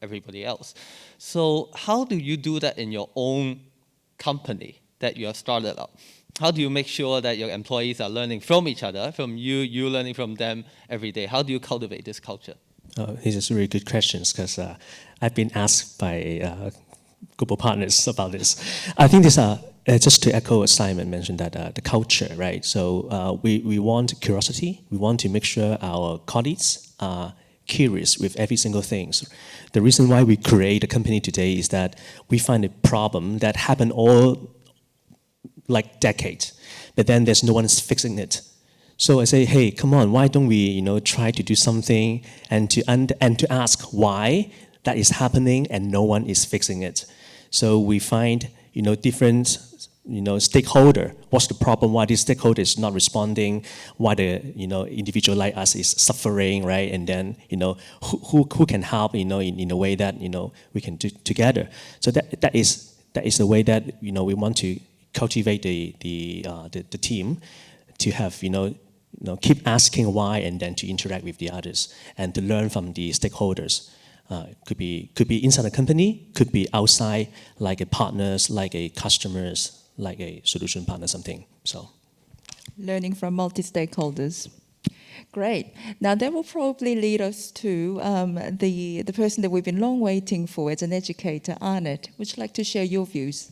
everybody else. So how do you do that in your own company that you have started up? How do you make sure that your employees are learning from each other, from you learning from them every day? How do you cultivate this culture? These are really good questions, because I've been asked by global partners about this. I think these are, just to echo what Simon mentioned, that the culture, right? So we want curiosity. We want to make sure our colleagues are curious with every single thing. The reason why we create a company today is that we find a problem that happened all like decades, but then there's no one fixing it. So I say, hey, come on, why don't we, try to do something and to ask why that is happening and no one is fixing it. So we find, different, stakeholder. What's the problem? Why this stakeholder is not responding? Why the, individual like us is suffering, right? And then, who can help, in a way that, we can do together. So that is the way that, we want to cultivate the team to have, keep asking why, and then to interact with the others and to learn from the stakeholders. Could be inside the company, could be outside, like a partners, like a customers, like a solution partner, something. So, learning from multi-stakeholders. Great. Now that will probably lead us to the person that we've been long waiting for as an educator, Arnett. Would you like to share your views?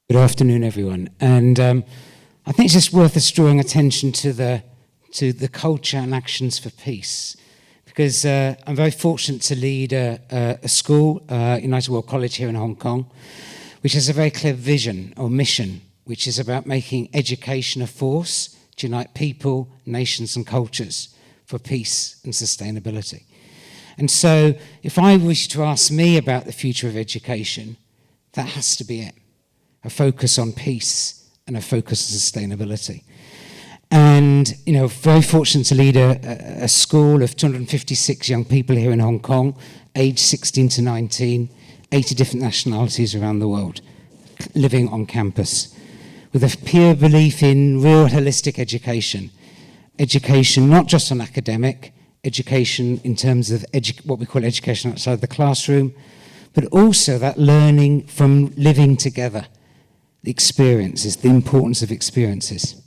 Good afternoon, everyone. And I think it's just worth us drawing attention to the culture and actions for peace, because I'm very fortunate to lead a school, United World College here in Hong Kong, which has a very clear vision or mission, which is about making education a force to unite people, nations, and cultures for peace and sustainability. And so, if I wish to ask me about the future of education, That has to be it. A focus on peace and a focus on sustainability. And, very fortunate to lead a school of 256 young people here in Hong Kong, aged 16 to 19, 80 different nationalities around the world, living on campus, with a pure belief in real holistic education. Education, not just on academic, education in terms of what we call education outside the classroom, but also that learning from living together, the experiences, the importance of experiences.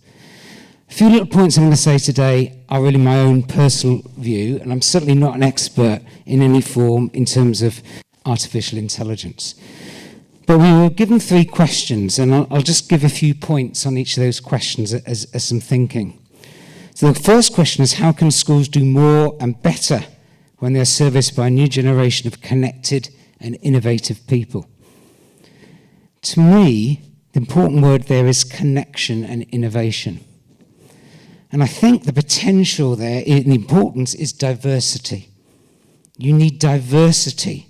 A few little points I'm going to say today are really my own personal view, and I'm certainly not an expert in any form in terms of artificial intelligence. But we were given 3 questions, and I'll just give a few points on each of those questions as some thinking. So the first question is, how can schools do more and better when they're serviced by a new generation of connected and innovative people? To me, the important word there is connection and innovation. And I think the potential there, and the importance, is diversity. You need diversity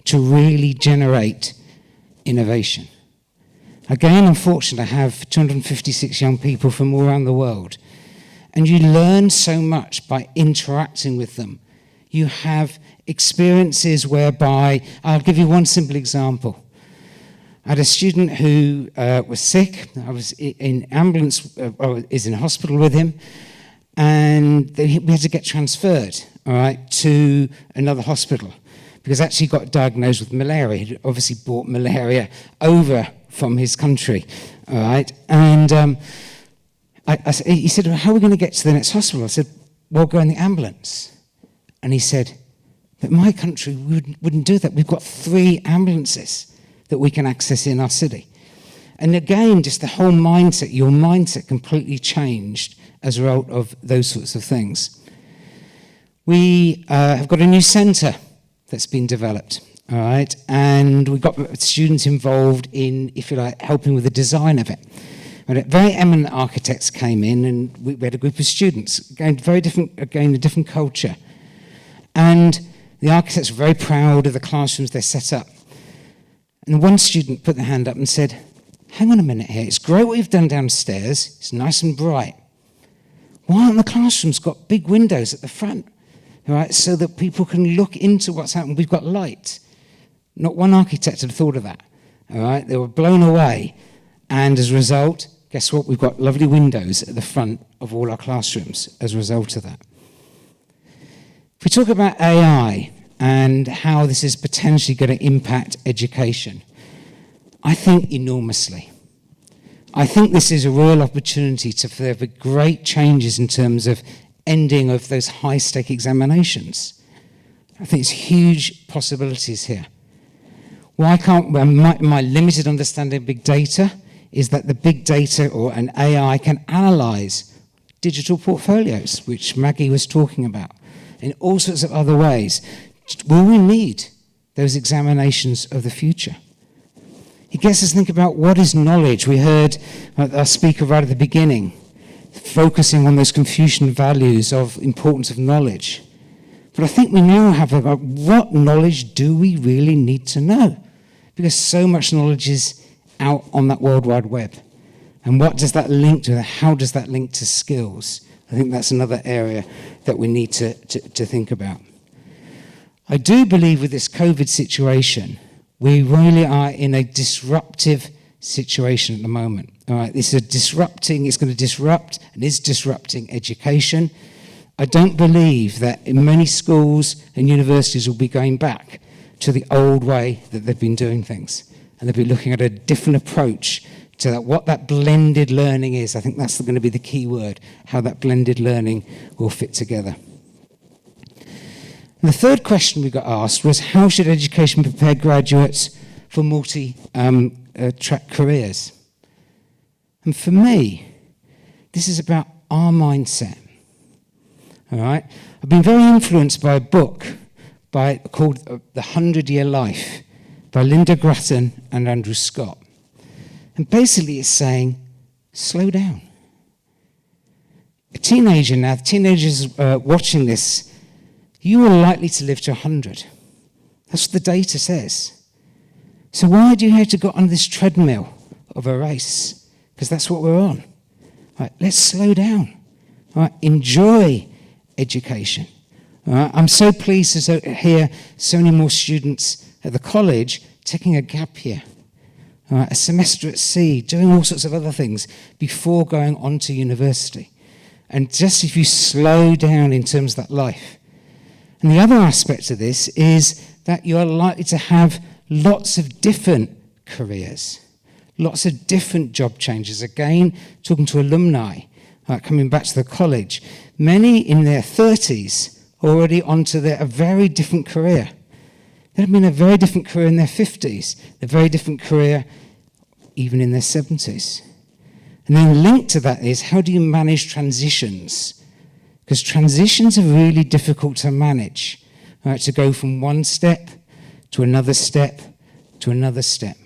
to really generate innovation. Again, I'm fortunate to have 256 young people from all around the world. And you learn so much by interacting with them. You have experiences whereby, I'll give you one simple example. I had a student who was sick. I was in ambulance, is in hospital with him, and we had to get transferred, all right, to another hospital because actually he got diagnosed with malaria. He'd obviously brought malaria over from his country, all right, and he said, well, how are we going to get to the next hospital? I said, well, go in the ambulance. And he said, but my country wouldn't do that. We've got 3 ambulances that we can access in our city. And again, just the whole mindset, your mindset completely changed as a result of those sorts of things. We have got a new centre that's been developed, all right? And we've got students involved in, if you like, helping with the design of it. And very eminent architects came in, and we had a group of students, again, a different culture. And the architects were very proud of the classrooms they set up. And one student put their hand up and said, hang on a minute here, it's great what you've done downstairs, it's nice and bright. Why aren't the classrooms got big windows at the front, all right, so that people can look into what's happening? We've got light. Not one architect had thought of that, all right? They were blown away. And as a result, guess what? We've got lovely windows at the front of all our classrooms as a result of that. If we talk about AI and how this is potentially going to impact education, I think enormously. I think this is a real opportunity for there to be great changes in terms of ending of those high-stake examinations. I think there's huge possibilities here. Why can't, my limited understanding of big data is that the big data or an AI can analyze digital portfolios, which Maggie was talking about, in all sorts of other ways. Will we need those examinations of the future? It gets us to think about what is knowledge. We heard our speaker right at the beginning, focusing on those Confucian values of importance of knowledge. But I think we now have about what knowledge do we really need to know? Because so much knowledge is out on that World Wide Web. And what does that link to? How does that link to skills? I think that's another area that we need to think about. I do believe with this COVID situation, we really are in a disruptive situation at the moment. All right, it's going to disrupt and is disrupting education. I don't believe that in many schools and universities will be going back to the old way that they've been doing things. And they'll be looking at a different approach to that, what that blended learning is. I think that's going to be the key word, how that blended learning will fit together. And the third question we got asked was, how should education prepare graduates for multi-track careers? And for me, this is about our mindset. All right? I've been very influenced by a book called The 100-Year Life by Linda Grattan and Andrew Scott. And basically it's saying, slow down. A teenager now, teenagers watching this, you are likely to live to 100. That's what the data says. So why do you have to go on this treadmill of a race? Because that's what we're on. Right, let's slow down. Right, enjoy education. Right, I'm so pleased to hear so many more students at the college taking a gap year, right, a semester at sea, doing all sorts of other things before going on to university. And just if you slow down in terms of that life. And the other aspect of this is that you are likely to have lots of different careers, lots of different job changes. Again, talking to alumni, coming back to the college, many in their 30s already onto a very different career. They've been a very different career in their 50s, a very different career even in their 70s. And then linked to that is, how do you manage transitions? Because transitions are really difficult to manage, right? To go from one step to another step to another step.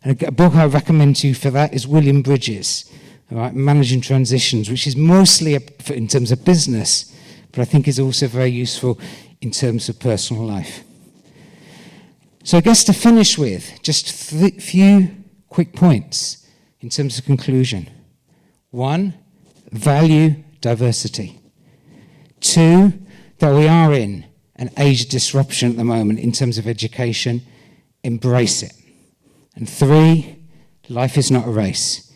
And a book I recommend to you for that is William Bridges, all right, Managing Transitions, which is mostly in terms of business, but I think is also very useful in terms of personal life. So I guess to finish with, just a few quick points in terms of conclusion. 1, value diversity. 2, that we are in an age of disruption at the moment in terms of education, embrace it. And 3, life is not a race.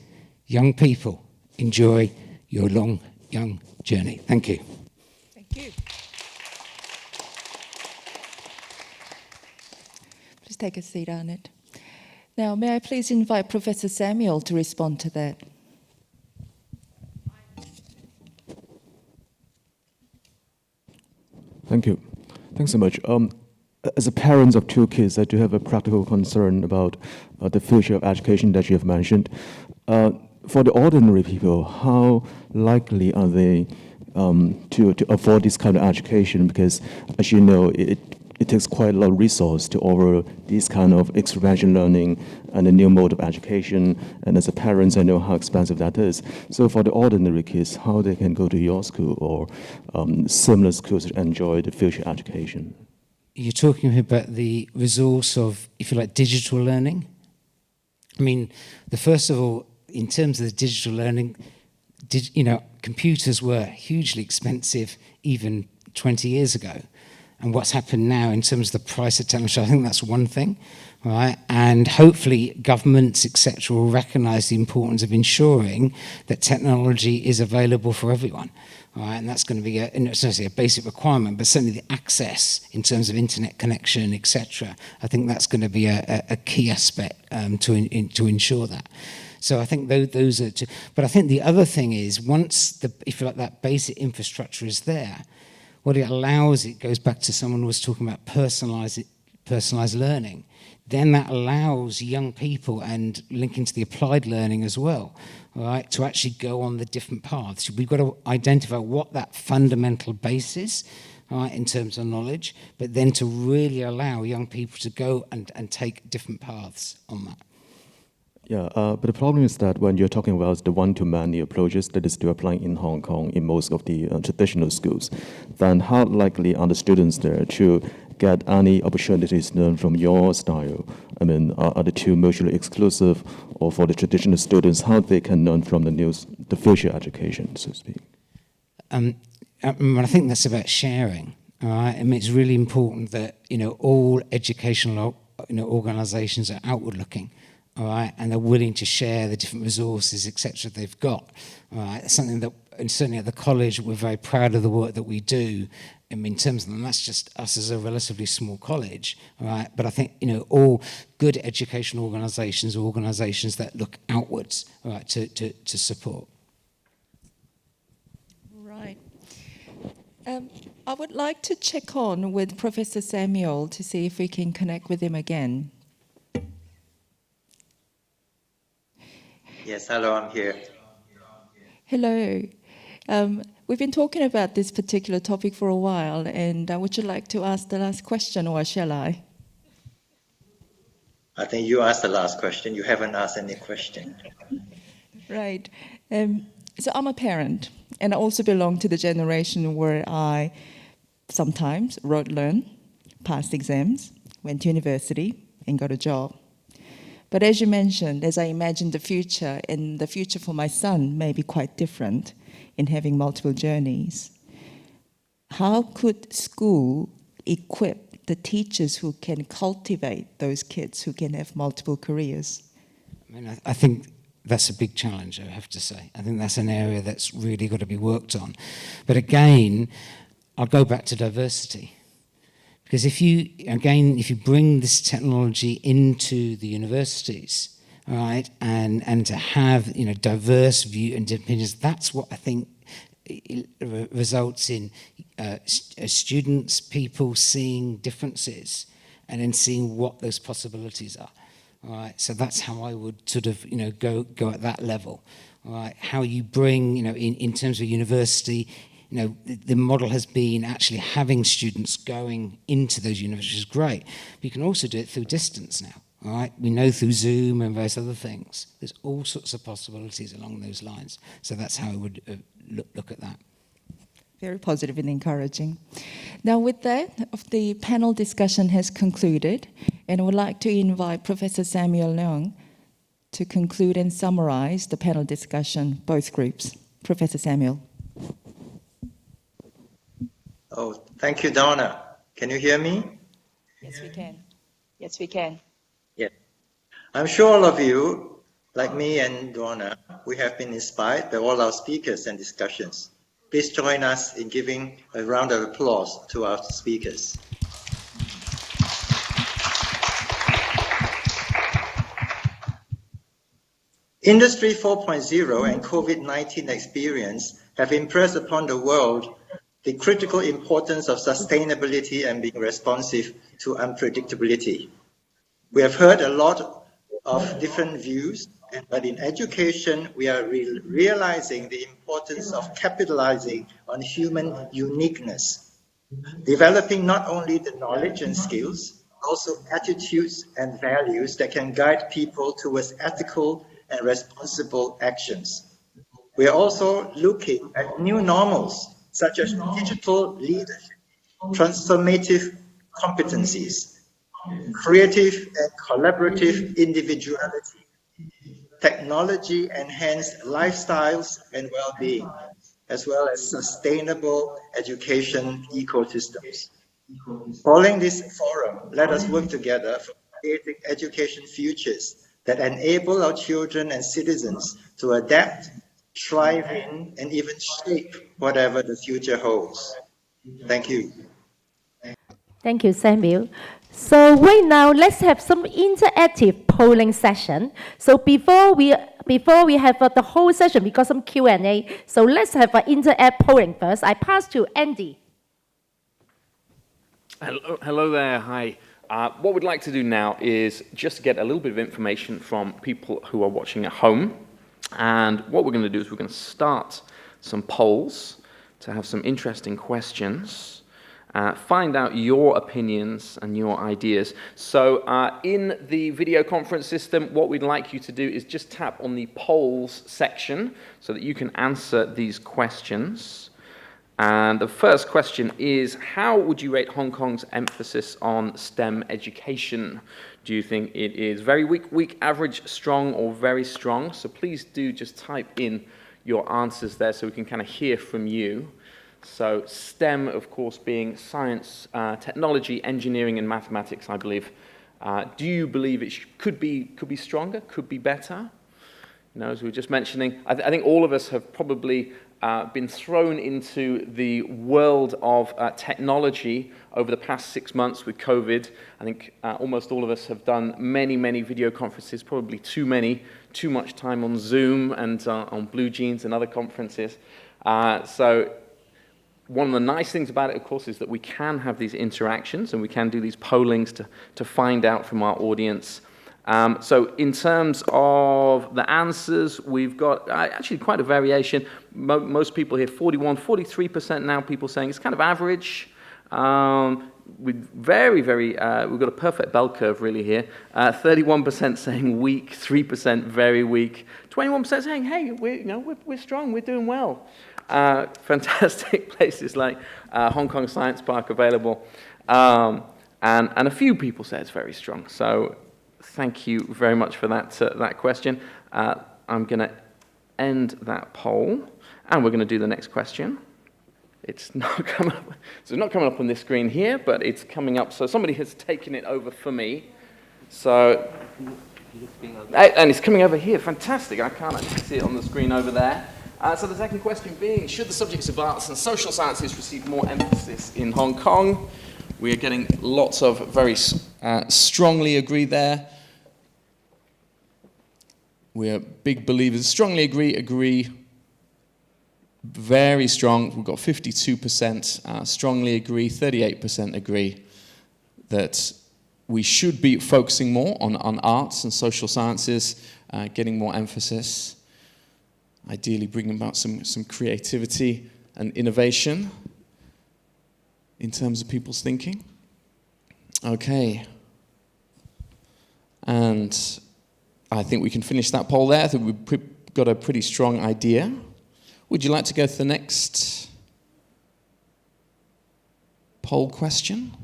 Young people, enjoy your long, young journey. Thank you. Thank you. Please take a seat, Arnett. Now, may I please invite Professor Samuel to respond to that? Thank you. Thanks so much. As a parent of 2 kids, I do have a practical concern about the future of education that you have mentioned. For the ordinary people, how likely are they to afford this kind of education? Because, as you know, it takes quite a lot of resource to offer this kind of experiential learning and a new mode of education. And as a parent, I know how expensive that is. So for the ordinary kids, how they can go to your school or similar schools to enjoy the future education? You're talking about the resource of, if you like, digital learning? I mean, first of all, in terms of the digital learning, computers were hugely expensive even 20 years ago. And what's happened now in terms of the price of technology, I think that's one thing, right? And hopefully governments, etc., will recognise the importance of ensuring that technology is available for everyone, right? And that's going to be not necessarily a basic requirement, but certainly the access in terms of internet connection, etc. I think that's going to be a key aspect to ensure that. So I think those are two. But I think the other thing is, once if you like, that basic infrastructure is there, what it allows, it goes back to someone who was talking about personalized learning, then that allows young people, and linking to the applied learning as well, right, to actually go on the different paths. We've got to identify what that fundamental base is, right, in terms of knowledge, but then to really allow young people to go and take different paths on that. Yeah, but the problem is that when you're talking about the one-to-many approaches that is still applying in Hong Kong in most of the traditional schools, then how likely are the students there to get any opportunities to learn from your style? I mean, are the two mutually exclusive, or for the traditional students, how they can learn from the future education, so to speak? I think that's about sharing. All right? I mean, it's really important that all educational organisations are outward-looking. All right, and they're willing to share the different resources, etc. they've got. All right, it's something that, and certainly at the college, we're very proud of the work that we do. In terms of them, that's just us as a relatively small college. All right, but I think all good educational organisations are organisations that look outwards, all right, to support. Right. I would like to check on with Professor Samuel to see if we can connect with him again. Yes, hello, I'm here. Hello. We've been talking about this particular topic for a while, and would you like to ask the last question, or shall I? I think you asked the last question. You haven't asked any question. Right. So I'm a parent, and I also belong to the generation where I sometimes learn, passed exams, went to university, and got a job. But as you mentioned, as I imagine the future, and the future for my son may be quite different in having multiple journeys. How could school equip the teachers who can cultivate those kids who can have multiple careers? I mean, I think that's a big challenge, I have to say. I think that's an area that's really got to be worked on. But again, I'll go back to diversity. Because if you bring this technology into the universities, all right, and to have diverse view and opinions, that's what I think results in students, people seeing differences and then seeing what those possibilities are. All right, so that's how I would sort of go at that level. All right, how you bring in terms of university. The model has been actually having students going into those universities, great. But you can also do it through distance now, all right? We know through Zoom and various other things. There's all sorts of possibilities along those lines. So that's how I would look at that. Very positive and encouraging. Now with that, the panel discussion has concluded, and I would like to invite Professor Samuel Leung to conclude and summarize the panel discussion, both groups. Professor Samuel. Oh, thank you, Donna. Can you hear me? Yes, we can. Yes, we can. Yeah. I'm sure all of you, like me and Donna, we have been inspired by all our speakers and discussions. Please join us in giving a round of applause to our speakers. Industry 4.0 and COVID-19 experience have impressed upon the world the critical importance of sustainability and being responsive to unpredictability. We have heard a lot of different views, but in education, we are realizing the importance of capitalizing on human uniqueness, developing not only the knowledge and skills, also attitudes and values that can guide people towards ethical and responsible actions. We are also looking at new normals, such as digital leadership, transformative competencies, creative and collaborative individuality, technology-enhanced lifestyles and well-being, as well as sustainable education ecosystems. Following this forum, let us work together for creating education futures that enable our children and citizens to adapt, thrive in, and even shape whatever the future holds. Thank you. Thank you, Samuel. So right now, let's have some interactive polling session. So before we have the whole session, we got some Q&A. So let's have an interactive polling first. I pass to Andy. Hello there, hi. What we'd like to do now is just get a little bit of information from people who are watching at home. And what we're going to do is we're going to start some polls to have some interesting questions, find out your opinions and your ideas. So in the video conference system, what we'd like you to do is just tap on the polls section so that you can answer these questions. And the first question is, how would you rate Hong Kong's emphasis on STEM education? Do you think it is very weak, average, strong, or very strong? So please do just type in your answers there so we can kind of hear from you. So STEM, of course, being science, technology, engineering, and mathematics, I believe. Do you believe it could be stronger, could be better? You know, as we were just mentioning, I think all of us have probably been thrown into the world of technology over the past 6 months with COVID. I think almost all of us have done many video conferences, probably too much time on Zoom and on BlueJeans and other conferences. So one of the nice things about it, of course, is that we can have these interactions and we can do these pollings to find out from our audience. So in terms of the answers, we've got actually quite a variation. Most people here, 43% now, people saying it's kind of average. With we've got a perfect bell curve really here. 31% saying weak, 3% very weak, 21% saying, hey, we're strong, we're doing well. Fantastic places like Hong Kong Science Park available. And a few people say it's very strong. So Thank you very much for that question. I'm going to end that poll, and we're going to do the next question. It's not coming up. So it's not coming up on this screen here, but it's coming up. So somebody has taken it over for me. So, and it's coming over here. Fantastic. I can't actually see it on the screen over there. So the second question being, should the subjects of arts and social sciences receive more emphasis in Hong Kong? We are getting lots of very strongly agree there. We are big believers. Strongly agree. Very strong. We've got 52% strongly agree, 38% agree that we should be focusing more on arts and social sciences, getting more emphasis, ideally bringing about some creativity and innovation in terms of people's thinking. Okay. And I think we can finish that poll there. I think we've got a pretty strong idea. Would you like to go to the next poll question?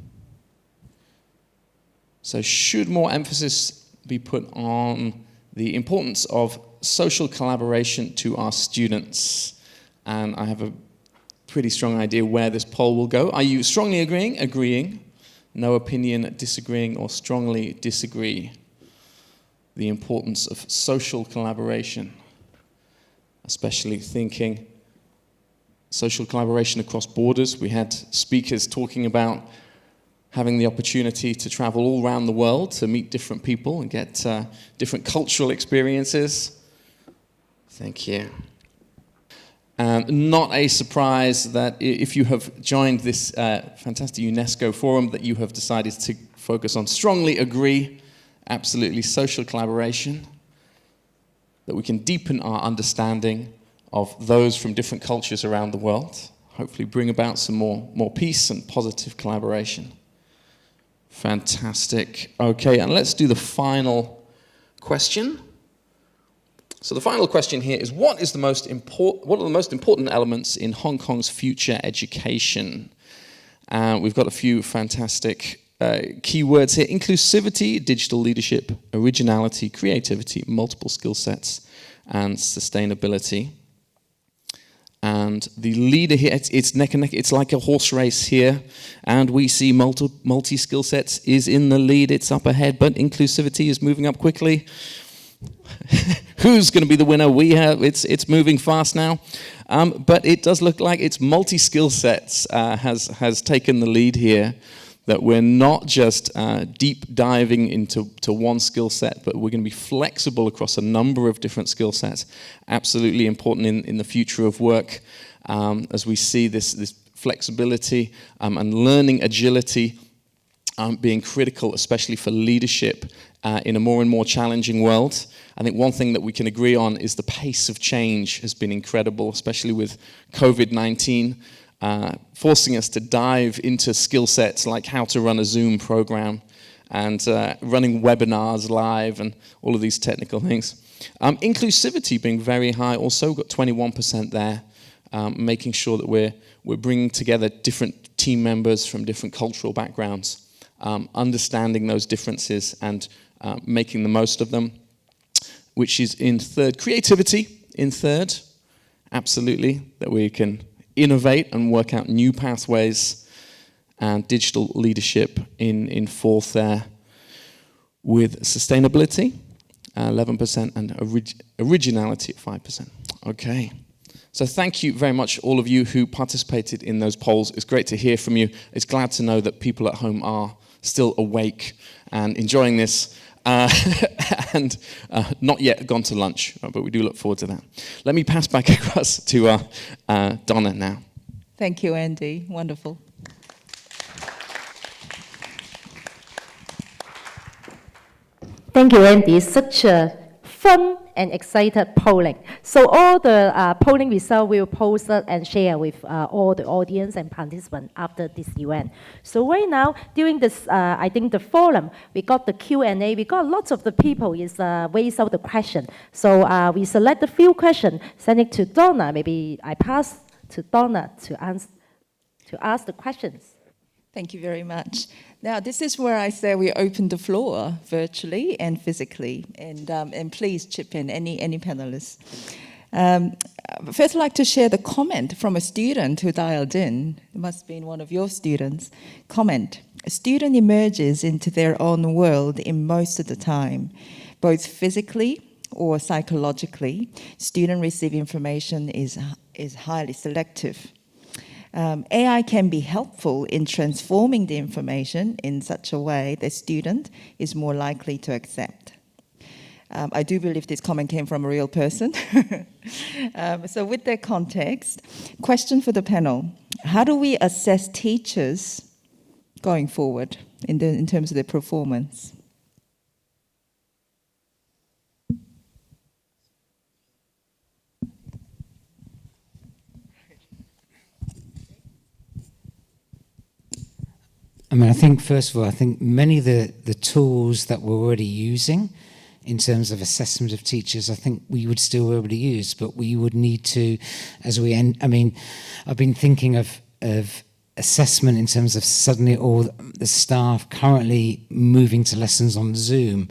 So should more emphasis be put on the importance of social collaboration to our students? And I have a pretty strong idea where this poll will go. Are you strongly agreeing? Agreeing. No opinion, disagreeing, or strongly disagree? The importance of social collaboration, especially thinking social collaboration across borders. We had speakers talking about having the opportunity to travel all around the world to meet different people and get different cultural experiences. Thank you. Not a surprise that if you have joined this fantastic UNESCO forum that you have decided to focus on strongly agree, absolutely social collaboration, that we can deepen our understanding of those from different cultures around the world, hopefully bring about some more peace and positive collaboration. Fantastic. Okay, and let's do the final question. So the final question here is, what are the most important elements in Hong Kong's future education? We've got a few fantastic keywords here: inclusivity, digital leadership, originality, creativity, multiple skill sets, and sustainability. And the leader here, it's neck and neck, it's like a horse race here, and we see multi-skill sets is in the lead, it's up ahead, but inclusivity is moving up quickly. Who's going to be the winner? It's moving fast now, but it does look like it's multi-skill sets has taken the lead here. That we're not just deep diving into one skill set, but we're going to be flexible across a number of different skill sets. Absolutely important in the future of work, as we see this flexibility and learning agility being critical, especially for leadership in a more and more challenging world. I think one thing that we can agree on is the pace of change has been incredible, especially with COVID-19. Forcing us to dive into skill sets like how to run a Zoom program and running webinars live and all of these technical things. Inclusivity being very high, also got 21% there, making sure that we're bringing together different team members from different cultural backgrounds, understanding those differences and making the most of them, which is in third. Creativity in third, absolutely, that we can innovate and work out new pathways, and digital leadership in fourth there, with sustainability, 11%, and originality at 5%. Okay. So thank you very much, all of you who participated in those polls. It's great to hear from you. It's glad to know that people at home are still awake and enjoying this. And not yet gone to lunch, but we do look forward to that. Let me pass back across to Donna now. Thank you, Andy. Wonderful. Thank you, Andy. Such a fun and excited polling. So all the polling results we will post and share with all the audience and participants after this event. So right now, during this, I think the forum, we got the Q&A. We got lots of the people is raise out the question. So we select a few questions, send it to Donna. Maybe I pass to Donna to ask the questions. Thank you very much. Now, this is where I say we open the floor virtually and physically, and please chip in, any panelists. First, I'd like to share the comment from a student who dialed in. It must have been one of your students. Comment: a student emerges into their own world in most of the time, both physically or psychologically. Student receive information is highly selective. AI can be helpful in transforming the information in such a way the student is more likely to accept. I do believe this comment came from a real person. So with that context, question for the panel: how do we assess teachers going forward in terms of their performance? I mean, I think, first of all, I think many of the tools that we're already using in terms of assessment of teachers, I think we would still be able to use, but we would need to, as we end, I mean, I've been thinking of assessment in terms of suddenly all the staff currently moving to lessons on Zoom,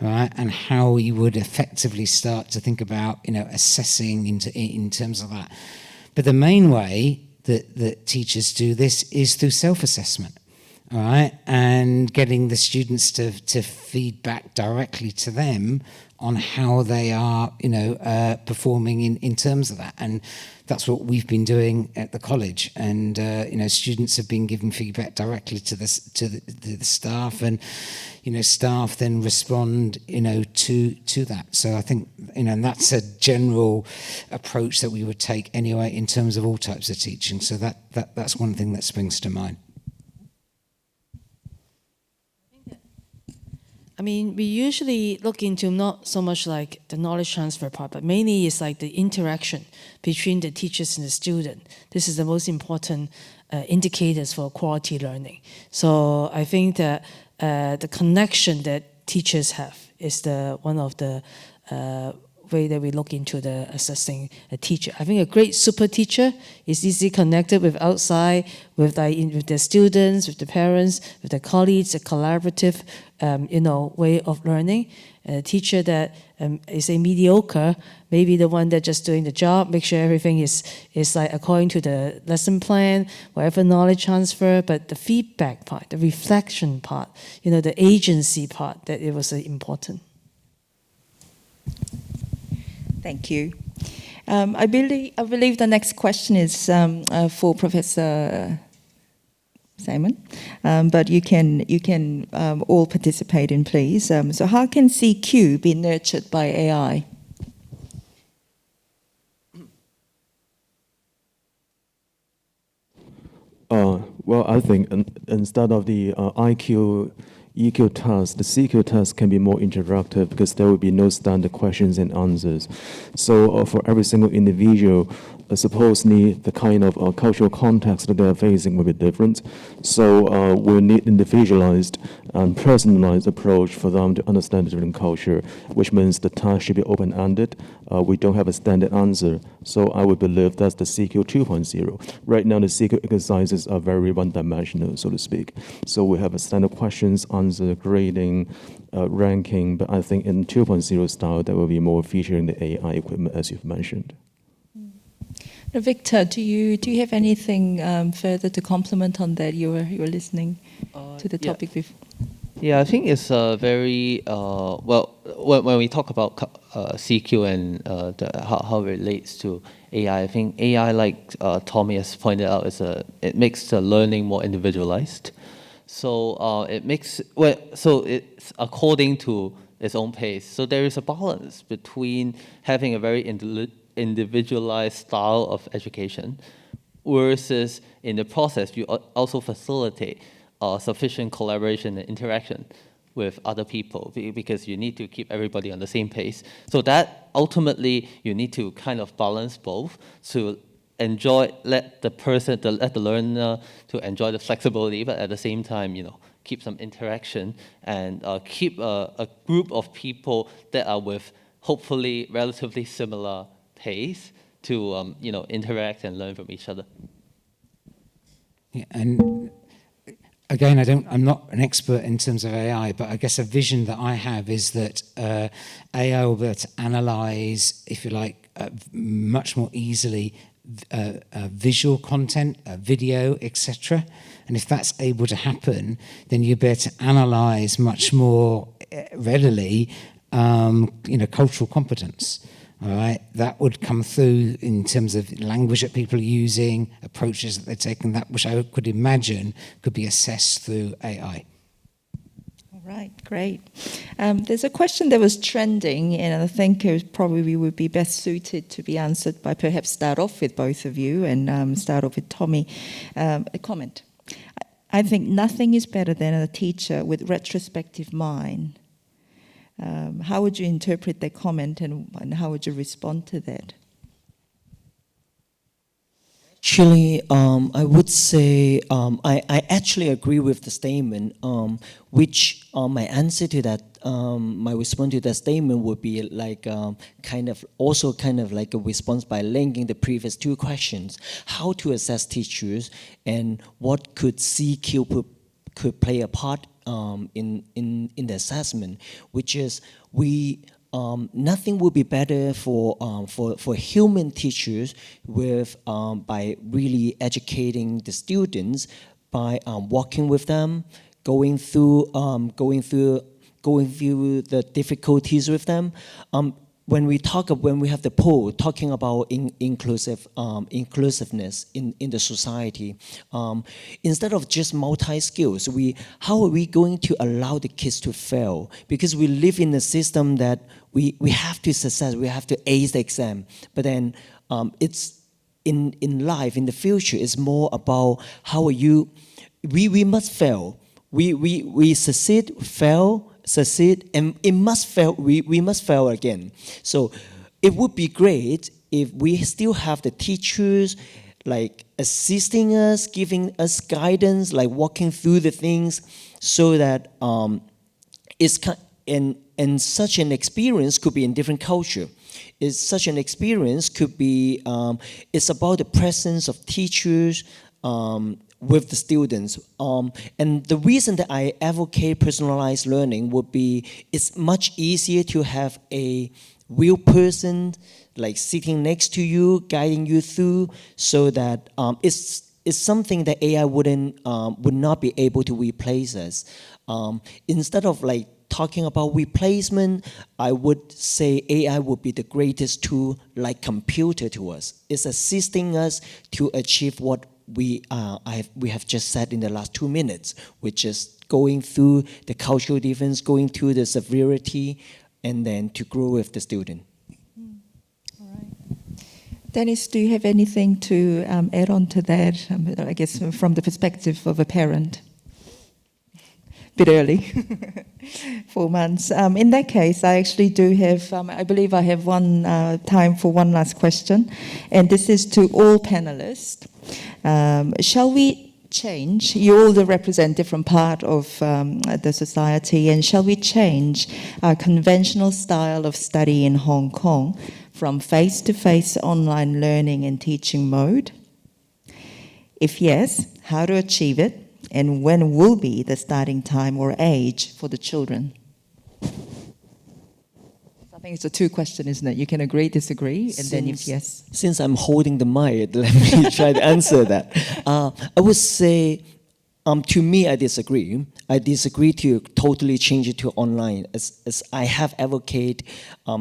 right? And how we would effectively start to think about, assessing in terms of that. But the main way that teachers do this is through self-assessment. All right, and getting the students to feed back directly to them on how they are, performing in terms of that. And that's what we've been doing at the college. And students have been giving feedback directly to the staff, and staff then respond, to that. So I think that's a general approach that we would take anyway in terms of all types of teaching. So that's one thing that springs to mind. I mean, we usually look into not so much like the knowledge transfer part, but mainly it's like the interaction between the teachers and the student. This is the most important indicators for quality learning. So I think that the connection that teachers have is one of the way that we look into the assessing a teacher. I think a great super teacher is easily connected with outside, with the students, with the parents, with the colleagues, a collaborative, way of learning. A teacher that is a mediocre, maybe the one that just doing the job, make sure everything is like according to the lesson plan, whatever knowledge transfer, but the feedback part, the reflection part, the agency part, that it was important. Thank you. I believe the next question is for Professor Simon, but you can all participate in, please. So how can CQ be nurtured by AI? Well, I think instead of the IQ, EQ test, the CQ test can be more interactive because there will be no standard questions and answers. So for every single individual, supposedly the kind of cultural context that they are facing will be different. So we'll need individualized and personalized approach for them to understand the different culture, which means the task should be open-ended. We don't have a standard answer. So I would believe that's the CQ 2.0. Right now, the CQ exercises are very one-dimensional, so to speak. So we have a standard questions, answer, grading, ranking, but I think in 2.0 style, there will be more featuring the AI equipment, as you've mentioned. Victor, do you have anything further to complement on that? You were listening to the topic before. Yeah, I think it's very well when we talk about CQ and how it relates to AI. I think AI, like Tommy has pointed out, it makes the learning more individualized. So it's according to its own pace. So there is a balance between having a very individualized style of education versus in the process you also facilitate sufficient collaboration and interaction with other people, because you need to keep everybody on the same pace. So that ultimately you need to kind of balance both to let the learner to enjoy the flexibility, but at the same time, keep some interaction and keep a group of people that are with hopefully relatively similar pace to interact and learn from each other. Yeah, and again, I'm not an expert in terms of AI, but I guess a vision that I have is that AI will be able to analyze, if you like, much more easily visual content, video, etc. And if that's able to happen, then you'll be able to analyze much more readily, cultural competence. All right, that would come through in terms of language that people are using, approaches that they're taking, that which I could imagine could be assessed through AI. All right, great. There's a question that was trending, and I think it probably would be best suited to be answered by perhaps start off with both of you and start off with Tommy. A comment. I think nothing is better than a teacher with retrospective mind. How would you interpret that comment, and how would you respond to that? Actually, I would say I actually agree with the statement, which my answer to that, my response to that statement would be like kind of like a response by linking the previous two questions: how to assess teachers and what could CQ could play a part in the assessment, which is nothing would be better for human teachers by really educating the students, by walking with them, going through the difficulties with them. When we have the poll talking about inclusiveness in the society, instead of just multi-skills, how are we going to allow the kids to fail? Because we live in a system that we have to success, we have to ace the exam. But then it's in life, in the future, it's more about how are you. We must fail. We succeed, fail, succeed, and it must fail. We must fail again. So it would be great if we still have the teachers like assisting us, giving us guidance, like walking through the things, so that and such an experience could be in different culture. Such an experience could be it's about the presence of teachers with the students. And the reason that I advocate personalized learning would be it's much easier to have a real person like sitting next to you, guiding you through, so that it's something that AI would not be able to replace us. Instead of like talking about replacement, I would say AI would be the greatest tool like computer to us. It's assisting us to achieve what we have just said in the last 2 minutes, which is going through the cultural difference, going through the severity, and then to grow with the student. All right. Dennis, do you have anything to add on to that? I guess from the perspective of a parent. Bit early, 4 months. In that case, I actually do have, I believe I have time for one last question, and this is to all panelists. Shall we change? You all represent different part of the society, and shall we change our conventional style of study in Hong Kong from face-to-face online learning and teaching mode? If yes, how to achieve it? And when will be the starting time or age for the children? I think it's a two question, isn't it? You can agree, disagree, and then if yes. Since I'm holding the mic, let me try to answer that. I would say, to me, I disagree. I disagree to totally change it to online. As I have advocated,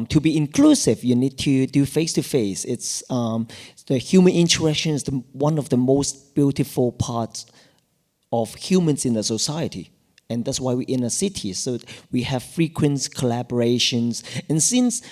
to be inclusive, you need to do face-to-face. It's the human interaction is one of the most beautiful parts of humans in the society. And that's why we're in a city, so we have frequent collaborations. And since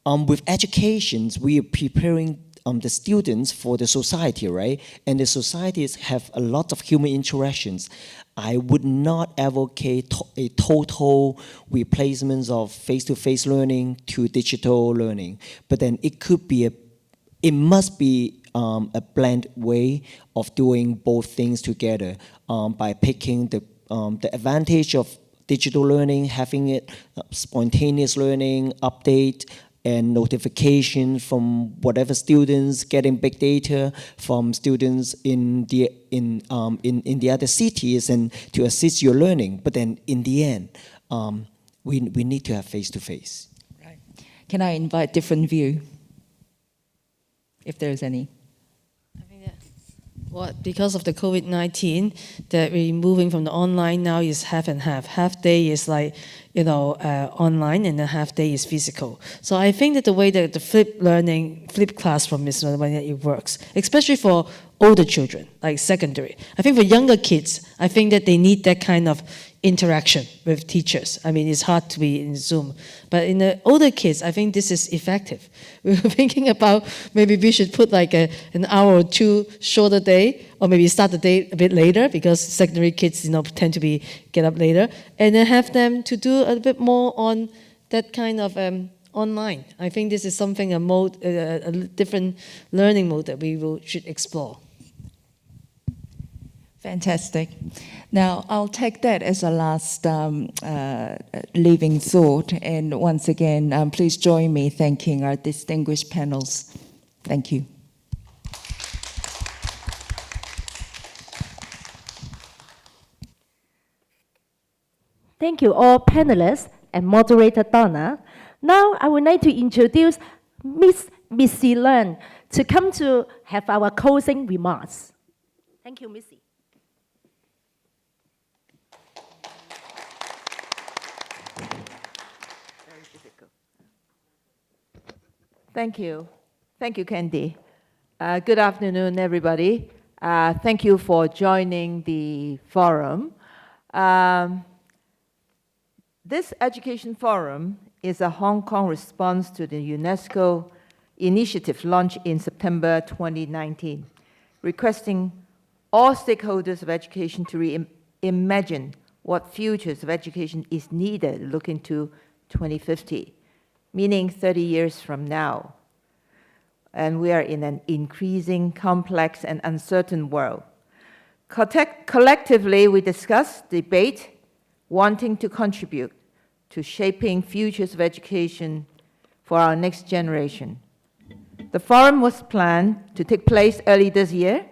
with educations, we are preparing the students for the society, right? And the societies have a lot of human interactions. I would not advocate a total replacement of face-to-face learning to digital learning. But then it must be a blend way of doing both things together by picking the advantage of digital learning, having it spontaneous learning, update, and notification from whatever students, getting big data from students in the other cities and to assist your learning. But then in the end, we need to have face-to-face. Right. Can I invite different view, if there's any? Well, because of the COVID-19, that we're moving from the online now is half and half. Half day is like, online, and then half day is physical. So I think that the way that the flip classroom is the way that it works, especially for older children, like secondary. I think for younger kids, I think that they need that kind of interaction with teachers. I mean, it's hard to be in Zoom. But in the older kids, I think this is effective. We were thinking about maybe we should put like an hour or two shorter day, or maybe start the day a bit later, because secondary kids, tend to get up later, and then have them to do a bit more on that kind of online. I think this is something, a different learning mode that we should explore. Fantastic. Now, I'll take that as a last leaving thought. And once again, please join me thanking our distinguished panels. Thank you. Thank you all panelists and moderator Donna. Now I would like to introduce Miss Missy Leung to come to have our closing remarks. Thank you, Missy. Thank you. Thank you, Candy. Good afternoon, everybody. Thank you for joining the forum. This education forum is a Hong Kong response to the UNESCO initiative launched in September 2019, requesting all stakeholders of education to reimagine what futures of education is needed looking to 2050. Meaning 30 years from now. And we are in an increasing, complex, and uncertain world. Collectively, we discuss, debate, wanting to contribute to shaping futures of education for our next generation. The forum was planned to take place early this year.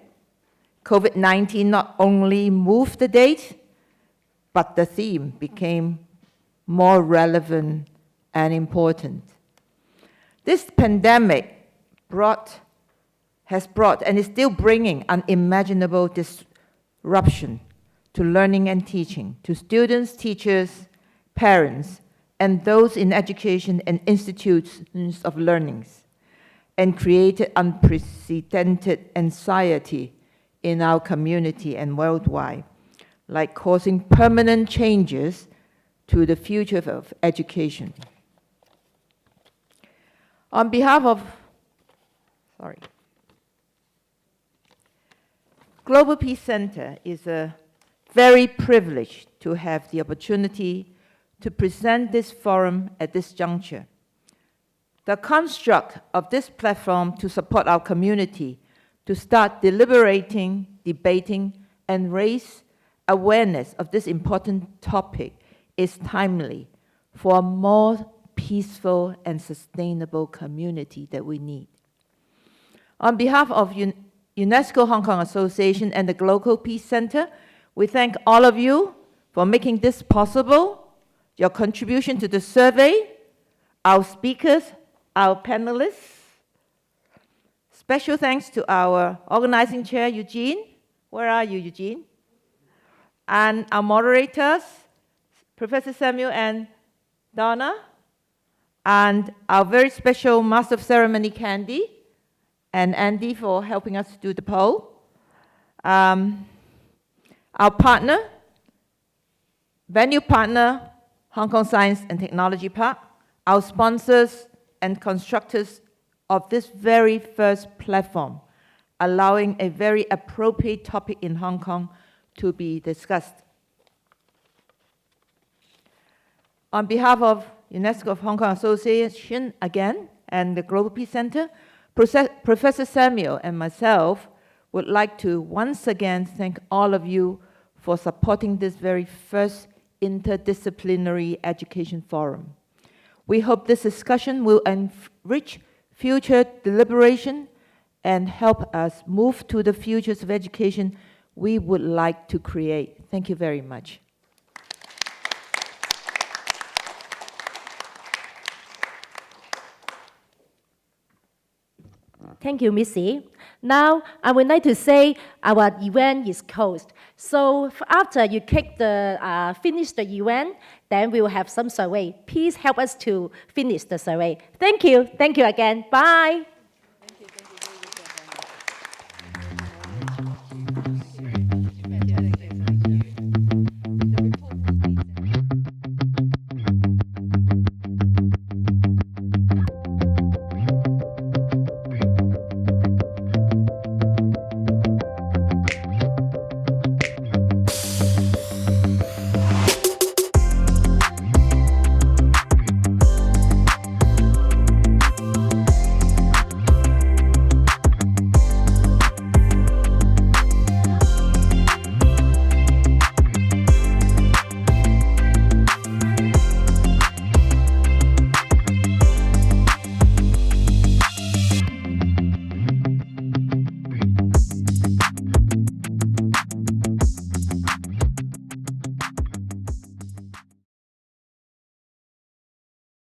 COVID-19 not only moved the date, but the theme became more relevant and important. This pandemic has brought and is still bringing unimaginable disruption to learning and teaching, to students, teachers, parents, and those in education and institutions of learning, and created unprecedented anxiety in our community and worldwide, like causing permanent changes to the future of education. On behalf of, Global Peace Center is very privileged to have the opportunity to present this forum at this juncture. The construct of this platform to support our community to start deliberating, debating, and raise awareness of this important topic is timely for a more peaceful and sustainable community that we need. On behalf of UNESCO Hong Kong Association and the Global Peace Center, we thank all of you for making this possible, your contribution to the survey, our speakers, our panelists. Special thanks to our organizing chair, Eugene. Where are you, Eugene? And our moderators, Professor Samuel and Donna, and our very special Master of Ceremony, Candy, and Andy for helping us do the poll. Our partner, venue partner, Hong Kong Science and Technology Park, our sponsors and constructors of this very first platform, allowing a very appropriate topic in Hong Kong to be discussed. On behalf of UNESCO of Hong Kong Association again, and the Global Peace Center, Professor Samuel and myself would like to once again thank all of you for supporting this very first interdisciplinary education forum. We hope this discussion will enrich future deliberation and help us move to the futures of education we would like to create. Thank you very much. Thank you, Missy. Now, I would like to say our event is closed. So after you finish the event, then we will have some survey. Please help us to finish the survey. Thank you. Thank you again. Bye.